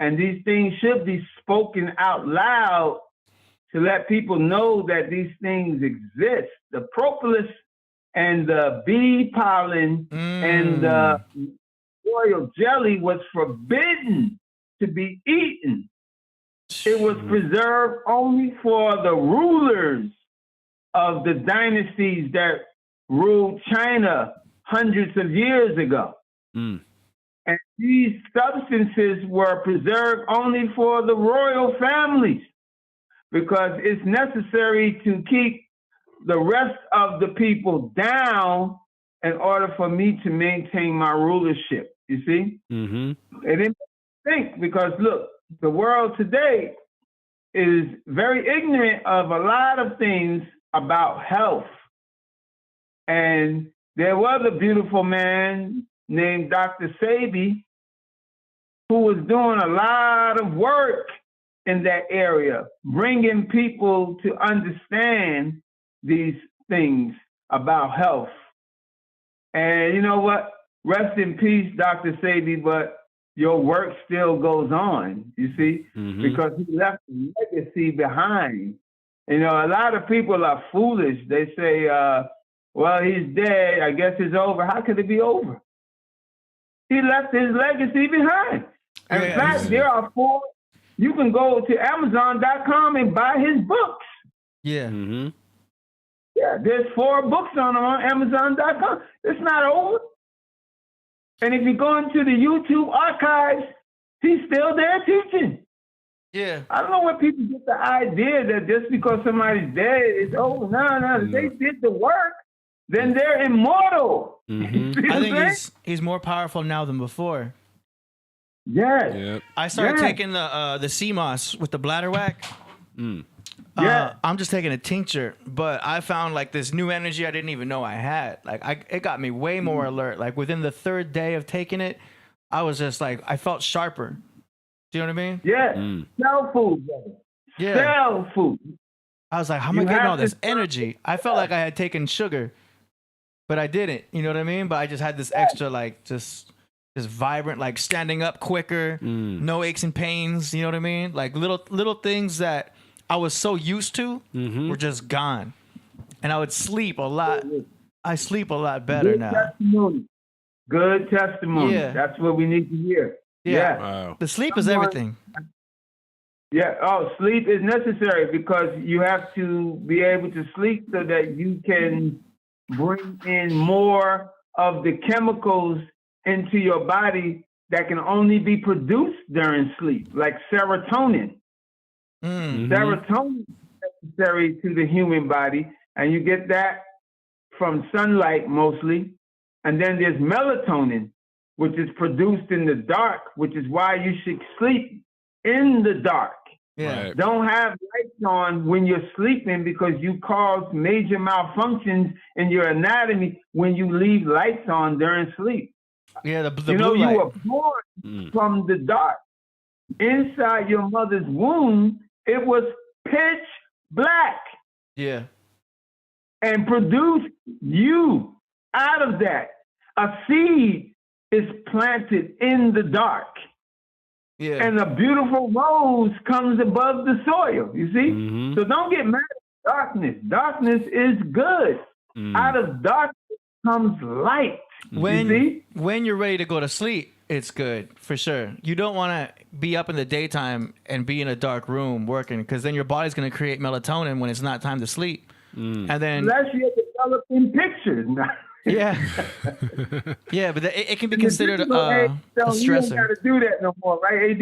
and these things should be spoken out loud to let people know that these things exist. The propolis and the bee pollen and the royal jelly was forbidden to be eaten. It was preserved only for the rulers of the dynasties that ruled China hundreds of years ago. Mm. And these substances were preserved only for the royal families, because it's necessary to keep the rest of the people down in order for me to maintain my rulership, you see? Mm-hmm. And then think, because look, the world today is very ignorant of a lot of things about health. And there was a beautiful man named Dr. Sebi who was doing a lot of work in that area, bringing people to understand these things about health. And you know what? Rest in peace, Dr. Sebi, but your work still goes on, you see, because he left a legacy behind. You know, a lot of people are foolish. They say, well, he's dead. I guess it's over. How could it be over? He left his legacy behind. In fact, there are 4. You can go to Amazon.com and buy his books. Yeah. Mm-hmm. Yeah, there's 4 books on Amazon.com. It's not over. And if you go into the YouTube archives, he's still there teaching. Yeah. I don't know where people get the idea that just because somebody's dead, it's over. No. They did the work, then they're immortal. Mm-hmm. I think he's more powerful now than before. Yes. Yep. I started taking the CMOS with the bladder whack. Mm. I'm just taking a tincture, but I found like this new energy I didn't even know I had. Like it got me way more alert. Like within the 3rd day of taking it, I was just like, I felt sharper. Do you know what I mean? Yeah. Cell food, brother. Yeah. Cell food. I was like, how am I getting all this energy? I felt like I had taken sugar, but I didn't. You know what I mean? But I just had this extra, like, just vibrant, like standing up quicker, no aches and pains. You know what I mean? Like little things that I was so used to were just gone, and I would sleep a lot. I sleep a lot better Good now. Testimony. Good testimony. Yeah. That's what we need to hear. Yeah. Wow. The sleep is everything. Yeah. Oh, sleep is necessary because you have to be able to sleep so that you can bring in more of the chemicals into your body that can only be produced during sleep, like serotonin. Serotonin is necessary to the human body, and you get that from sunlight mostly. And then there's melatonin, which is produced in the dark, which is why you should sleep in the dark. Yeah. Right. Don't have lights on when you're sleeping because you cause major malfunctions in your anatomy when you leave lights on during sleep. Yeah, the You know, blue you light. were born from the dark. Inside your mother's womb, it was pitch black Yeah. and produced you out of that. A seed is planted in the dark. Yeah. And a beautiful rose comes above the soil, you see? So don't get mad at darkness. Darkness is good. Out of darkness comes light. You see? When you're ready to go to sleep, it's good for sure. You don't want to be up in the daytime and be in a dark room working because then your body's going to create melatonin when it's not time to sleep. And then Unless you're developing pictures. yeah, yeah, but it can be considered a You don't stressor. got to do that no more, right, AD?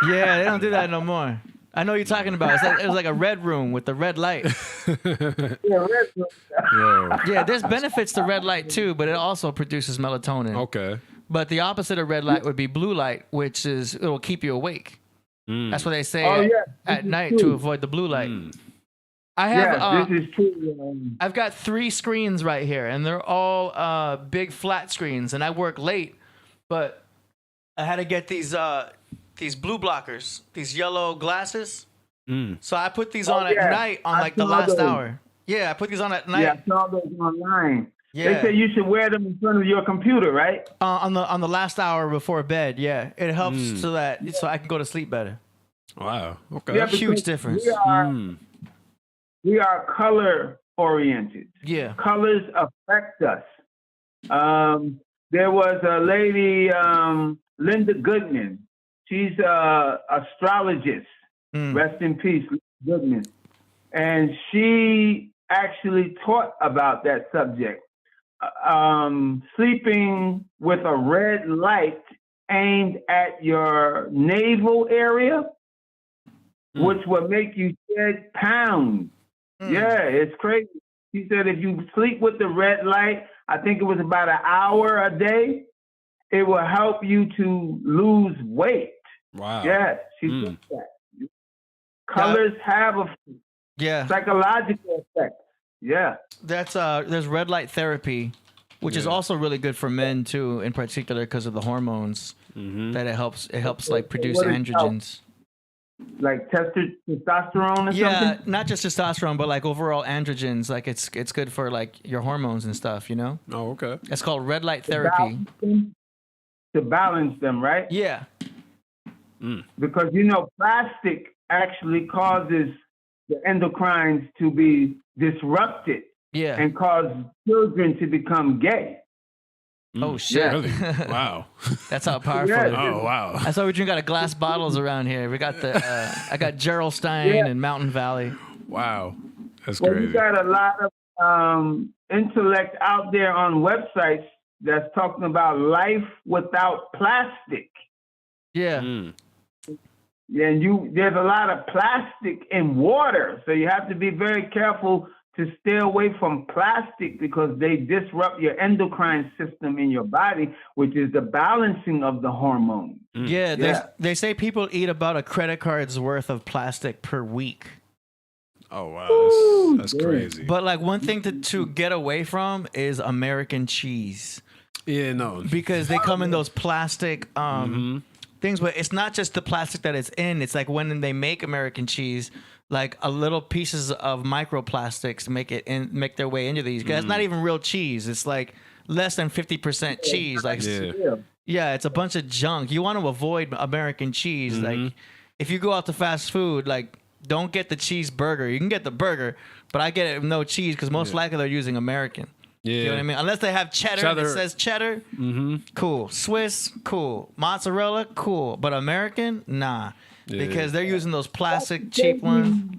Yeah, they don't do that no more. I know what you're talking about. It was like a red room with the red light. Yeah, red room. Yeah, there's benefits to red light too, but it also produces melatonin. Okay. But the opposite of red light would be blue light, which is it'll keep you awake. That's what they say at night true. to avoid the blue light. I have this is true. I've got 3 screens right here, and they're all big flat screens. And I work late, but I had to get these blue blockers, these yellow glasses. So I put these on at night on like the last hour. Yeah, I put these on at night. Yeah, I saw those online. Yeah. They say you should wear them in front of your computer, right? On the last hour before bed. Yeah, it helps so I can go to sleep better. Wow. Okay. Yeah, Huge difference. We are color oriented. Yeah. Colors affect us. There was a lady, Linda Goodman. She's a astrologist. Rest in peace, Linda Goodman. And she actually taught about that subject. Sleeping with a red light aimed at your navel area, which will make you shed pounds. Yeah, it's crazy. She said if you sleep with the red light, I think it was about an hour a day, it will help you to lose weight. Wow. Yes, she said that. Colors have a psychological effect. Yeah. There's red light therapy, which is also really good for men too, in particular because of the hormones that it helps like produce androgens. Like testosterone or something? Yeah, not just testosterone, but like overall androgens. Like it's good for like your hormones and stuff, you know? Oh, okay. It's called red light therapy. To balance them, right? Yeah. Because, you know, plastic actually causes the endocrines to be disrupted and cause children to become gay. Oh, shit. Really? Wow. That's how powerful it is. Oh, wow. That's why we drink out of glass bottles around here. We got I got Geraldstein and Mountain Valley. Wow. That's Well, crazy. you got a lot of intellect out there on websites that's talking about life without plastic. Yeah. Yeah, and there's a lot of plastic in water, so you have to be very careful to stay away from plastic because they disrupt your endocrine system in your body, which is the balancing of the hormones. Yeah, they say people eat about a credit card's worth of plastic per week. Oh, wow. That's crazy. But like one thing to get away from is American cheese. Yeah, no. Because they come in those plastic things, but it's not just the plastic that it's in. It's like when they make American cheese, like a little pieces of microplastics make their way into these. It's not even real cheese. It's like less than 50% cheese. Like yeah, it's a bunch of junk. You want to avoid American cheese. Like if you go out to fast food, like don't get the cheeseburger. You can get the burger, but I get it with no cheese because most likely they're using American. Yeah. You know what I mean? Unless they have cheddar that says cheddar, cool. Swiss, cool. Mozzarella, cool. But American, nah. Because they're using those plastic cheap ones.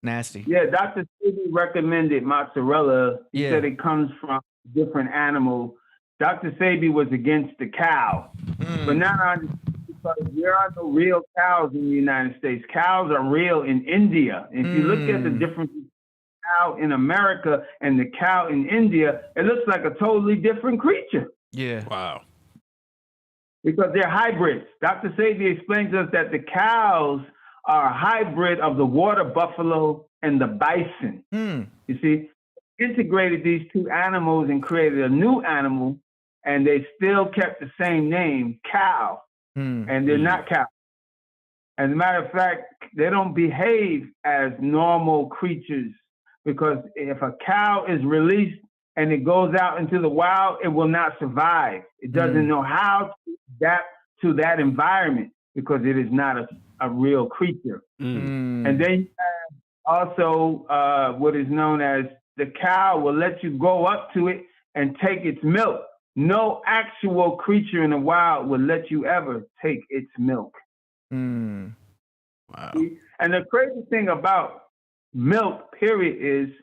Nasty. Yeah, Dr. Sebi recommended mozzarella. He said it comes from different animals. Dr. Sebi was against the cow. But now I understand because there are no real cows in the United States. Cows are real in India. If you look at the difference between the cow in America and the cow in India, it looks like a totally different creature. Yeah. Wow. Because they're hybrids. Dr. Sebi explains to us that the cows are a hybrid of the water buffalo and the bison. You see, integrated these two animals and created a new animal, and they still kept the same name, cow, and they're not cow. As a matter of fact, they don't behave as normal creatures, because if a cow is released and it goes out into the wild, it will not survive. It doesn't know how to adapt to that environment because it is not a real creature. And then you have also what is known as the cow will let you go up to it and take its milk. No actual creature in the wild will let you ever take its milk. Wow. And the crazy thing about milk, period, is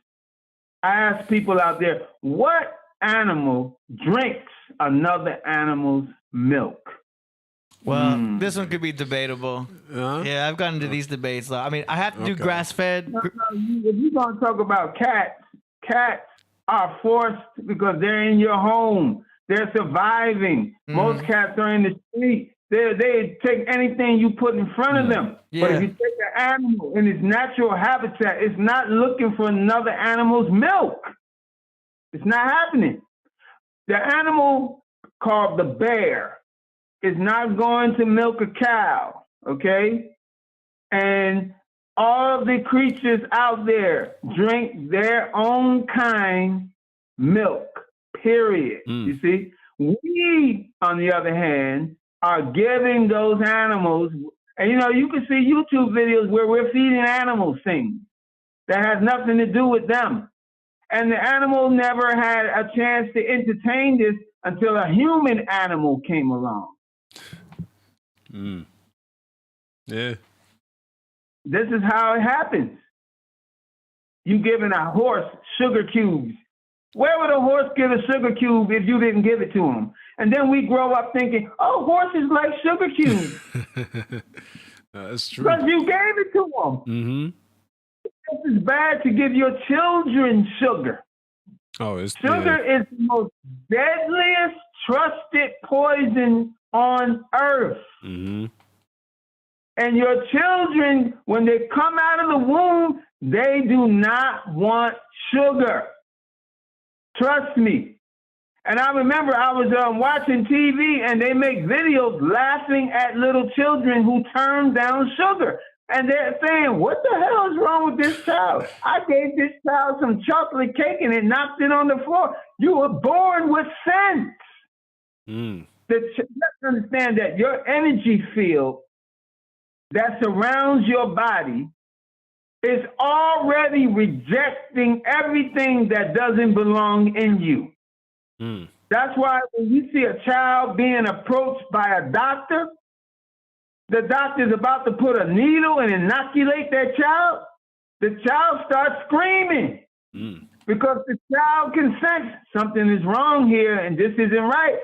I ask people out there, what animal drinks another animal's milk? Well, this one could be debatable. Yeah, I've gotten into these debates. I mean, I have to do grass-fed. No, if you're going to talk about cats, cats are forced because they're in your home. They're surviving. Most cats are in the street. They take anything you put in front of them. Yeah. But if you take an animal in its natural habitat, it's not looking for another animal's milk. It's not happening. The animal called the bear is not going to milk a cow, okay? And all of the creatures out there drink their own kind milk, period. You see? We, on the other hand, are giving those animals, and you can see YouTube videos where we're feeding animals things that has nothing to do with them. And the animal never had a chance to entertain this until a human animal came along. Yeah. This is how it happens. You giving a horse sugar cubes. Where would a horse give a sugar cube if you didn't give it to him? And then we grow up thinking, oh, horses like sugar cubes. That's true. Because you gave it to them. This is bad to give your children sugar. Sugar is the most deadliest trusted poison on earth. And your children, when they come out of the womb, they do not want sugar. Trust me. And I remember I was watching TV and they make videos laughing at little children who turn down sugar. And they're saying, what the hell is wrong with this child? I gave this child some chocolate cake and it knocked it on the floor. You were born with sense. Let's understand that your energy field that surrounds your body is already rejecting everything that doesn't belong in you. That's why when you see a child being approached by a doctor, the doctor's about to put a needle and inoculate that child, the child starts screaming because the child can sense something is wrong here and this isn't right.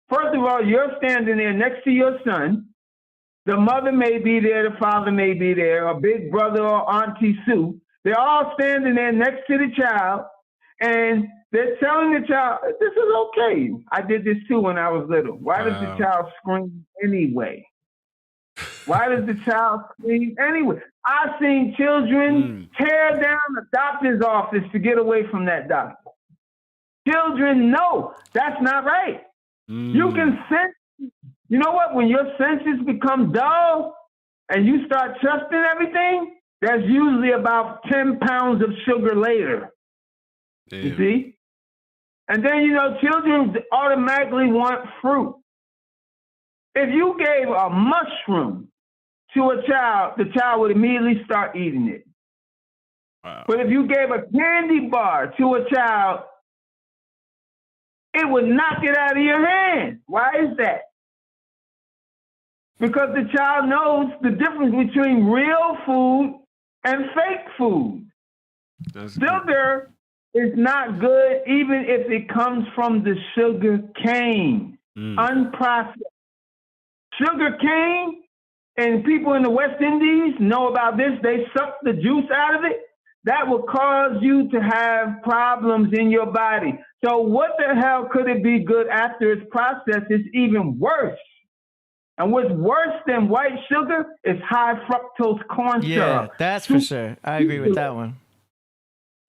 First of all, you're standing there next to your son. The mother may be there, the father may be there, or big brother or Auntie Sue. They're all standing there next to the child, and they're telling the child, this is okay. I did this too when I was little. Why does the child scream anyway? Why does the child scream anyway? I've seen children tear down the doctor's office to get away from that doctor. Children know that's not right. You can sense. You know what? When your senses become dull and you start trusting everything, that's usually about 10 pounds of sugar later. Damn. You see? And then, children automatically want fruit. If you gave a mushroom to a child, the child would immediately start eating it. Wow. But if you gave a candy bar to a child, it would knock it out of your hand. Why is that? Because the child knows the difference between real food and fake food. Sugar is not good even if it comes from the sugar cane, unprocessed. Sugar cane, and people in the West Indies know about this, they suck the juice out of it. That will cause you to have problems in your body. So what the hell could it be good after it's processed? It's even worse. And what's worse than white sugar is high fructose corn Yeah, syrup. that's for sure. I agree with that one.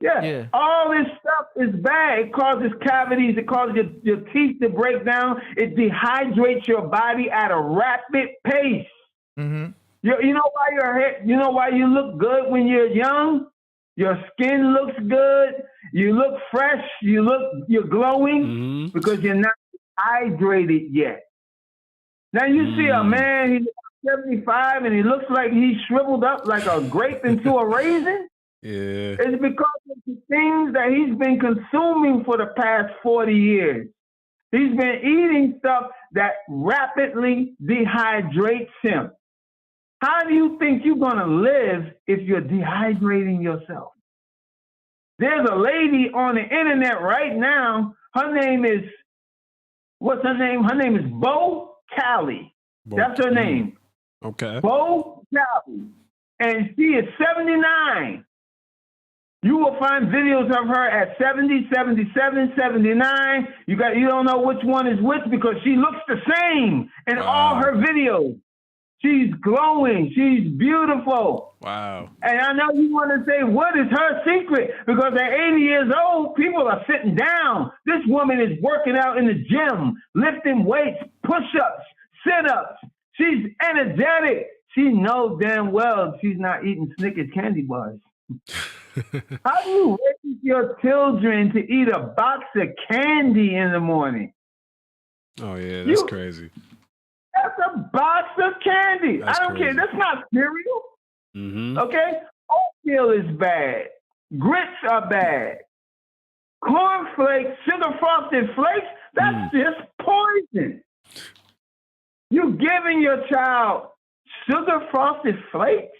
Yeah. All this stuff is bad. It causes cavities. It causes your teeth to break down. It dehydrates your body at a rapid pace. Mm-hmm. You know why you know why you look good when you're young? Your skin looks good. You look fresh. You're glowing because you're not hydrated yet. Now you see a man, he's 75 and he looks like he's shriveled up like a grape into a raisin. Yeah. It's because of the things that he's been consuming for the past 40 years. He's been eating stuff that rapidly dehydrates him. How do you think you're going to live if you're dehydrating yourself? There's a lady on the internet right now. Her name is, what's her name? Her name is Bo Cali. That's her name. Okay. Bo Cali. And she is 79. You will find videos of her at 70, 77, 79. You don't know which one is which because she looks the same in all her videos. She's glowing. She's beautiful. Wow. And I know you want to say, what is her secret? Because at 80 years old, people are sitting down. This woman is working out in the gym, lifting weights, push-ups, sit-ups. She's energetic. She knows damn well she's not eating Snickers candy bars. How do you raise your children to eat a box of candy in the morning? Oh, yeah, that's crazy. That's a box of candy. That's I don't crazy. care. That's not cereal. Mm-hmm. Okay? Oatmeal is bad. Grits are bad. Cornflakes, sugar frosted flakes, that's just poison. You giving your child sugar frosted flakes?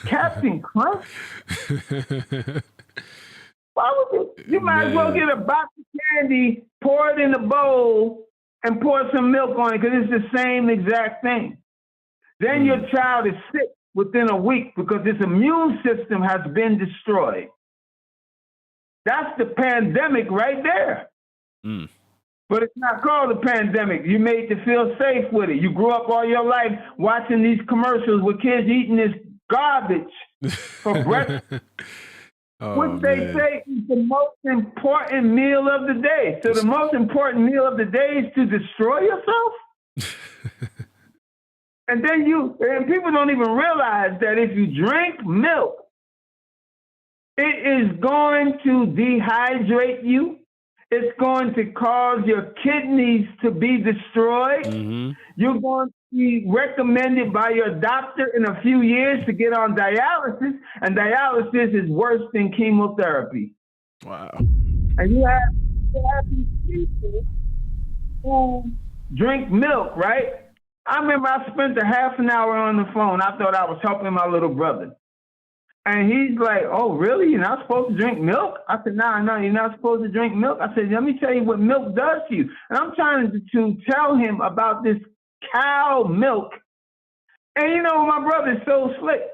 Captain Crunch? Why would you might as well get a box of candy, pour it in a bowl, and pour some milk on it because it's the same exact thing. Then your child is sick within a week because its immune system has been destroyed. That's the pandemic right there. But it's not called a pandemic. You made to feel safe with it. You grew up all your life watching these commercials with kids eating this garbage for breakfast. Which they say is the most important meal of the day. So the most important meal of the day is to destroy yourself? And then people don't even realize that if you drink milk, it is going to dehydrate you. It's going to cause your kidneys to be destroyed. You're going to be recommended by your doctor in a few years to get on dialysis, and dialysis is worse than chemotherapy. Wow. And you have these people who drink milk, right? I remember I spent a half an hour on the phone. I thought I was helping my little brother. And he's like, oh, really? You're not supposed to drink milk? I said, no, you're not supposed to drink milk. I said, let me tell you what milk does to you. And I'm trying to tell him about this cow milk. And my brother's so slick.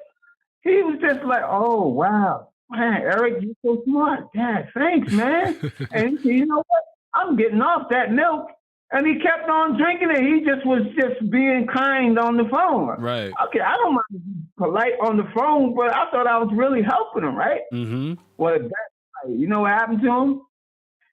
He was just like, oh, wow. Man, Eric, you're so smart. Dad, thanks, man. And he said, you know what? I'm getting off that milk. And he kept on drinking it. He was being kind on the phone. Right. Okay, I don't mind being polite on the phone, but I thought I was really helping him, right? Well, you know what happened to him?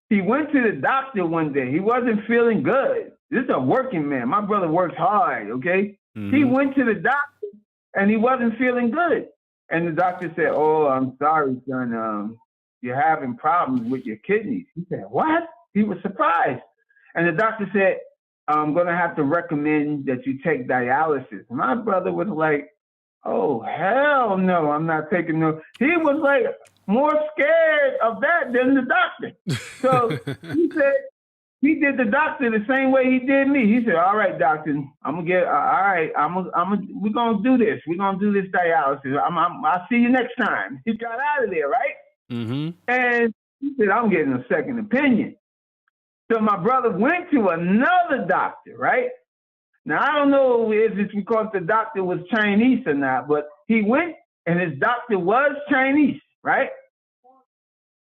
He went to the doctor one day. He wasn't feeling good. This is a working man. My brother works hard, okay? He went to the doctor, and he wasn't feeling good. And the doctor said, oh, I'm sorry, son. You're having problems with your kidneys. He said, what? He was surprised. And the doctor said, I'm going to have to recommend that you take dialysis. My brother was like, oh, hell no, I'm not taking no. He was like more scared of that than the doctor. So he said, he did the doctor the same way he did me. He said, all right, doctor, I'm going to get, all right, we're going to do this. We're going to do this dialysis. I'll see you next time. He got out of there, right? And he said, I'm getting a second opinion. So my brother went to another doctor, right? Now, I don't know if it's because the doctor was Chinese or not, but he went and his doctor was Chinese, right?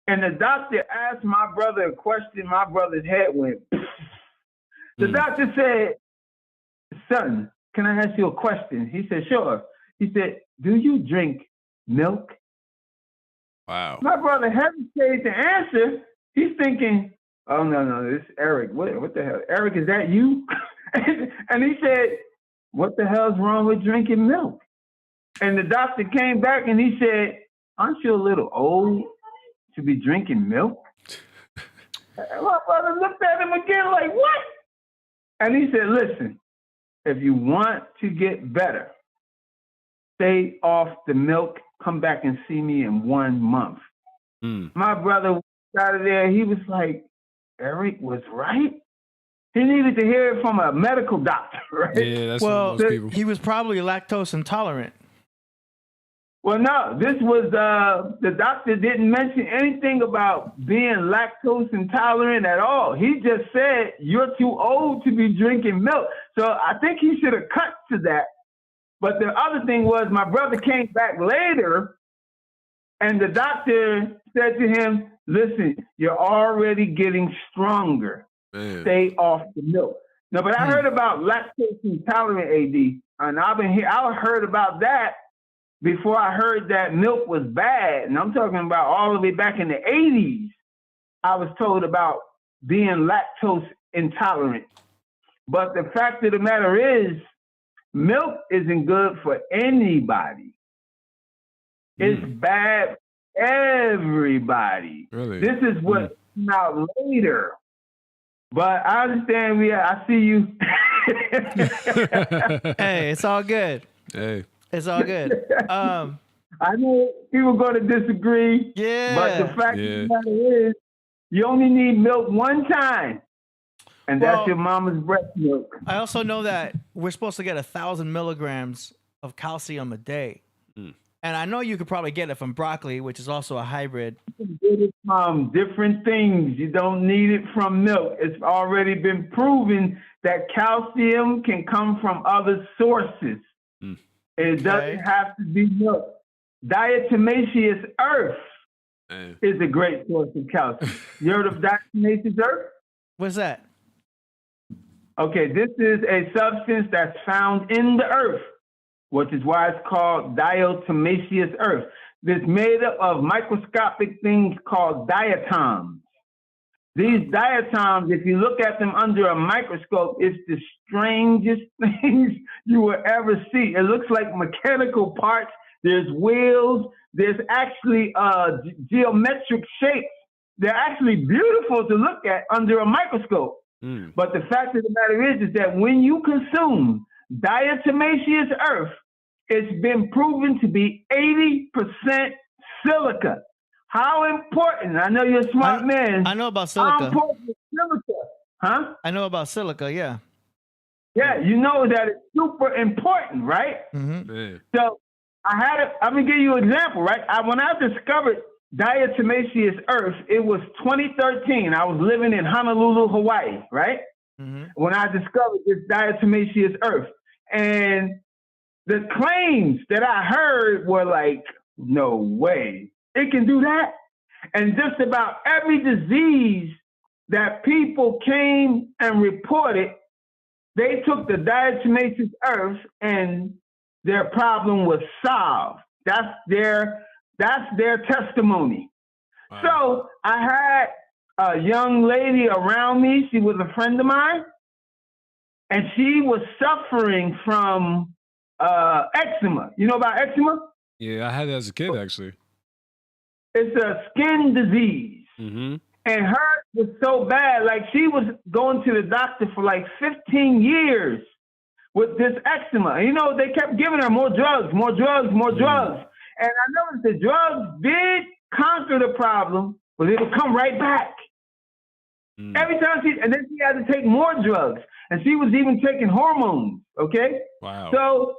And the doctor asked my brother a question. My brother's head went. The doctor said, son, can I ask you a question? He said, sure. He said, do you drink milk? Wow. My brother hesitated to answer. He's thinking, oh, no, this is Eric. What the hell? Eric, is that you? And he said, what the hell's wrong with drinking milk? And the doctor came back and he said, aren't you a little old to be drinking milk? And my brother looked at him again like, what? And he said, listen, if you want to get better, stay off the milk, come back and see me in 1 month. My brother was out of there. He was like, Eric was right. He needed to hear it from a medical doctor, right? Yeah, that's one of those people. He was probably lactose intolerant. Well, no, this was, the doctor didn't mention anything about being lactose intolerant at all. He just said, you're too old to be drinking milk. So I think he should have cut to that. But the other thing was my brother came back later and the doctor said to him, listen, you're already getting stronger. Man. Stay off the milk. No, but I heard about lactose intolerant, AD, and I heard about that before I heard that milk was bad. And I'm talking about all the way back in the 80s. I was told about being lactose intolerant. But the fact of the matter is, milk isn't good for anybody. It's bad for everybody. Really? This is what came out later. But I understand. I see you. Hey, it's all good. Hey, it's all good. I know people going to disagree. Yeah. But the fact of the matter is, you only need milk one time, and that's your mama's breast milk. I also know that we're supposed to get 1,000 milligrams of calcium a day. And I know you could probably get it from broccoli, which is also a hybrid. You can get it from different things. You don't need it from milk. It's already been proven that calcium can come from other sources. It doesn't have to be milk. Diatomaceous earth is a great source of calcium. You heard of diatomaceous earth? What's that? Okay, this is a substance that's found in the earth, which is why it's called diatomaceous earth. It's made up of microscopic things called diatoms. These diatoms, if you look at them under a microscope, it's the strangest things you will ever see. It looks like mechanical parts. There's wheels. There's actually geometric shapes. They're actually beautiful to look at under a microscope. But the fact of the matter is that when you consume diatomaceous earth, it's been proven to be 80% silica. How important? I know you're a smart man. I know about silica. How important is silica? Huh? I know about silica, yeah. Yeah, you know that it's super important, right? So I'm going to give you an example, right? When I discovered diatomaceous earth, it was 2013. I was living in Honolulu, Hawaii, right? When I discovered this diatomaceous earth. And the claims that I heard were like, no way. It can do that? And just about every disease that people came and reported, they took the diatomaceous earth and their problem was solved. That's their testimony. Wow. So I had a young lady around me. She was a friend of mine. And she was suffering from eczema. You know about eczema? Yeah, I had it as a kid, actually. It's a skin disease. And hers was so bad, like she was going to the doctor for like 15 years with this eczema. You know, they kept giving her more drugs. And I noticed the drugs did conquer the problem, but it'll come right back. Every time and then she had to take more drugs. And she was even taking hormones, okay? Wow. So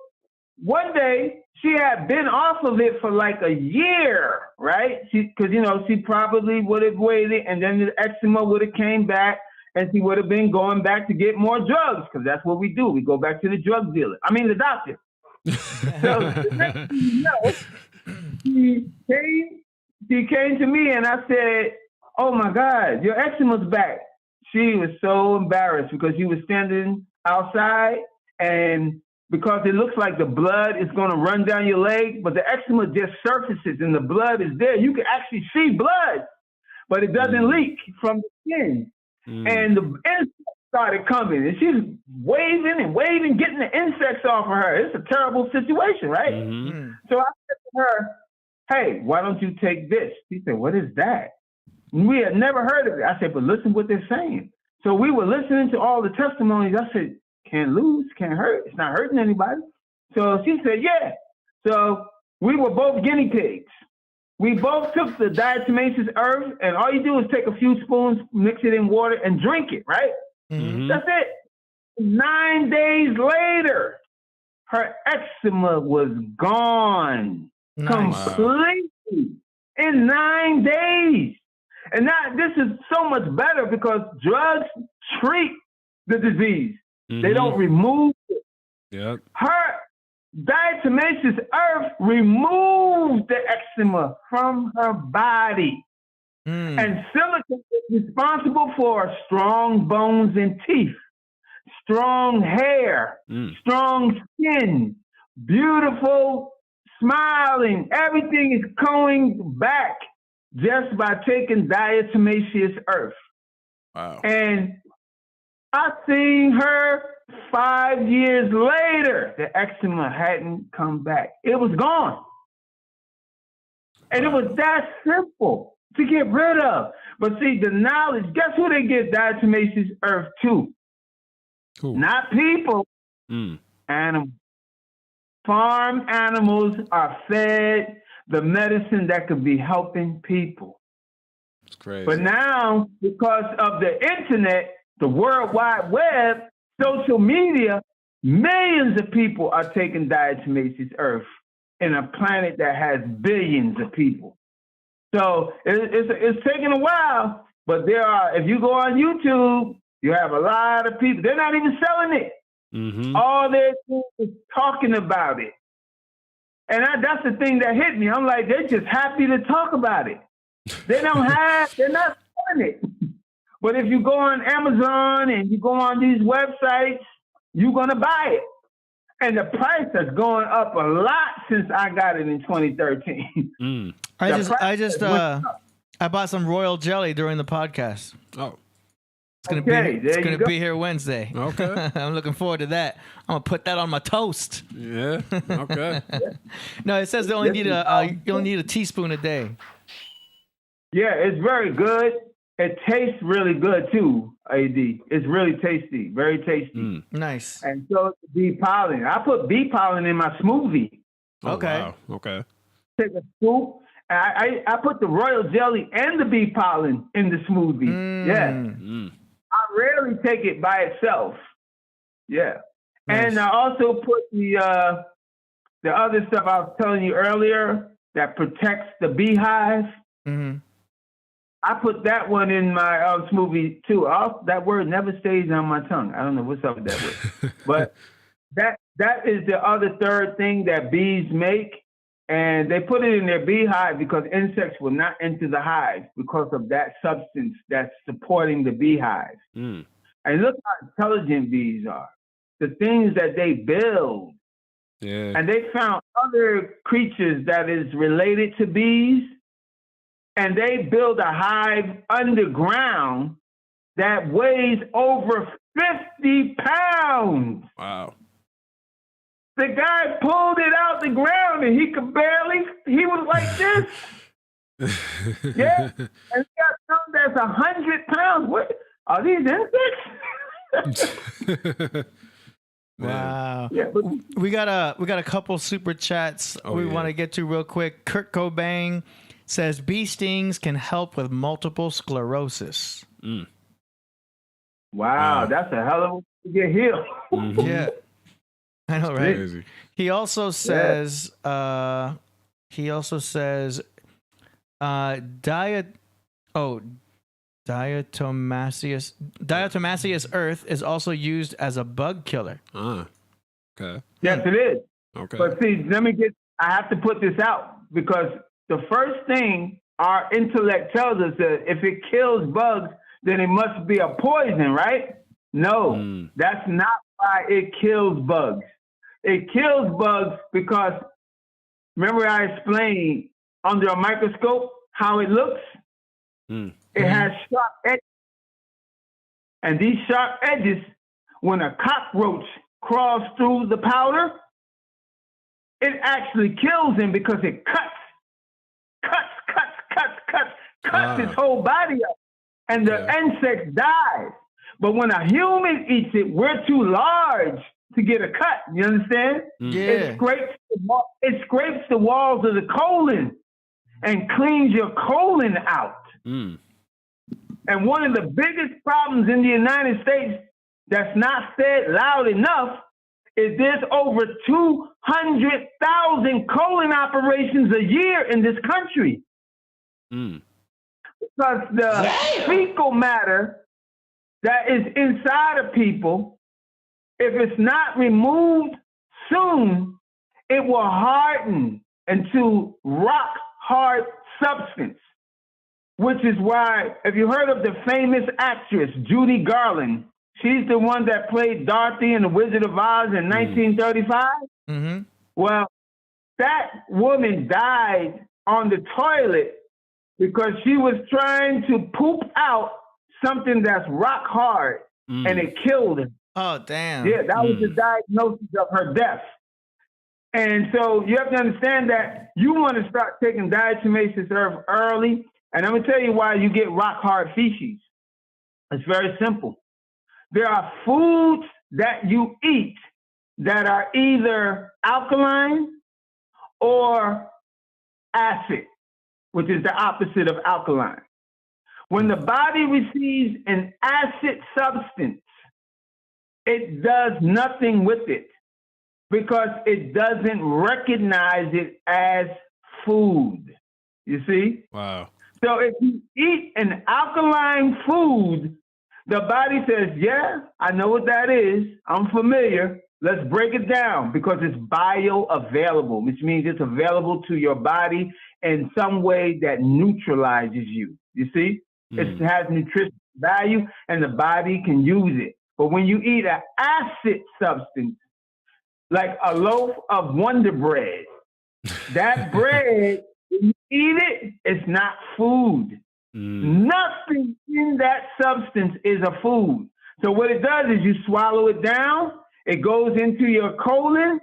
one day, she had been off of it for like a year, right? Because, she probably would have waited, and then the eczema would have came back, and she would have been going back to get more drugs, because that's what we do. We go back to the drug dealer. I mean, the doctor. So the next thing you know, she came to me, and I said, oh, my God, your eczema's back. She was so embarrassed because she was standing outside and because it looks like the blood is going to run down your leg, but the eczema just surfaces and the blood is there. You can actually see blood, but it doesn't leak from the skin. And the insects started coming, and she's waving and waving, getting the insects off of her. It's a terrible situation, right? So I said to her, hey, why don't you take this? She said, what is that? We had never heard of it. I said, but listen what they're saying. So we were listening to all the testimonies. I said, can't lose, can't hurt. It's not hurting anybody. So she said, yeah. So we were both guinea pigs. We both took the diatomaceous earth, and all you do is take a few spoons, mix it in water, and drink it, right? That's it. 9 days later, her eczema was gone completely in 9 days. And now this is so much better because drugs treat the disease. They don't remove it. Yep. Her diatomaceous earth removed the eczema from her body. And silicon is responsible for strong bones and teeth, strong hair, strong skin, beautiful smiling. Everything is going back just by taking diatomaceous earth. Wow. And I seen her 5 years later. The eczema hadn't come back. It was gone. And it was that simple to get rid of. But see, the knowledge, guess who they get diatomaceous earth to? Who? Not people, animals. Farm animals are fed the medicine that could be helping people. It's crazy. But now, because of the internet, the World Wide Web, social media, millions of people are taking diatomaceous earth in a planet that has billions of people. So it's taking a while, but there are, if you go on YouTube, you have a lot of people. They're not even selling it. All they're doing is talking about it. And that's the thing that hit me. I'm like, they're just happy to talk about it. They're not selling it. But if you go on Amazon and you go on these websites, you're going to buy it. And the price has gone up a lot since I got it in 2013. I bought some royal jelly during the podcast. Oh. It's gonna be here Wednesday. Okay. I'm looking forward to that. I'm gonna put that on my toast. Yeah. Okay. No, it says they only you only need a teaspoon a day. Yeah, it's very good. It tastes really good too, AD. It's really tasty, very tasty. Nice. And so it's bee pollen. I put bee pollen in my smoothie. Oh, okay. Wow. Okay. Take a scoop. I put the royal jelly and the bee pollen in the smoothie. Yeah. I rarely take it by itself. Yeah. Nice. And I also put the other stuff I was telling you earlier that protects the beehive. I put that one in my smoothie too. That word never stays on my tongue. I don't know what's up with that word. But that is the other third thing that bees make. And they put it in their beehive because insects will not enter the hive because of that substance that's supporting the beehive. And look how intelligent bees are. The things that they build. Yeah. And they found other creatures that is related to bees. And they build a hive underground that weighs over 50 pounds. Wow. The guy pulled it out the ground and he was like this. Yeah. And he got something that's 100 pounds. What are these insects? Wow. Yeah, but we got a couple super chats we want to get to real quick. Kurt Cobain says bee stings can help with multiple sclerosis. Wow, that's a hell of a way to get healed. Yeah. I know, right? Crazy. He also says diatomaceous earth is also used as a bug killer. Okay. Yes, it is. Okay. But see, I have to put this out because the first thing our intellect tells us that if it kills bugs, then it must be a poison, right? No, that's not why it kills bugs. It kills bugs because, remember I explained under a microscope how it looks? It has sharp edges. And these sharp edges, when a cockroach crawls through the powder, it actually kills him because it cuts his whole body up. And the insect dies. But when a human eats it, we're too large to get a cut. You understand? Yeah. It scrapes the walls of the colon and cleans your colon out. And one of the biggest problems in the United States that's not said loud enough is there's over 200,000 colon operations a year in this country. Because the fecal matter that is inside of people, if it's not removed soon, it will harden into rock-hard substance. Which is why, if you heard of the famous actress, Judy Garland, she's the one that played Dorothy in The Wizard of Oz in 1935. Well, that woman died on the toilet because she was trying to poop out something that's rock hard, and it killed her. Oh, damn. Yeah, that was the diagnosis of her death. And so you have to understand that you want to start taking diatomaceous earth early. And I'm going to tell you why you get rock hard feces. It's very simple. There are foods that you eat that are either alkaline or acid, which is the opposite of alkaline. When the body receives an acid substance, it does nothing with it because it doesn't recognize it as food. You see? Wow. So if you eat an alkaline food, the body says, yeah, I know what that is. I'm familiar. Let's break it down because it's bioavailable, which means it's available to your body in some way that neutralizes you. You see? It has nutritional value and the body can use it. But when you eat an acid substance, like a loaf of Wonder Bread, that bread, when you eat it, it's not food. Nothing in that substance is a food. So what it does is you swallow it down, it goes into your colon,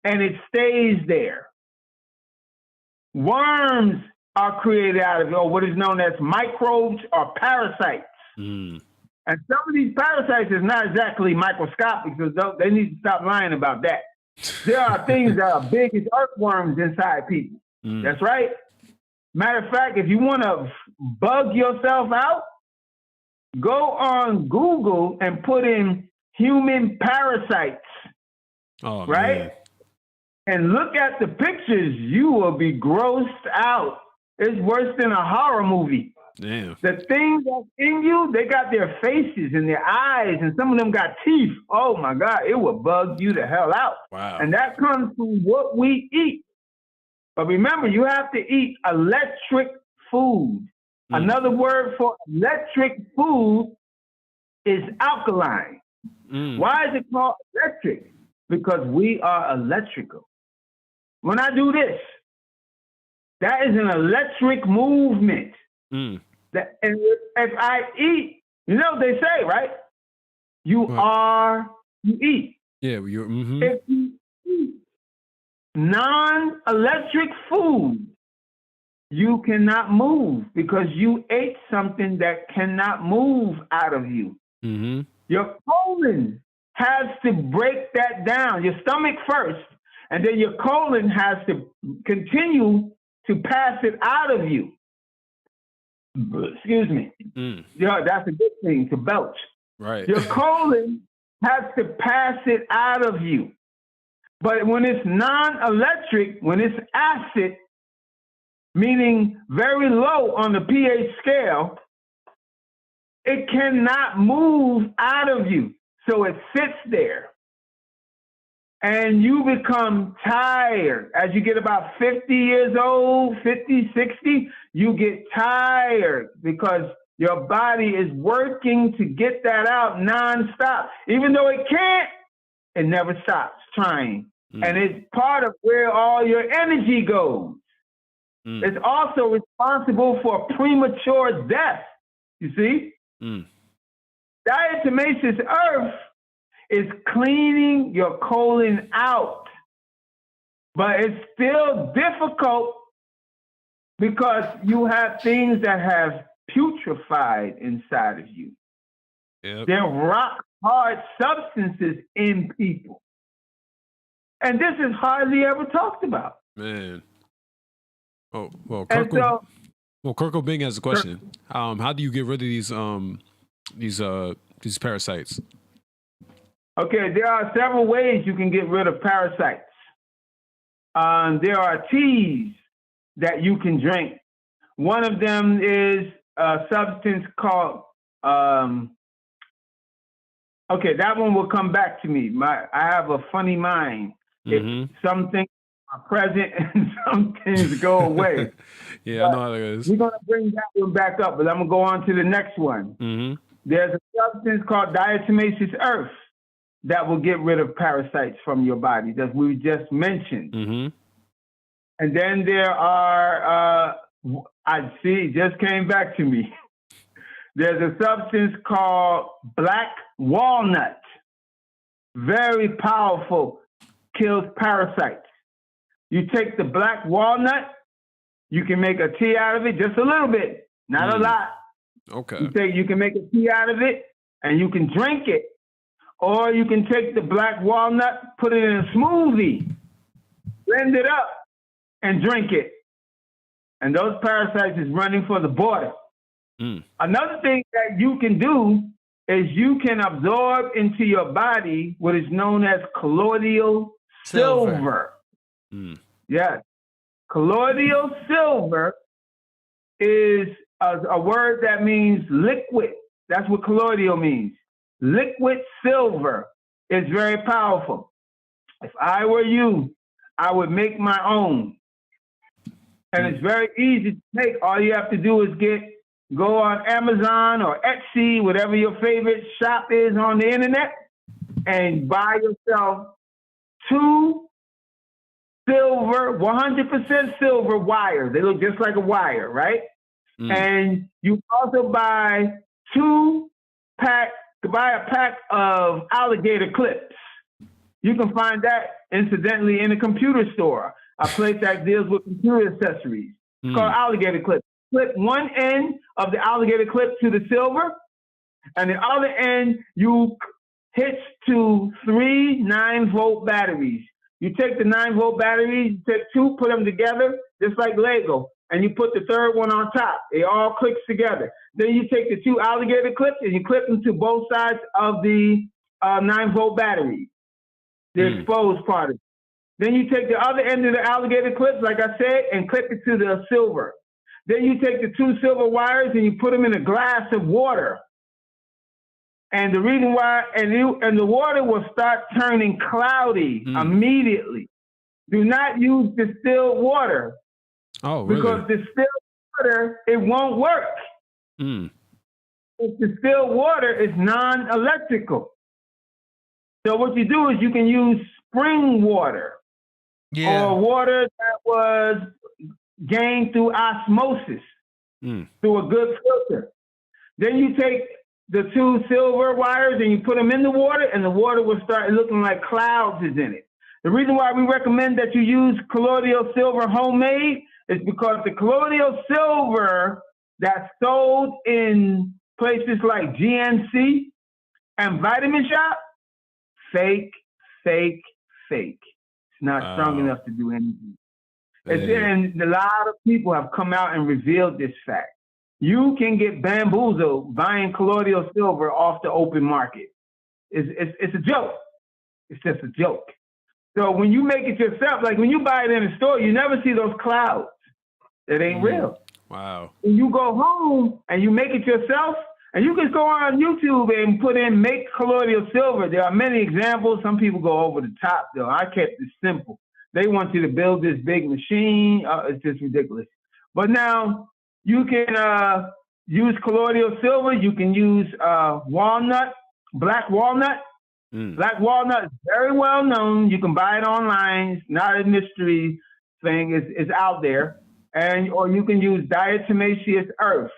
and it stays there. Worms are created out of it, or what is known as microbes or parasites. And some of these parasites is not exactly microscopic, so they need to stop lying about that. There are things that are big as earthworms inside people. That's right. Matter of fact, if you want to bug yourself out, go on Google and put in human parasites. Oh, right? Man. And look at the pictures. You will be grossed out. It's worse than a horror movie. Damn. The things that's in you, they got their faces and their eyes, and some of them got teeth. Oh my God, it will bug you the hell out. Wow. And that comes from what we eat. But remember, you have to eat electric food. Another word for electric food is alkaline. Why is it called electric? Because we are electrical. When I do this, that is an electric movement. And if I eat, you know what they say, right? You are, you eat. Yeah, you're. If you eat non-electric food, you cannot move because you ate something that cannot move out of you. Your colon has to break that down. Your stomach first, and then your colon has to continue to pass it out of you. Excuse me. Yeah, that's a good thing, to belch. Right. Your colon has to pass it out of you. But when it's non-electric, when it's acid, meaning very low on the pH scale, it cannot move out of you. So it sits there. And you become tired. As you get about 50 years old, 50, 60, you get tired because your body is working to get that out nonstop. Even though it can't, It never stops trying. And it's part of where all your energy goes. It's also responsible for premature death. You see? Diatomaceous earth is cleaning your colon out. But it's still difficult because you have things that have putrefied inside of you. Yep. They're rock hard substances in people. And this is hardly ever talked about. Man. Oh, well, And Kirk Bing has a question. How do you get rid of these parasites? Okay, there are several ways you can get rid of parasites. There are teas that you can drink. One of them is a substance called, okay, that one will come back to me. I have a funny mind. If some things are present and some things go away. Yeah, I know how that is. We're going to bring that one back up, but I'm going to go on to the next one. There's a substance called diatomaceous earth that will get rid of parasites from your body that we just mentioned. And then there are, I see, just came back to me. There's a substance called black walnut. Very powerful, kills parasites. You take the black walnut, you can make a tea out of it, just a little bit, not a lot. Okay. You can make a tea out of it, and you can drink it. Or you can take the black walnut, put it in a smoothie, blend it up, and drink it. And those parasites is running for the border. Another thing that you can do is you can absorb into your body what is known as colloidal silver. Yes. Colloidal silver is a word that means liquid. That's what colloidal means. Liquid silver is very powerful. If I were you, I would make my own. And it's very easy to make. All you have to do is go on Amazon or Etsy, whatever your favorite shop is on the internet, and buy yourself 2 silver, 100% silver wires. They look just like a wire, right? And you also buy a pack of alligator clips. You can find that, incidentally, in a computer store, a place that deals with computer accessories. It's called alligator clips. Clip one end of the alligator clip to the silver, and the other end you hitch to 3 9-volt batteries. You take the 9-volt batteries, you take 2, put them together, just like Lego, and you put the third one on top. It all clicks together. Then you take the 2 alligator clips and you clip them to both sides of the 9-volt battery, the exposed part of it. Then you take the other end of the alligator clips, like I said, and clip it to the silver. Then you take the 2 silver wires and you put them in a glass of water. And the reason why, and the water will start turning cloudy immediately. Do not use distilled water. Oh, really? Because distilled water, it won't work. Distilled water is non-electrical. So what you do is you can use spring water or water that was gained through osmosis, through a good filter. Then you take the 2 silver wires and you put them in the water, and the water will start looking like clouds is in it. The reason why we recommend that you use colloidal silver homemade is because the colloidal silver that's sold in places like GNC and Vitamin Shop, fake. It's not strong enough to do anything. And a lot of people have come out and revealed this fact. You can get bamboozled buying colloidal silver off the open market. It's a joke. It's just a joke. So when you make it yourself, like when you buy it in a store, you never see those clouds. It ain't real. Wow. When you go home and you make it yourself, and you can go on YouTube and put in make colloidal silver. There are many examples. Some people go over the top, though. I kept it simple. They want you to build this big machine. It's just ridiculous. But now you can use colloidal silver. You can use black walnut. Black walnut is very well known. You can buy it online. It's not a mystery thing. It's out there. Or you can use diatomaceous earth.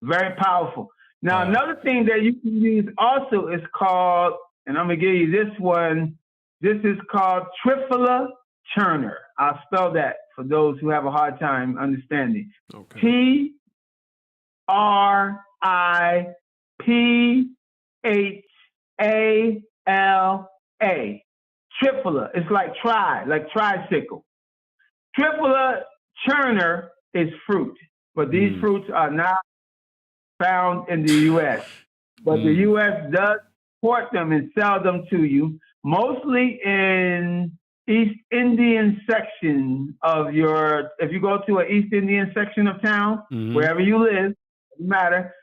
Very powerful. Now, another thing that you can use also is called, and I'm going to give you this one. This is called Triphylla Turner. I'll spell that for those who have a hard time understanding. Okay. Triphylla. Triphylla. It's like tricycle. Triphylla Turner is fruit, but these fruits are not found in the U.S. But the U.S. does import them and sell them to you, mostly in East Indian section of if you go to an East Indian section of town, wherever you live, doesn't matter,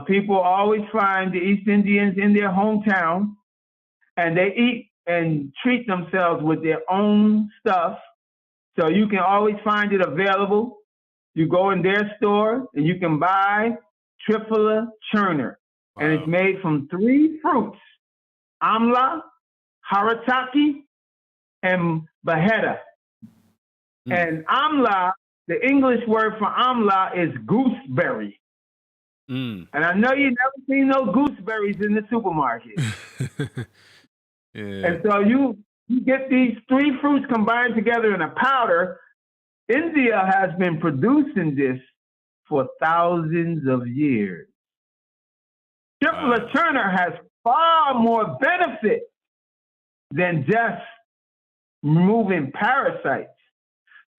people always find the East Indians in their hometown, and they eat and treat themselves with their own stuff. So you can always find it available. You go in their store and you can buy Triphylla Turner. Wow. And it's made from 3 fruits: amla, harataki, and baheta. And amla, the English word for amla is gooseberry. And I know you've never seen no gooseberries in the supermarket. And so you get these 3 fruits combined together in a powder. India has been producing this for thousands of years. Triphylla Turner has far more benefit than just removing parasites.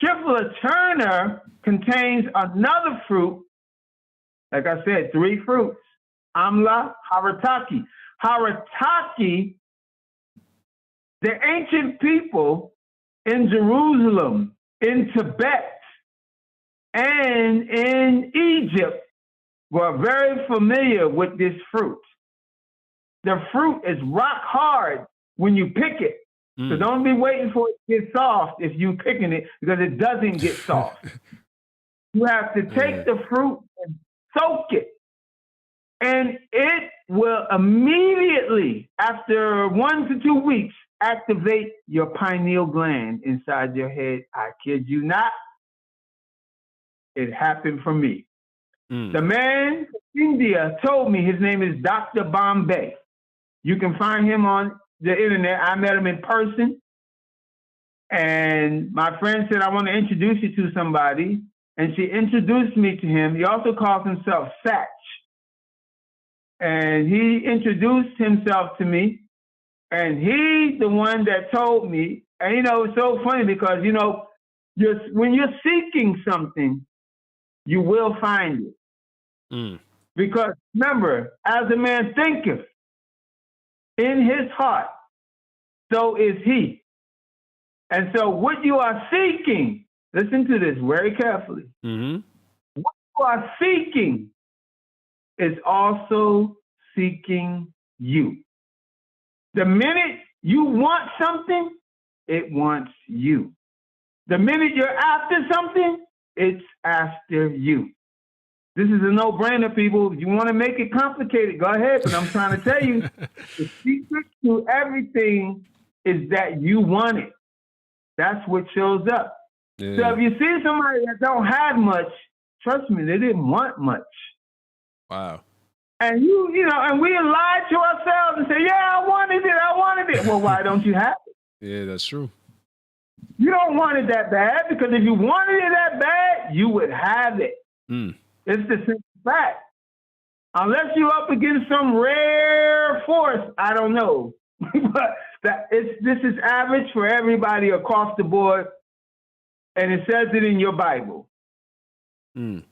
Triphylla Turner contains another fruit, like I said, 3 fruits: amla, harataki. Harataki, the ancient people in Jerusalem, in Tibet, and in Egypt were very familiar with this fruit. The fruit is rock hard when you pick it. So don't be waiting for it to get soft if you're picking it, because it doesn't get soft. You have to take the fruit and soak it. And it will immediately, after 1 to 2 weeks, activate your pineal gland inside your head. I kid you not. It happened for me. The man from India told me, his name is Dr. Bombay. You can find him on the internet. I met him in person. And my friend said, I want to introduce you to somebody. And she introduced me to him. He also calls himself Satch. And he introduced himself to me. And he's the one that told me. And, it's so funny because, when you're seeking something, you will find it. Because remember, as a man thinketh in his heart, so is he. And so what you are seeking, listen to this very carefully. What you are seeking is also seeking you. The minute you want something, it wants you. The minute you're after something, it's after you. This is a no-brainer, people. If you want to make it complicated, go ahead. But I'm trying to tell you, the secret to everything is that you want it. That's what shows up. Yeah. So if you see somebody that don't have much, trust me, they didn't want much. Wow. And and we lie to ourselves and say, yeah, I wanted it. Well, why don't you have it? Yeah, that's true. You don't want it that bad, because if you wanted it that bad, you would have it. It's the simple fact. Unless you're up against some rare force, I don't know. But this is average for everybody across the board, and it says it in your Bible. It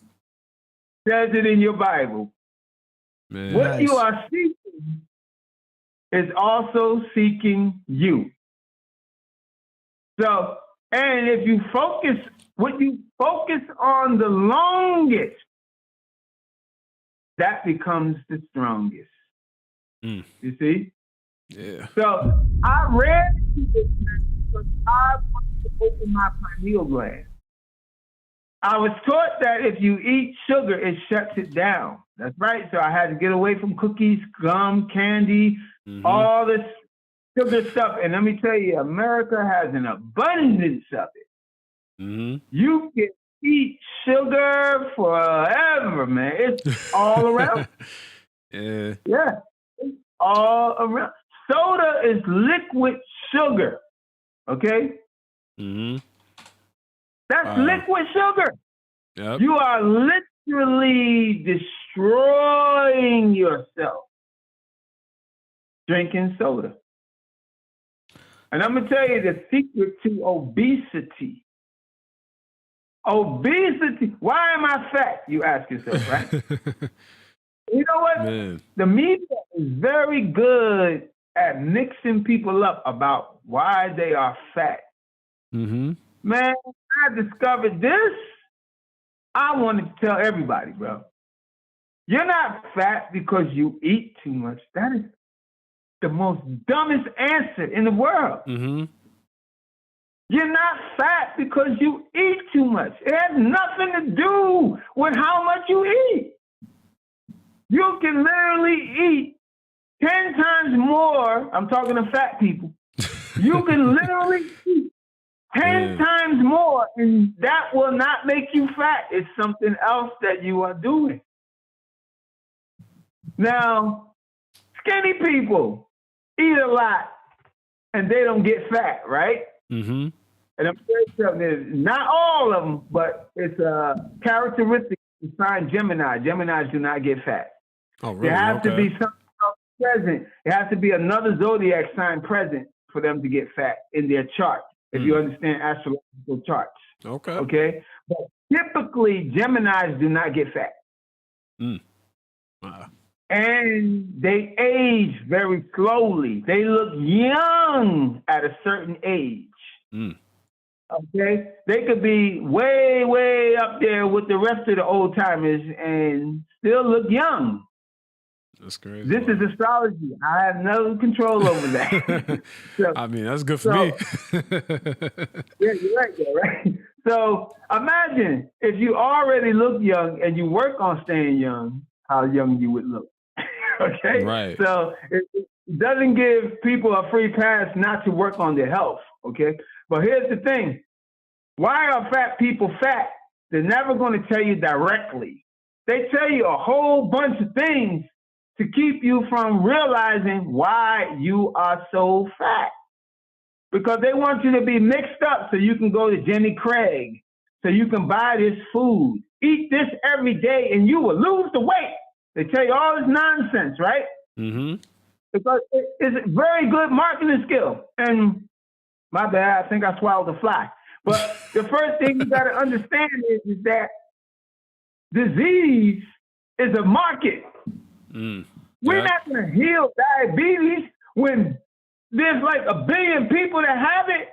says it in your Bible. Man, what you are seeking is also seeking you. So, and if you focus on the longest, that becomes the strongest. You see? Yeah. So I read this because I wanted to open my pineal gland. I was taught that if you eat sugar, it shuts it down. That's right. So I had to get away from cookies, gum, candy, all this sugar stuff. And let me tell you, America has an abundance of it. You can eat sugar forever, man. It's all around. Yeah. Yeah, it's all around. Soda is liquid sugar. Okay? That's liquid sugar. Yep. You are literally destroying yourself drinking soda. And I'm going to tell you the secret to obesity. Obesity. Why am I fat? You ask yourself, right? You know what? Man. The media is very good at mixing people up about why they are fat. Man, I discovered this. I wanted to tell everybody, bro. You're not fat because you eat too much. That is the most dumbest answer in the world. You're not fat because you eat too much. It has nothing to do with how much you eat. You can literally eat 10 times more. I'm talking to fat people. You can literally eat 10 times more, and that will not make you fat. It's something else that you are doing. Now, skinny people eat a lot, and they don't get fat, right? And I'm saying something, not all of them, but it's a characteristic of sign Gemini. Geminis do not get fat. Oh, really? There has to be something else present. There has to be another zodiac sign present for them to get fat in their chart, if you understand astrological charts. Okay? But typically, Geminis do not get fat. And they age very slowly. They look young at a certain age. Okay? They could be way, way up there with the rest of the old timers and still look young. That's crazy. This is astrology. I have no control over that. So, I mean, that's good for me. Yeah, you're right, though, right? So imagine if you already look young and you work on staying young, how young you would look. Okay? Right. So it doesn't give people a free pass not to work on their health. Okay? But here's the thing. Why are fat people fat? They're never going to tell you directly. They tell you a whole bunch of things to keep you from realizing why you are so fat. Because they want you to be mixed up so you can go to Jenny Craig, so you can buy this food, eat this every day, and you will lose the weight. They tell you all this nonsense, right? Because it's a very good marketing skill. And my bad, I think I swallowed a fly. But the first thing you got to understand is that disease is a market. We're not going to heal diabetes when there's like 1 billion people that have it,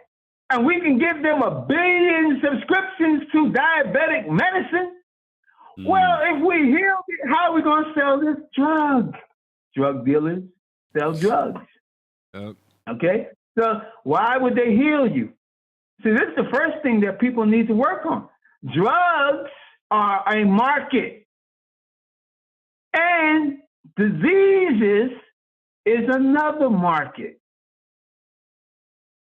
and we can give them 1 billion subscriptions to diabetic medicine. Well, if we heal it, how are we going to sell this drug? Drug dealers sell drugs. Okay? So why would they heal you? See, this is the first thing that people need to work on. Drugs are a market. And diseases is another market.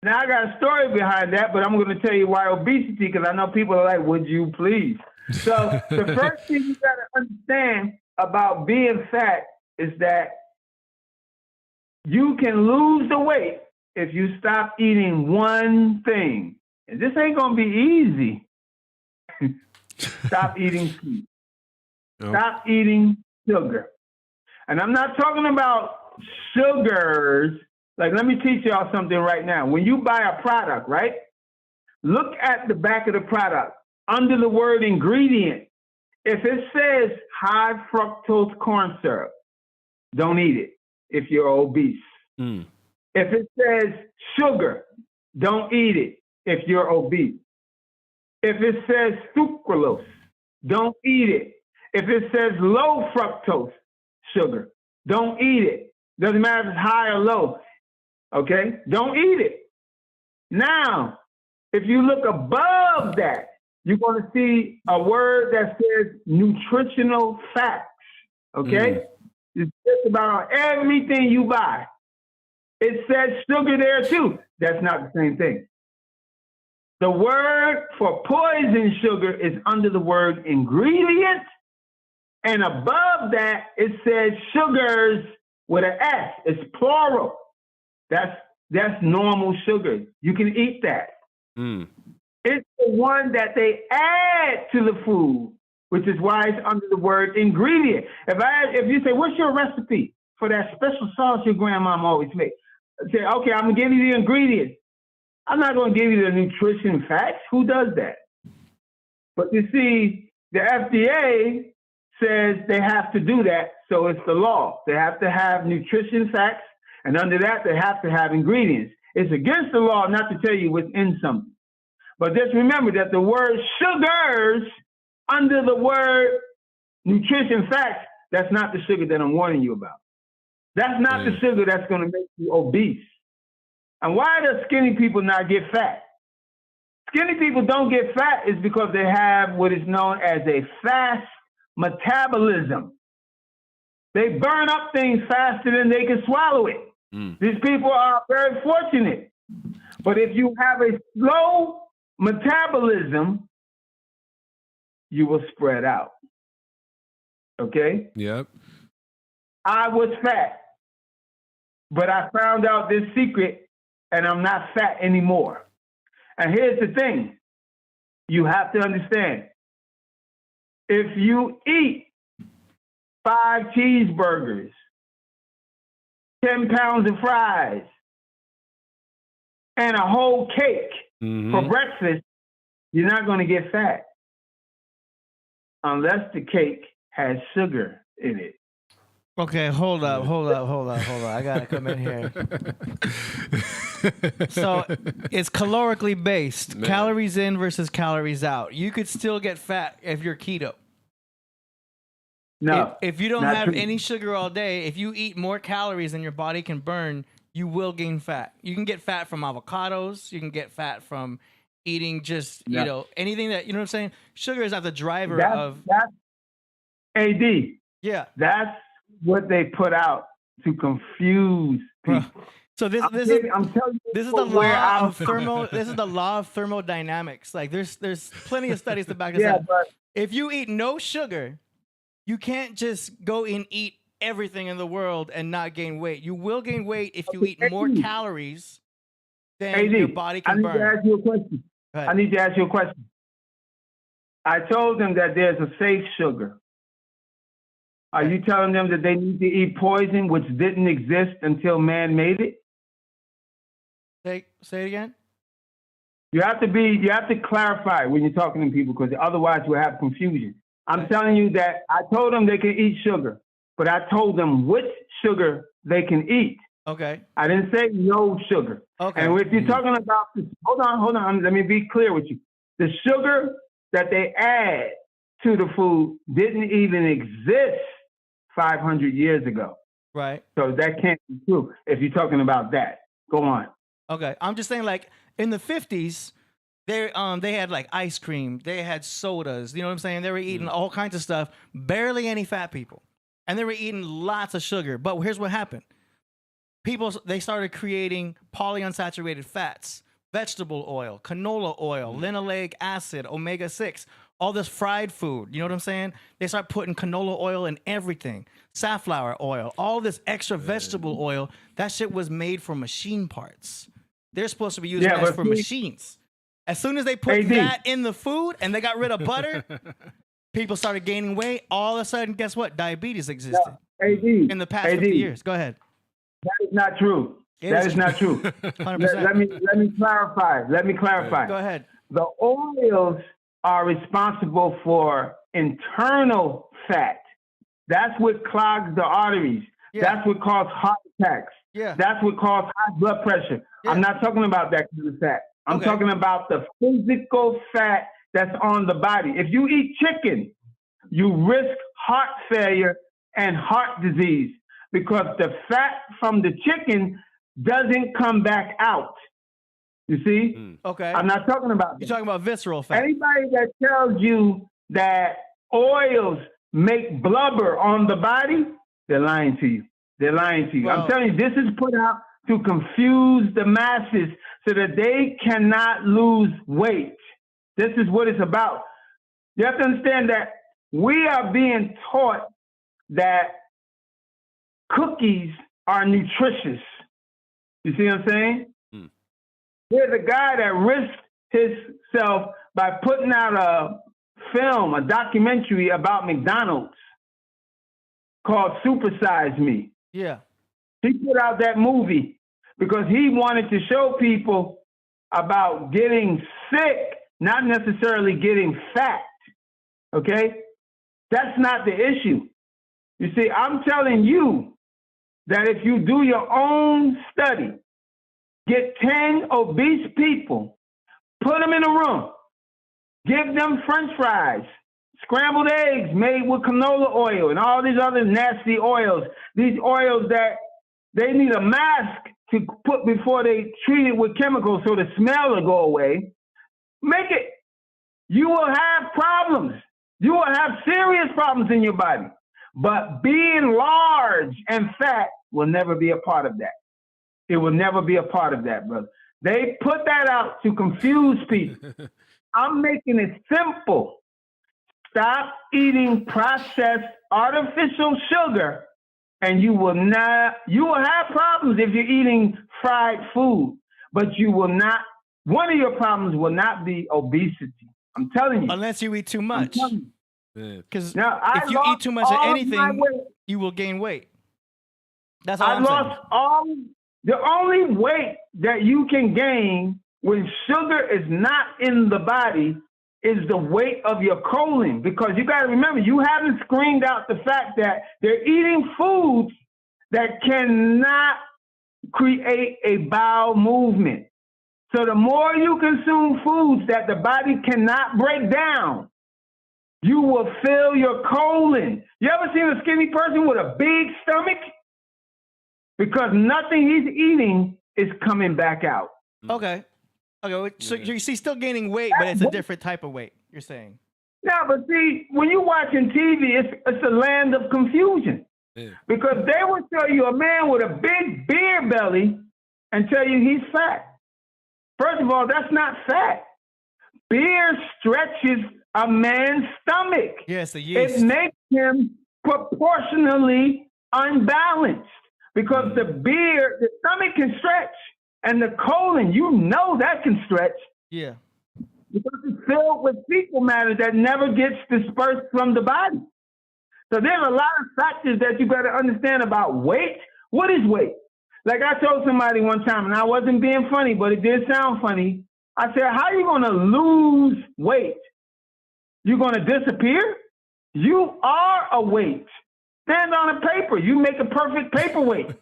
Now, I got a story behind that, but I'm going to tell you why obesity, because I know people are like, would you please? So the first thing you got to understand about being fat is that you can lose the weight if you stop eating one thing. And this ain't going to be easy. Stop eating sweet. Stop eating sugar. And I'm not talking about sugars. Like, let me teach y'all something right now. When you buy a product, right? Look at the back of the product. Under the word ingredient, if it says high fructose corn syrup, don't eat it if you're obese. If it says sugar, don't eat it if you're obese. If it says sucralose, don't eat it. If it says low fructose sugar, don't eat it. Doesn't matter if it's high or low. Okay? Don't eat it. Now, if you look above that, you're going to see a word that says nutritional facts. Okay? It's just about everything you buy. it says sugar there too. That's not the same thing. The word for poison sugar is under the word ingredient. And above that, it says sugars with an S. It's plural. That's normal sugar. You can eat that. It's the one that they add to the food, which is why it's under the word ingredient. If you say, what's your recipe for that special sauce your grandmama always makes? Say, okay, I'm going to give you the ingredients. I'm not going to give you the nutrition facts. Who does that? But you see, the FDA says they have to do that, so it's the law. They have to have nutrition facts, and under that, they have to have ingredients. It's against the law not to tell you what's in something. But just remember that the word sugars under the word nutrition facts, that's not the sugar that I'm warning you about. That's not the sugar that's going to make you obese. And why do skinny people not get fat? Skinny people don't get fat is because they have what is known as a fast metabolism. They burn up things faster than they can swallow it. These people are very fortunate. But if you have a slow metabolism, you will spread out. Okay? Yep. I was fat, but I found out this secret and I'm not fat anymore. And here's the thing. You have to understand. If you eat 5 cheeseburgers, 10 pounds of fries, and a whole cake for breakfast, you're not going to get fat unless the cake has sugar in it. Okay, hold up. I gotta come in here. So it's calorically based, calories in versus calories out. You could still get fat if you're keto. No. If you don't have any sugar all day, if you eat more calories than your body can burn, you will gain fat. You can get fat from avocados. You can get fat from eating just, you know, anything that, you know what I'm saying? Sugar is not the driver of... That's AD. Yeah. That's what they put out to confuse people. So this is the law of thermodynamics. Like there's plenty of studies to back this up. But if you eat no sugar, you can't just go and eat everything in the world and not gain weight. You will gain weight if you eat more calories than your body can burn. I need to ask you a question. I need to ask you a question. I told them that there's a safe sugar. Are you telling them that they need to eat poison, which didn't exist until man made it? Say it again. You have to clarify when you're talking to people, because otherwise you have confusion. I'm telling you that I told them they can eat sugar, but I told them which sugar they can eat. Okay. I didn't say no sugar. Okay. And if you're talking about, hold on, let me be clear with you. The sugar that they add to the food didn't even exist 500 years ago. Right. So that can't be true if you're talking about that. Go on. Okay. I'm just saying, like, in the 50s, they had like ice cream, they had sodas, you know what I'm saying? They were eating all kinds of stuff, barely any fat people. And they were eating lots of sugar. But here's what happened. They started creating polyunsaturated fats, vegetable oil, canola oil, linoleic acid, omega-6, all this fried food. You know what I'm saying? They start putting canola oil in everything, safflower oil, all this extra vegetable oil. That shit was made for machine parts. They're supposed to be using that for machines. As soon as they put that in the food and they got rid of butter, people started gaining weight. All of a sudden, guess what? Diabetes existed in the past 50 years. Go ahead. That is not true. That is not true. 100%. Let me clarify. Go ahead. The oils are responsible for internal fat. That's what clogs the arteries. Yeah. That's what causes heart attacks. Yeah. That's what causes high blood pressure. Yeah. I'm not talking about that kind of fat. I'm talking about the physical fat that's on the body. If you eat chicken, you risk heart failure and heart disease because the fat from the chicken doesn't come back out. You see? Okay. I'm not talking about that. You're talking about visceral fat. Anybody that tells you that oils make blubber on the body, they're lying to you. They're lying to you. Well, I'm telling you, this is put out to confuse the masses so that they cannot lose weight. This is what it's about. You have to understand that we are being taught that cookies are nutritious. You see what I'm saying? There's a guy that risked himself by putting out a film, a documentary about McDonald's called Super Size Me. Yeah. He put out that movie because he wanted to show people about getting sick, not necessarily getting fat. Okay? That's not the issue. You see, I'm telling you that if you do your own study, get 10 obese people, put them in a room, give them French fries, scrambled eggs made with canola oil and all these other nasty oils, these oils that they need a mask to put before they treat it with chemicals so the smell will go away. Make it. You will have problems. You will have serious problems in your body. But being large and fat will never be a part of that. It will never be a part of that, brother. They put that out to confuse people. I'm making it simple. Stop eating processed artificial sugar, and you will have problems if you're eating fried food, but you will not, one of your problems will not be obesity. I'm telling you. Unless you eat too much. Because if you eat too much of anything, you will gain weight. That's all I'm saying. The only weight that you can gain when sugar is not in the body is the weight of your colon. Because you got to remember, you haven't screened out the fact that they're eating foods that cannot create a bowel movement. So the more you consume foods that the body cannot break down, you will fill your colon. You ever seen a skinny person with a big stomach? Because nothing he's eating is coming back out. Okay. So you see, still gaining weight, but it's a different type of weight, you're saying. Yeah, but see, when you're watching TV, it's a land of confusion. Yeah. Because they will tell you a man with a big beer belly and tell you he's fat. First of all, that's not fat. Beer stretches a man's stomach. Yes, the yeast. It makes him proportionally unbalanced because the stomach can stretch and the colon, that can stretch. Yeah. Because it's filled with fecal matter that never gets dispersed from the body. So there's a lot of factors that you got to understand about weight. What is weight? Like I told somebody one time, and I wasn't being funny, but it did sound funny. I said, how are you going to lose weight? You're going to disappear? You are a weight. Stand on a paper. You make a perfect paperweight.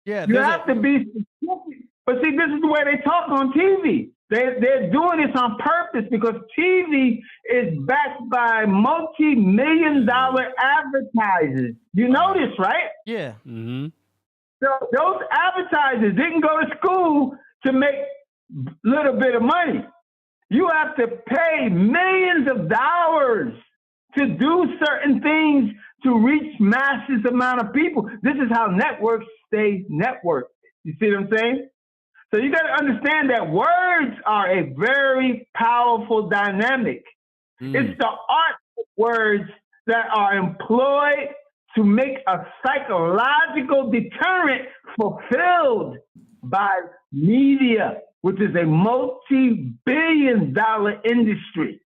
Yeah, you have to be specific. But see, this is the way they talk on TV. They're doing this on purpose because TV is backed by multi-million-dollar advertisers. You know this, right? Yeah. Mm-hmm. So those advertisers didn't go to school to make a little bit of money. You have to pay millions of dollars to do certain things to reach massive amount of people. This is how networks stay networked. You see what I'm saying? So you got to understand that words are a very powerful dynamic. It's the art of words that are employed to make a psychological deterrent fulfilled by media, which is a multi-billion-dollar industry.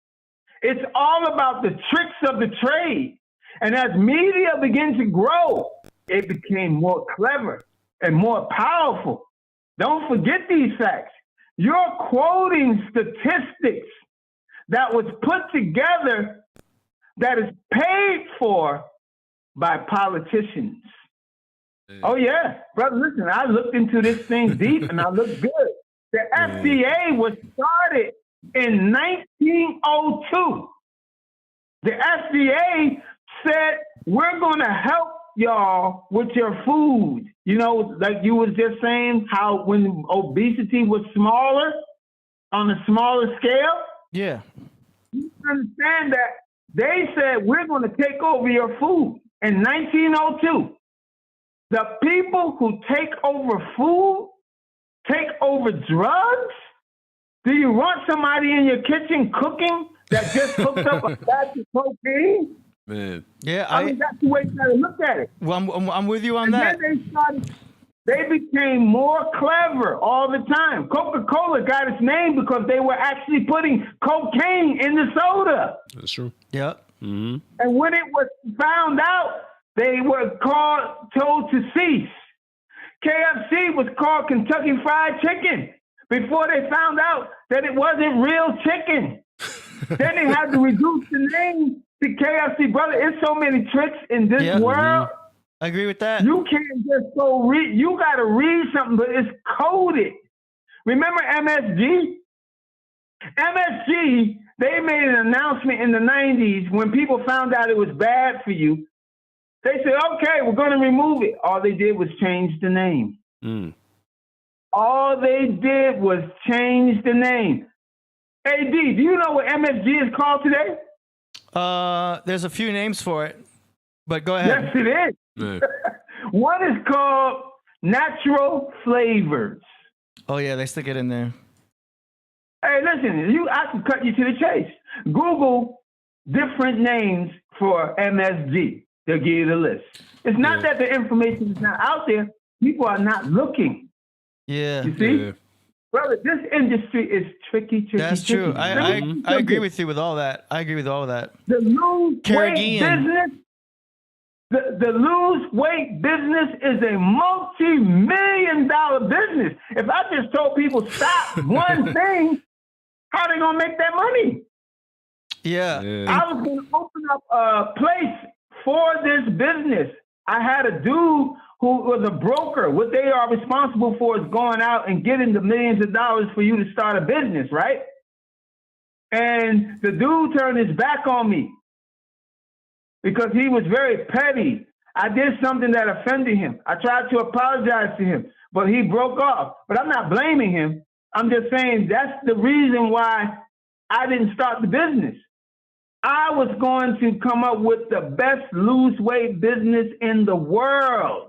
It's all about the tricks of the trade. And as media began to grow, it became more clever and more powerful. Don't forget these facts. You're quoting statistics that was put together that is paid for by politicians. Oh, yeah. Brother, listen, I looked into this thing deep and I looked good. The FDA was started in 1902. The FDA said, we're going to help y'all with your food. You know, like you was just saying, how when obesity was smaller, on a smaller scale. Yeah. You understand that they said, we're going to take over your food in 1902. The people who take over food, take over drugs. Do you want somebody in your kitchen cooking that just hooked up a batch of cocaine? Man. Yeah, I mean, that's the way you gotta look at it. Well, I'm with you on And that. then they became more clever all the time. Coca-Cola got its name because they were actually putting cocaine in the soda. That's true. Yep. Mm-hmm. And when it was found out, they were told to cease. KFC was called Kentucky Fried Chicken before they found out that it wasn't real chicken. Then they had to reduce the name to KFC. Brother, it's so many tricks in this world. Mm-hmm. I agree with that. You can't just go read. You got to read something, but it's coded. Remember MSG? MSG, they made an announcement in the 90s when people found out it was bad for you. They said, okay, we're going to remove it. All they did was change the name. All they did was change the name. AD, do you know what MSG is called today? There's a few names for it, but go ahead. Yes, it is. Yeah. One is called Natural Flavors. Oh yeah, they stick it in there. Hey, listen, I can cut you to the chase. Google different names for MSG. They'll give you the list. It's not that the information is not out there. People are not looking. Yeah. You see? Yeah. Brother, this industry is tricky. That's true. tricky. I agree with you with all that. I agree with all that. The lose weight Caribbean. business, the lose weight business is a multi-million-dollar business. If I just told people stop one thing, how are they gonna make that money? Yeah. I was gonna open up a place for this business. I had a dude who was a broker. What they are responsible for is going out and getting the millions of dollars for you to start a business, right? And the dude turned his back on me because he was very petty. I did something that offended him. I tried to apologize to him, but he broke off. But I'm not blaming him. I'm just saying that's the reason why I didn't start the business. I was going to come up with the best lose weight business in the world.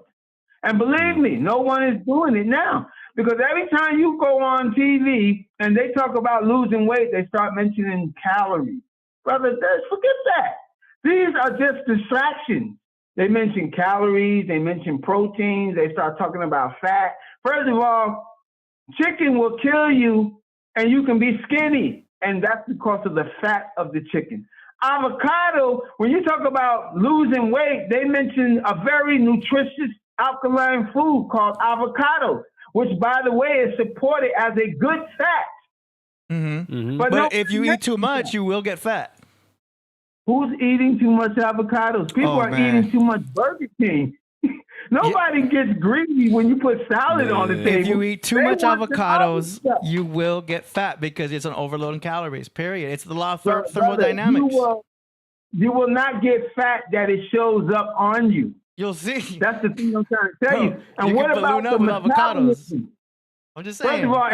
And believe me, no one is doing it now. Because every time you go on TV and they talk about losing weight, they start mentioning calories. Brother, forget that. These are just distractions. They mention calories, they mention proteins, they start talking about fat. First of all, chicken will kill you and you can be skinny. And that's because of the fat of the chicken. Avocado, when you talk about losing weight, they mention a very nutritious alkaline food called avocado, which, by the way, is supported as a good fat. Mm-hmm. Mm-hmm. But if you eat too much, you will get fat. Who's eating too much avocados? People are eating too much Burger King. Nobody gets greedy when you put salad on the table. If you eat too much avocados, you will get fat because it's an overload in calories, period. It's the law of thermodynamics. You will not get fat that it shows up on you. You'll see. That's the thing I'm trying to tell you. And you what can about balloon the up with avocados? I'm just saying. First of all,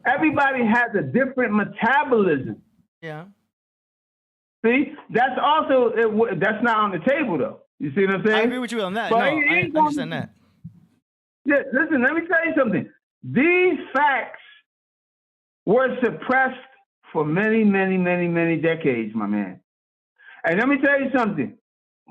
everybody has a different metabolism. Yeah. See, that's also that's not on the table though. You see what I'm saying? I agree with you on that. But no, I understand that. Yeah, listen, let me tell you something. These facts were suppressed for many, many, many, many decades, my man. And let me tell you something.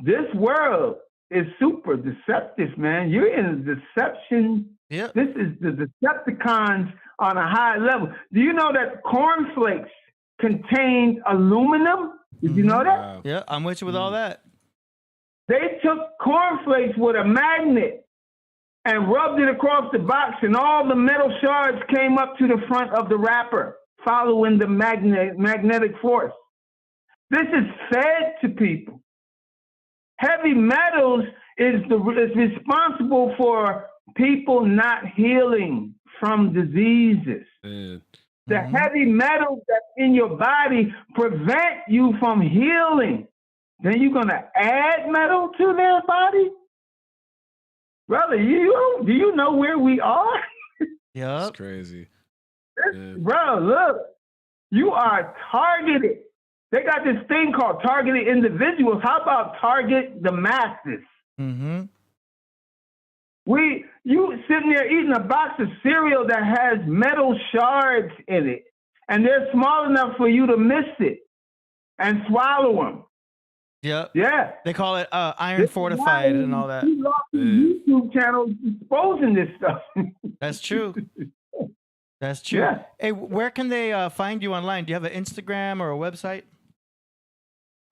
This world is super deceptive, man. You're in a deception. Yeah. This is the Decepticons on a high level. Do you know that cornflakes contain aluminum? Did you know that? Wow. Yeah, I'm with you with all that. They took cornflakes with a magnet and rubbed it across the box, and all the metal shards came up to the front of the wrapper, following the magnetic force. This is fed to people. Heavy metals is responsible for people not healing from diseases. The heavy metals that's in your body prevent you from healing. Then you're going to add metal to their body? Brother, do you know where we are? Yeah. That's crazy. Bro, look, you are targeted. They got this thing called targeted individuals. How about target the masses? Mm-hmm. You sitting there eating a box of cereal that has metal shards in it, and they're small enough for you to miss it and swallow them. Yep. Yeah. They call it iron fortified and all that. YouTube channels exposing this stuff. That's true. That's true. Yeah. Hey, where can they find you online? Do you have an Instagram or a website?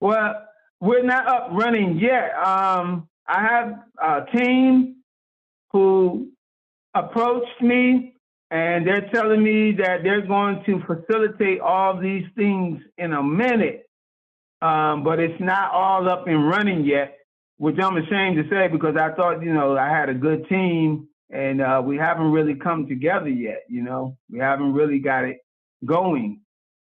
Well, we're not up running yet. I have a team who approached me, and they're telling me that they're going to facilitate all these things in a minute. But it's not all up and running yet, which I'm ashamed to say because I thought, I had a good team, and we haven't really come together yet. We haven't really got it going.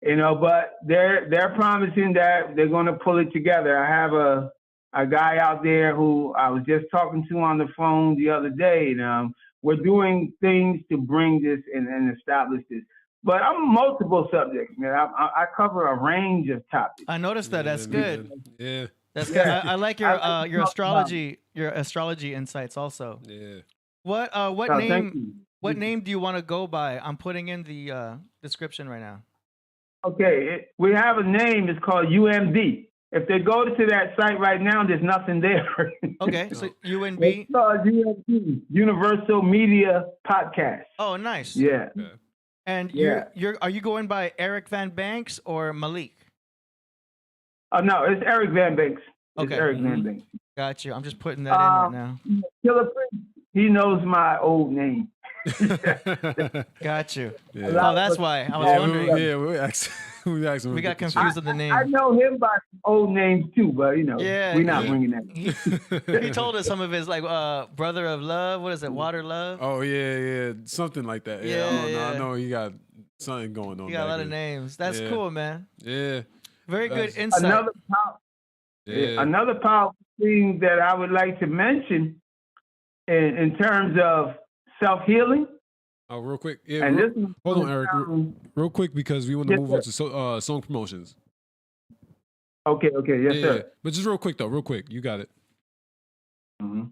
But they're promising that they're going to pull it together. I have a guy out there who I was just talking to on the phone the other day, and we're doing things to bring this and establish this. But I'm multiple subjects, man. I cover a range of topics. I noticed that. That's good. Yeah. That's good. I like your astrology insights also. Yeah. What name do you want to go by? I'm putting in the description right now. Okay, we have a name. It's called UMD. If they go to that site right now, there's nothing there. Okay, so UNB. It's called UMD, Universal Media Podcast. Oh, nice. Yeah. And are you going by Eric Van Banks or Malik? No, it's Eric Van Banks. Okay. It's Eric Van Banks. Got you. I'm just putting that in right now. Killah Priest, he knows my old name. Got you. Yeah. Oh, that's why. I was wondering. We got confused on the name. I know him by old names too, but we're not bringing that. He told us some of his Brother of Love. What is it? Water Love. Oh yeah, something like that. I know he got something going on. He got a lot of names. That's cool, man. Yeah, very good insight. Another powerful thing that I would like to mention in terms of self-healing. Oh, real quick. Yeah, and hold on, Eric. Real quick, because we want to move on to song promotions. Okay. Yes, sir. But just real quick, though. Real quick. You got it. Mm-hmm.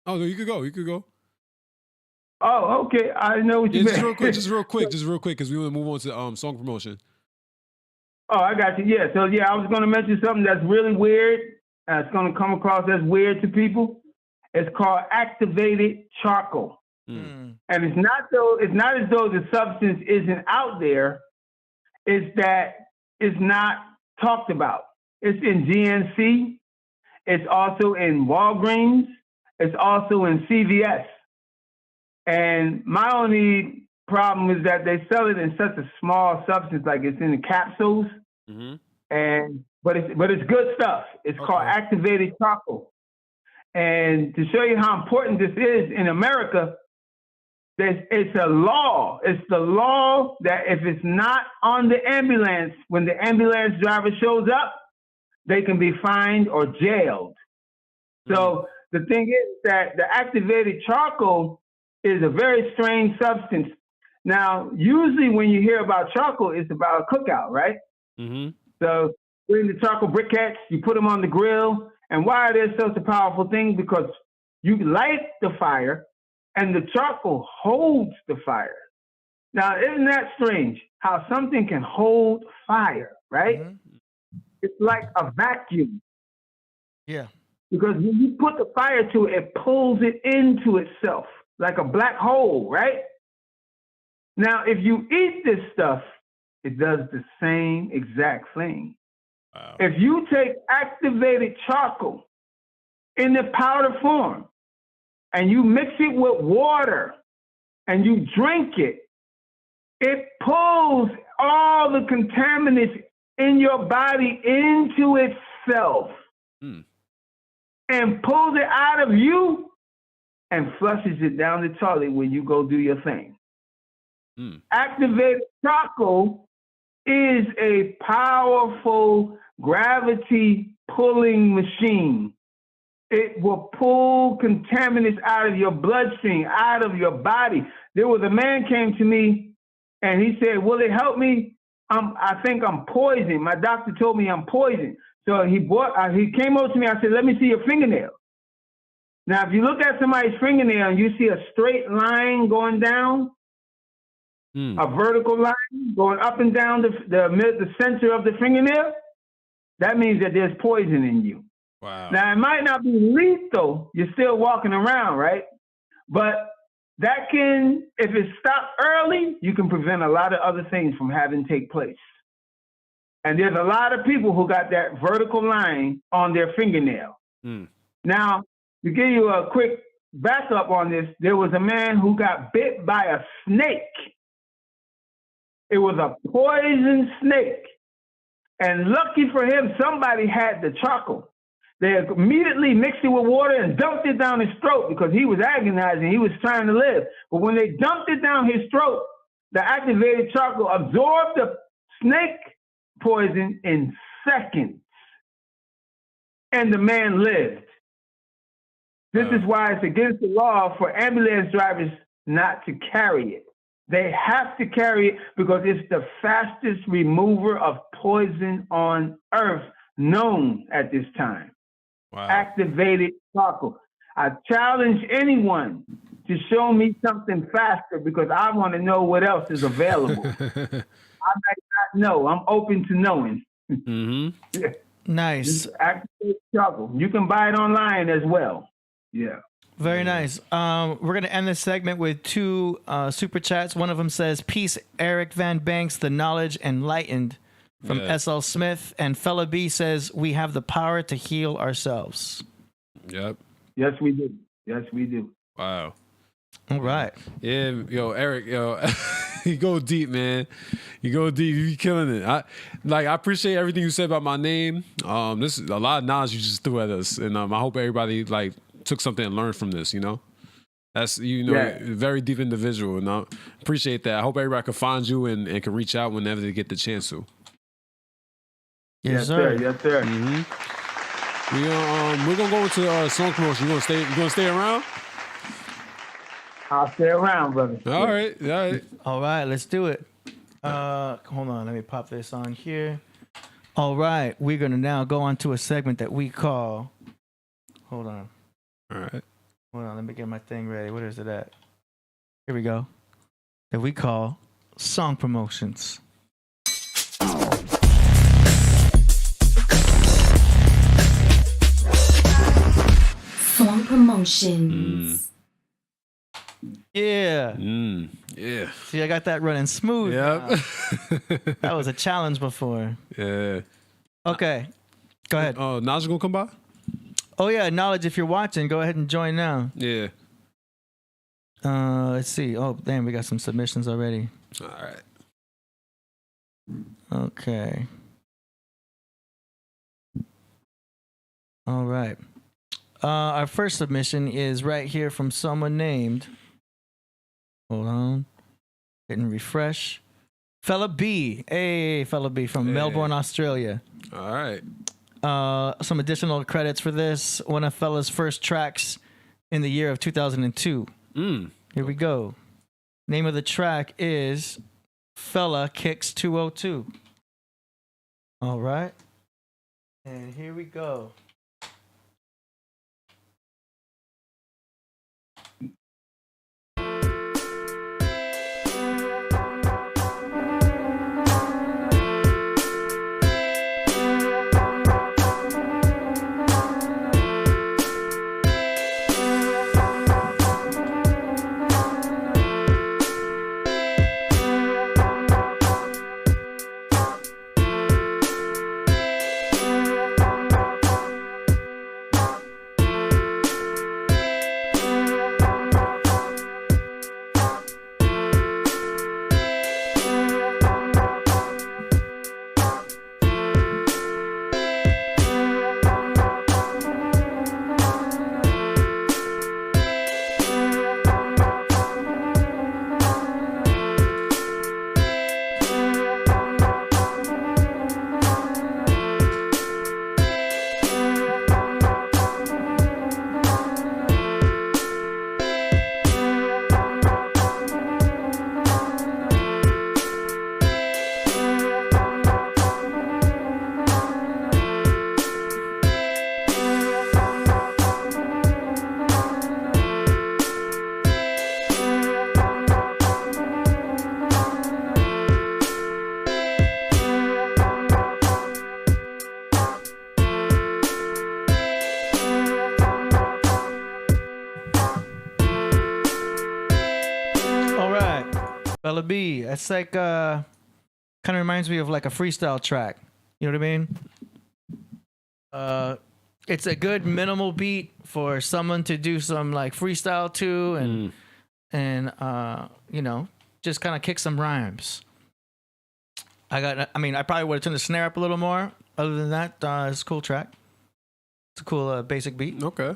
Oh, no, you could go. Oh, okay. I know what you meant. Just real quick, because we want to move on to song promotion. Oh, I got you. Yeah. So, I was going to mention something that's really weird. It's going to come across as weird to people. It's called activated charcoal. And it's not as though the substance isn't out there. It's that it's not talked about. It's in GNC. It's also in Walgreens. It's also in CVS. And my only problem is that they sell it in such a small substance, like it's in the capsules. Mm-hmm. But it's good stuff. It's called activated charcoal. And to show you how important this is in America, it's a law. It's the law that if it's not on the ambulance, when the ambulance driver shows up, they can be fined or jailed. So the thing is that the activated charcoal is a very strange substance. Now, usually when you hear about charcoal, it's about a cookout, right? Mm-hmm. So bring the charcoal briquettes, you put them on the grill. And why are they such a powerful thing? Because you light the fire and the charcoal holds the fire. Now, isn't that strange? How something can hold fire, right? Mm-hmm. It's like a vacuum. Yeah. Because when you put the fire to it, it pulls it into itself like a black hole, right? Now, if you eat this stuff, it does the same exact thing. Wow. If you take activated charcoal in the powder form and you mix it with water and you drink it, it pulls all the contaminants in your body into itself and pulls it out of you and flushes it down the toilet when you go do your thing. Activated charcoal is a powerful gravity pulling machine. It will pull contaminants out of your bloodstream, out of your body. There was a man came to me and he said, will it help me? I think I'm poisoned. My doctor told me I'm poisoned. So he came over to me. I said, let me see your fingernail. Now, if you look at somebody's fingernail and you see a straight line going down, a vertical line going up and down the center of the fingernail, that means that there's poison in you. Wow. Now, it might not be lethal. You're still walking around, right? But that can, if it stopped early, you can prevent a lot of other things from having take place. And there's a lot of people who got that vertical line on their fingernail. Now, to give you a quick backup on this, there was a man who got bit by a snake. It was a poison snake. And lucky for him, somebody had the charcoal. They immediately mixed it with water and dumped it down his throat because he was agonizing. He was trying to live. But when they dumped it down his throat, the activated charcoal absorbed the snake poison in seconds. And the man lived. This is why it's against the law for ambulance drivers not to carry it. They have to carry it because it's the fastest remover of poison on earth known at this time. Wow. Activated charcoal. I challenge anyone to show me something faster because I want to know what else is available. I might not know. I'm open to knowing. Yeah. Nice. Activated charcoal. You can buy it online as well. Yeah. Very nice. We're going to end this segment with two super chats. One of them says, "Peace, Eric Van Banks, the knowledge enlightened," from SL Smith. And Fella B says, "We have the power to heal ourselves." Yep. Yes, we do. Yes, we do. Wow. All right. Yeah, yo, Eric, yo, you go deep, man. You go deep. You be killing it. I appreciate everything you said about my name. This is a lot of knowledge you just threw at us, and I hope everybody took something and learned from this. You know, that's very deep individual, and I appreciate that. I hope everybody can find you and can reach out whenever they get the chance to. Yes, sir. Yes, sir. We're gonna go into song promotion. You gonna stay around? I'll stay around, brother. All right. All right, let's do it. Hold on, let me pop this on here. All right, we're gonna now go on to a segment that we call. Hold on. All right. Hold on, let me get my thing ready. What is it at? Here we go. That we call song promotions. Song promotions. Yeah. Yeah. See, I got that running smooth. Yep. That was a challenge before. Yeah. Okay. Go ahead. Oh, Naj gonna come by? Oh, yeah. Knowledge, if you're watching, go ahead and join now. Yeah. Let's see. Oh, damn, we got some submissions already. All right. Okay. All right. Our first submission is right here from someone named. Hold on. Hitting refresh. Fella B. Hey, Fella B from Melbourne, Australia. All right. Some additional credits for this. One of Fella's first tracks in the year of 2002. Here we go. Name of the track is Fella Kicks 202. All right. And here we go. Fella B. It's like kind of reminds me of like a freestyle track. You know what I mean? It's a good minimal beat for someone to do some like freestyle to, and you know, just kind of kick some rhymes. I probably would have turned the snare up a little more. Other than that, it's a cool track. It's a cool basic beat. Okay.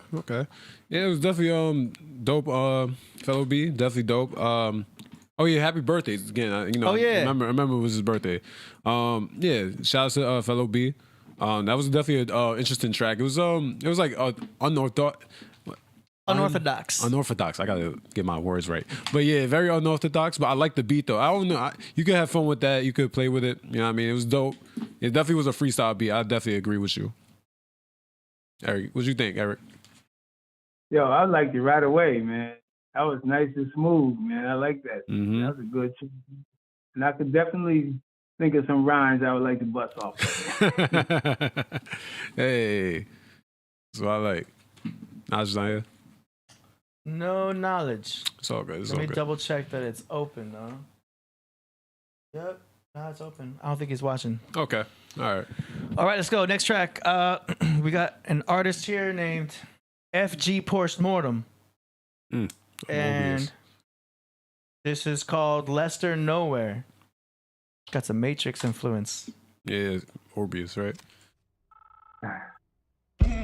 Yeah, it was definitely dope. Fellow B, definitely dope. Oh yeah, happy birthday again. You know, Oh, yeah. remember it was his birthday. Yeah, shout out to Fellow B. That was definitely an interesting track. It was like Unorthodox. Unorthodox. I gotta get my words right. But yeah, very unorthodox. But I like the beat though. I don't know. You could have fun with that. You could play with it. You know what I mean? It was dope. It definitely was a freestyle beat. I definitely agree with you. Eric, what you think, Eric? Yo, I liked it right away, man. That was nice and smooth, man. I like that. Mm-hmm. That was a good tune. And I could definitely think of some rhymes I would like to bust off. Hey, that's what I like. Naj's not here. No knowledge. It's all good. It's Let all me good. double check that it's open though. Yep. No, it's open. I don't think he's watching. Okay. All right. All right, let's go. Next track. We got an artist here named FG Postmortem. And this is called Lester Nowhere. Got some Matrix influence. Yeah, Orbeus, right?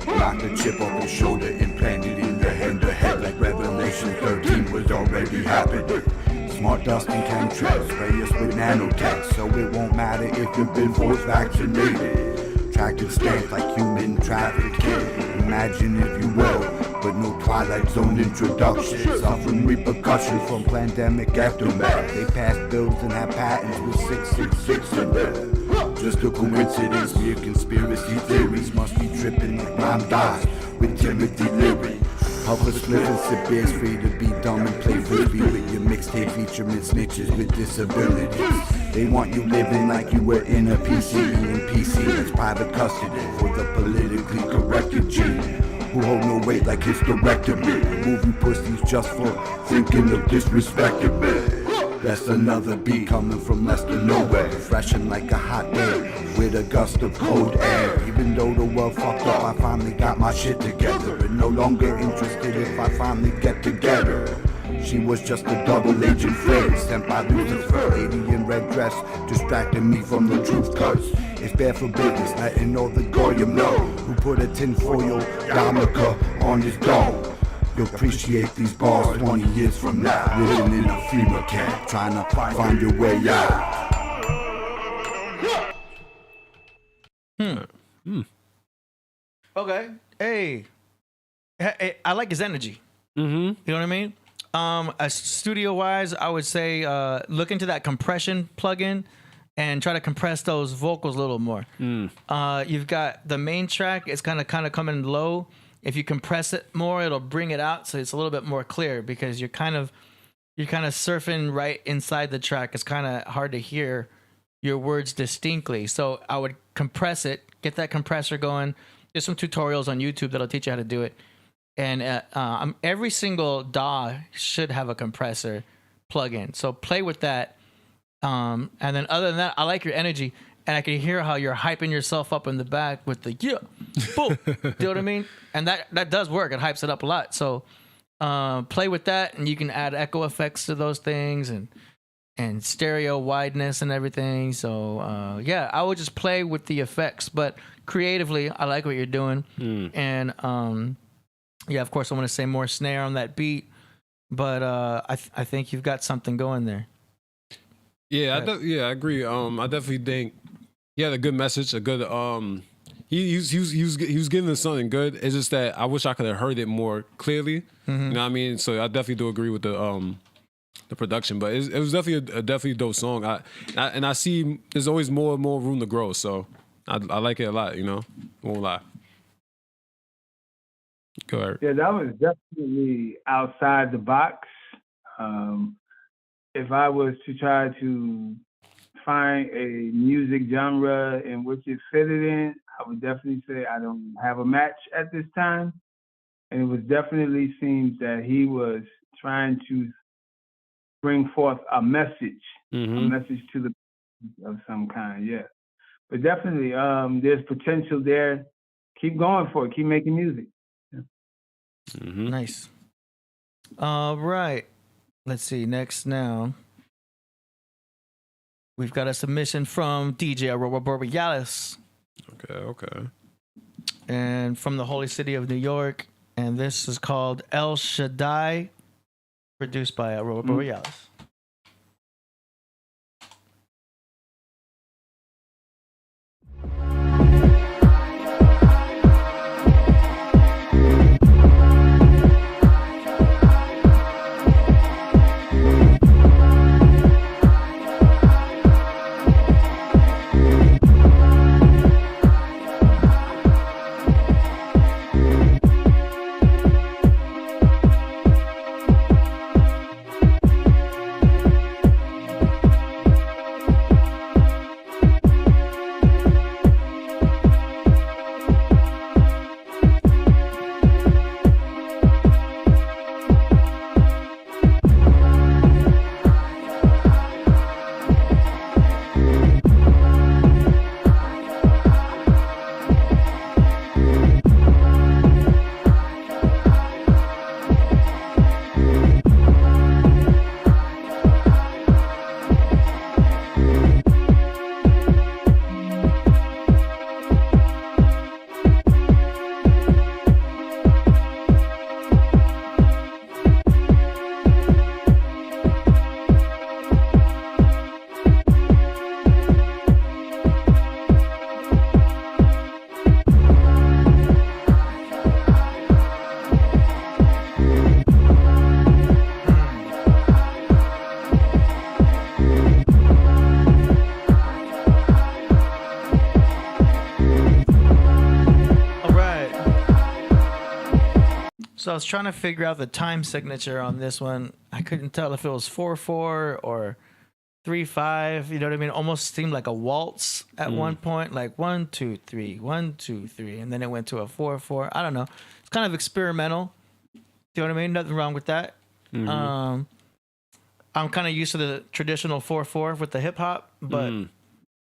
Knocked the chip off his shoulder, implanted in the head like Revelation 13 was already happening. Smart dust and chemtrails, spray us with nanotech, so it won't matter if you've been force vaccinated. Tracking stamps like human trafficking, imagine if you will, but no Twilight Zone introduction. Suffering repercussions from pandemic aftermath. They passed bills and have patents with 666 in them. Just a coincidence, mere conspiracy theories must be tripping like rhyme guys with Timothy Leary. Public slip and sip beers, free to be dumb and play frisbee with your mixtape featuring snitches with disabilities. They want you living like you were in a PC, and PC that's private custody for the politically corrected G, who hold no weight like hysterectomy. Movie pussies just for thinking of disrespecting me. That's another beat coming from Lester Nowhere, refreshing like a hot day with a gust of cold air. Even though the world fucked up, I finally got my shit together, and no longer interested if I finally get together. She was just a double agent friend sent by Lucifer, lady in red dress, distracting me from the truth, cause it's bad for business, letting all the goyim know who put a tinfoil yarmulke on his dome. You'll appreciate these bars 20 years from now, living in a FEMA camp, trying to find your way out. Okay. Hey, I like his energy. Mm-hmm. You know what I mean? As studio wise, I would say look into that compression plugin and try to compress those vocals a little more. You've got the main track; it's kind of coming low. If you compress it more, it'll bring it out, so it's a little bit more clear because you're kind of surfing right inside the track. It's kind of hard to hear your words distinctly. So I would compress it, get that compressor going. There's some tutorials on YouTube that'll teach you how to do it. And every single DAW should have a compressor plugin. So play with that. And then other than that, I like your energy. And I can hear how you're hyping yourself up in the back with the yeah, boom. Do you know what I mean? And that does work. It hypes it up a lot. So play with that, and you can add echo effects to those things and stereo wideness and everything. So yeah, I would just play with the effects. But creatively, I like what you're doing. And yeah, of course, I want to say more snare on that beat. But I think you've got something going there. Yeah, I agree. I definitely think he had a good message, a good he was giving us something good. It's just that I wish I could have heard it more clearly. You know what I mean? So I definitely do agree with the production, but it was definitely a definitely dope song. I see there's always more and more room to grow. So I like it a lot. You know, won't lie. Go ahead. Yeah, that was definitely outside the box. If I was to try to find a music genre in which it fitted in, I would definitely say I don't have a match at this time. And it was definitely seems that he was trying to bring forth a message, a Mm-hmm. message to the of some kind. Yeah, but definitely, there's potential there. Keep going for it. Keep making music. Mm-hmm. Nice. All right. Let's see. Next now. We've got a submission from DJ Aurora Borealis Okay. and from the holy city of New York. And this is called El Shaddai, produced by Aurora Borealis. So I was trying to figure out the time signature on this one. I couldn't tell if it was 4/4 or 3/5. You know what I mean? Almost seemed like a waltz at one point, like 1 2 3, 1 2 3, and then it went to a 4/4. I don't know. It's kind of experimental. Do you know what I mean? Nothing wrong with that. I'm kind of used to the traditional 4/4 with the hip hop, but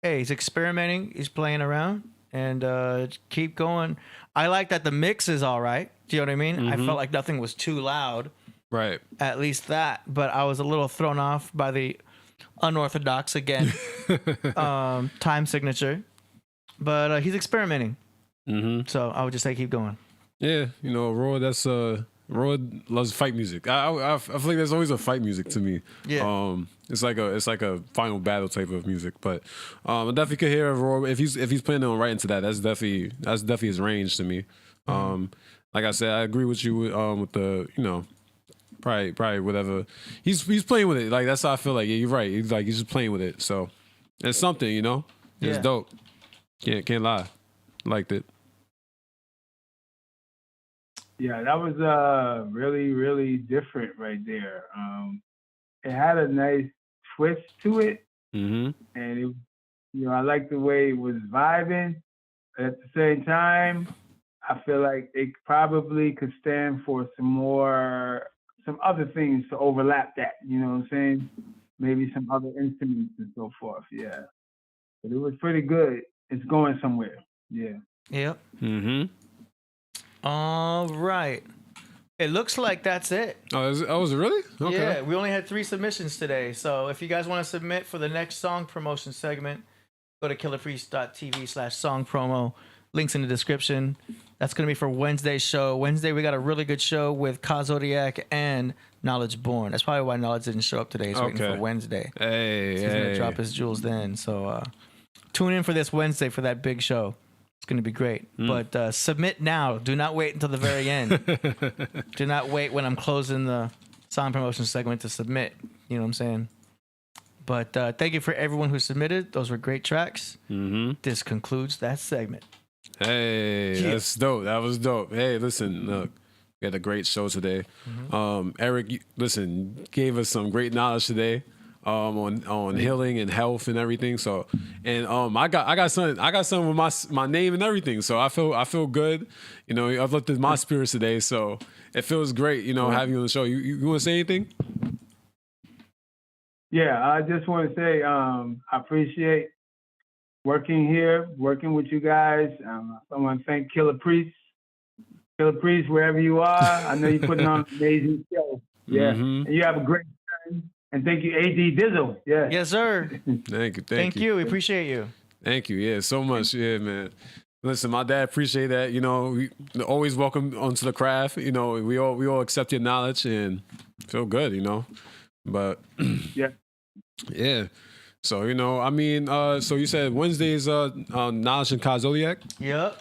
hey, he's experimenting. He's playing around, and keep going. I like that the mix is all right. Do you know what I mean? I felt like nothing was too loud. Right. At least that. But I was a little thrown off by the unorthodox, again, time signature. But he's experimenting. So I would just say keep going. Yeah, you know, Roy loves fight music. I feel like there's always a fight music to me. Yeah. It's like a final battle type of music. But I definitely could hear Roy if he's planning on right into that. That's definitely his range to me. Like I said, I agree with you with the, you know, probably whatever. He's playing with it. Like that's how I feel like. Yeah, you're right. He's just playing with it. So it's something, you know. It's dope. Can't lie. Liked it. Yeah, that was really, really different right there. It had a nice twist to it, and it, you know, I like the way it was vibing. At the same time, I feel like it probably could stand for some other things to overlap that. You know what I'm saying? Maybe some other instruments and so forth. Yeah, but it was pretty good. It's going somewhere. Yeah. Yep. All right. It looks like that's it. Was it really? Okay. Yeah, we only had 3 submissions today. So if you guys want to submit for the next song promotion segment, go to killerpriest.tv/song promo. Links in the description. That's going to be for Wednesday's show. Wednesday, we got a really good show with Ka Zodiac and Knowledge Born. That's probably why Knowledge didn't show up today. He's waiting for Wednesday. He's going to drop his jewels then. So tune in for this Wednesday for that big show. It's going to be great. But submit now. Do not wait until the very end. Do not wait when I'm closing the song promotion segment to submit. You know what I'm saying? But thank you for everyone who submitted. Those were great tracks. This concludes that segment. Hey, that's dope. That was dope. Hey, listen, look, we had a great show today. Eric, listen, gave us some great knowledge today. On healing and health and everything. So, and I got something with my name and everything. So I feel good. You know, I've lifted my spirits today. So it feels great. You know, having you on the show. You want to say anything? Yeah, I just want to say I appreciate working here, working with you guys. I want to thank Killah Priest. Killah Priest, wherever you are, I know you're putting on an amazing show. Yeah, and you have a great time. And thank you, AD Dizzle. Yeah. Yes, sir. Thank you. We appreciate you. Thank you. Yeah, so much. Yeah, man. Listen, my dad appreciate that. You know, we always welcome onto the craft. You know, we all accept your knowledge and feel good. You know, but yeah. So you know, I mean, so you said Wednesdays, Knowledge and Zodiac. Yep.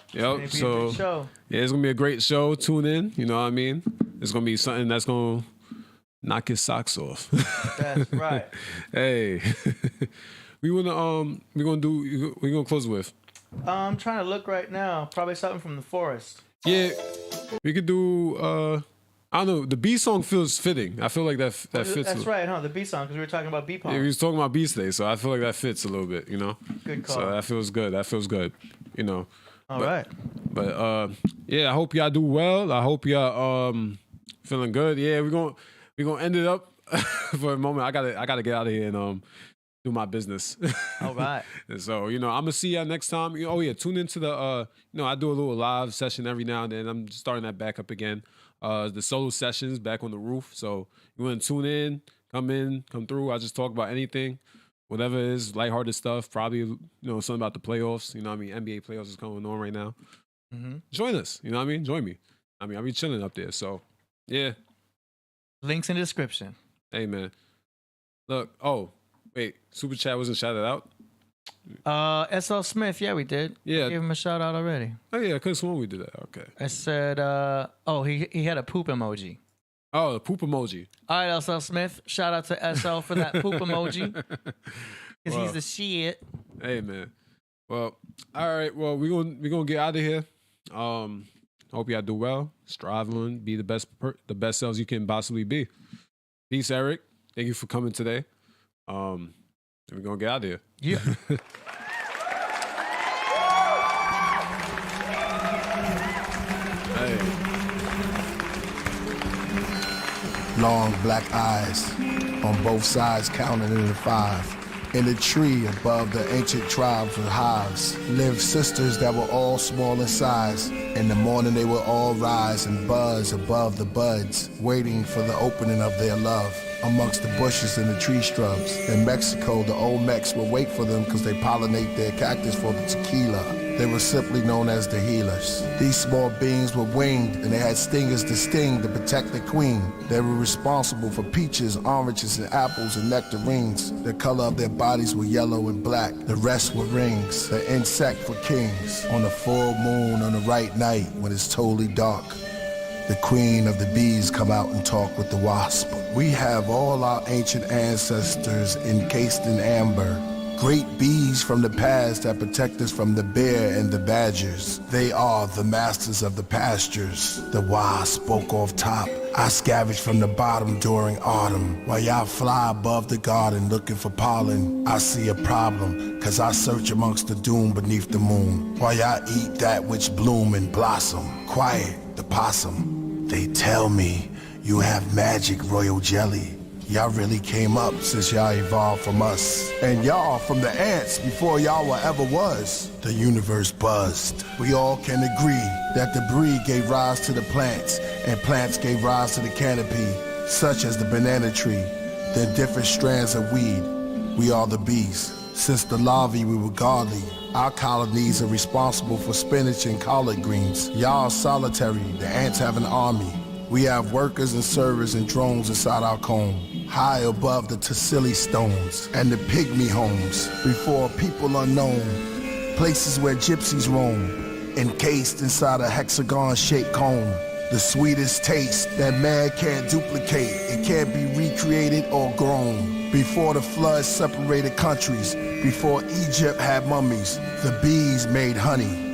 So show. Yeah, it's gonna be a great show. Tune in. You know what I mean? It's gonna be something that's gonna knock his socks off. That's right. Hey, we're gonna close with. I'm trying to look right now. Probably something from the forest. Yeah, we could do. I don't know. The B song feels fitting. I feel like that fits. That's right, huh? The B song, because we were talking about B pong. Yeah, we was talking about beats today, so I feel like that fits a little bit. You know. Good call. So that feels good. You know. All right. But yeah, I hope y'all do well. I hope y'all feeling good. Yeah, we're gonna end it up for a moment. I gotta get out of here and do my business. All right. And so, you know, I'm gonna see y'all next time. Oh yeah, tune into the you know, I do a little live session every now and then. I'm starting that back up again. The solo sessions back on the roof. So you wanna tune in, come through. I just talk about anything, whatever it is, lighthearted stuff, probably, you know, something about the playoffs. You know what I mean? NBA playoffs is going on right now. Mm-hmm. Join us, you know what I mean? Join me. I mean, I'll be chilling up there. So yeah. Links in the description. Hey man. Look, wait, Super Chat wasn't shouted out? SL Smith, yeah, we did. Yeah. Gave him a shout out already. Oh yeah, I could have sworn we did that. Okay. I said, he had a poop emoji. Oh, the poop emoji. All right, SL Smith. Shout out to SL for that poop emoji. Because he's the shit. Hey man. Well, all right. Well, we're gonna get out of here. Hope y'all do well. Strive on, be the best selves you can possibly be. Peace, Eric. Thank you for coming today. And we're gonna get out of here. Yeah. Hey. Long black eyes on both sides counting in the 5. In a tree above the ancient tribes with hives lived sisters that were all small in size. In the morning they would all rise and buzz above the buds, waiting for the opening of their love. Amongst the bushes and the tree shrubs. In Mexico, the old Mex would wait for them because they pollinate their cactus for the tequila. They were simply known as the healers. These small beings were winged and they had stingers to sting to protect the queen. They were responsible for peaches, oranges, and apples and nectarines. The color of their bodies were yellow and black. The rest were rings. The insect for kings. On a full moon on the right night when it's totally dark, the queen of the bees come out and talk with the wasp. We have all our ancient ancestors encased in amber. Great bees from the past that protect us from the bear and the badgers. They are the masters of the pastures. The wasp spoke off top. I scavenge from the bottom during autumn. While y'all fly above the garden looking for pollen, I see a problem, cause I search amongst the doom beneath the moon. While y'all eat that which bloom and blossom. Quiet, the possum. They tell me you have magic, royal jelly. Y'all really came up since y'all evolved from us. And y'all from the ants before y'all were ever was. The universe buzzed. We all can agree that the breed gave rise to the plants, and plants gave rise to the canopy, such as the banana tree, then different strands of weed. We are the bees. Since the larvae we were godly. Our colonies are responsible for spinach and collard greens. Y'all are solitary, the ants have an army. We have workers and servers and drones inside our comb, high above the Tassili stones and the pygmy homes, before people unknown, places where gypsies roam, encased inside a hexagon-shaped cone. The sweetest taste that man can't duplicate, it can't be recreated or grown. Before the flood separated countries, before Egypt had mummies, the bees made honey.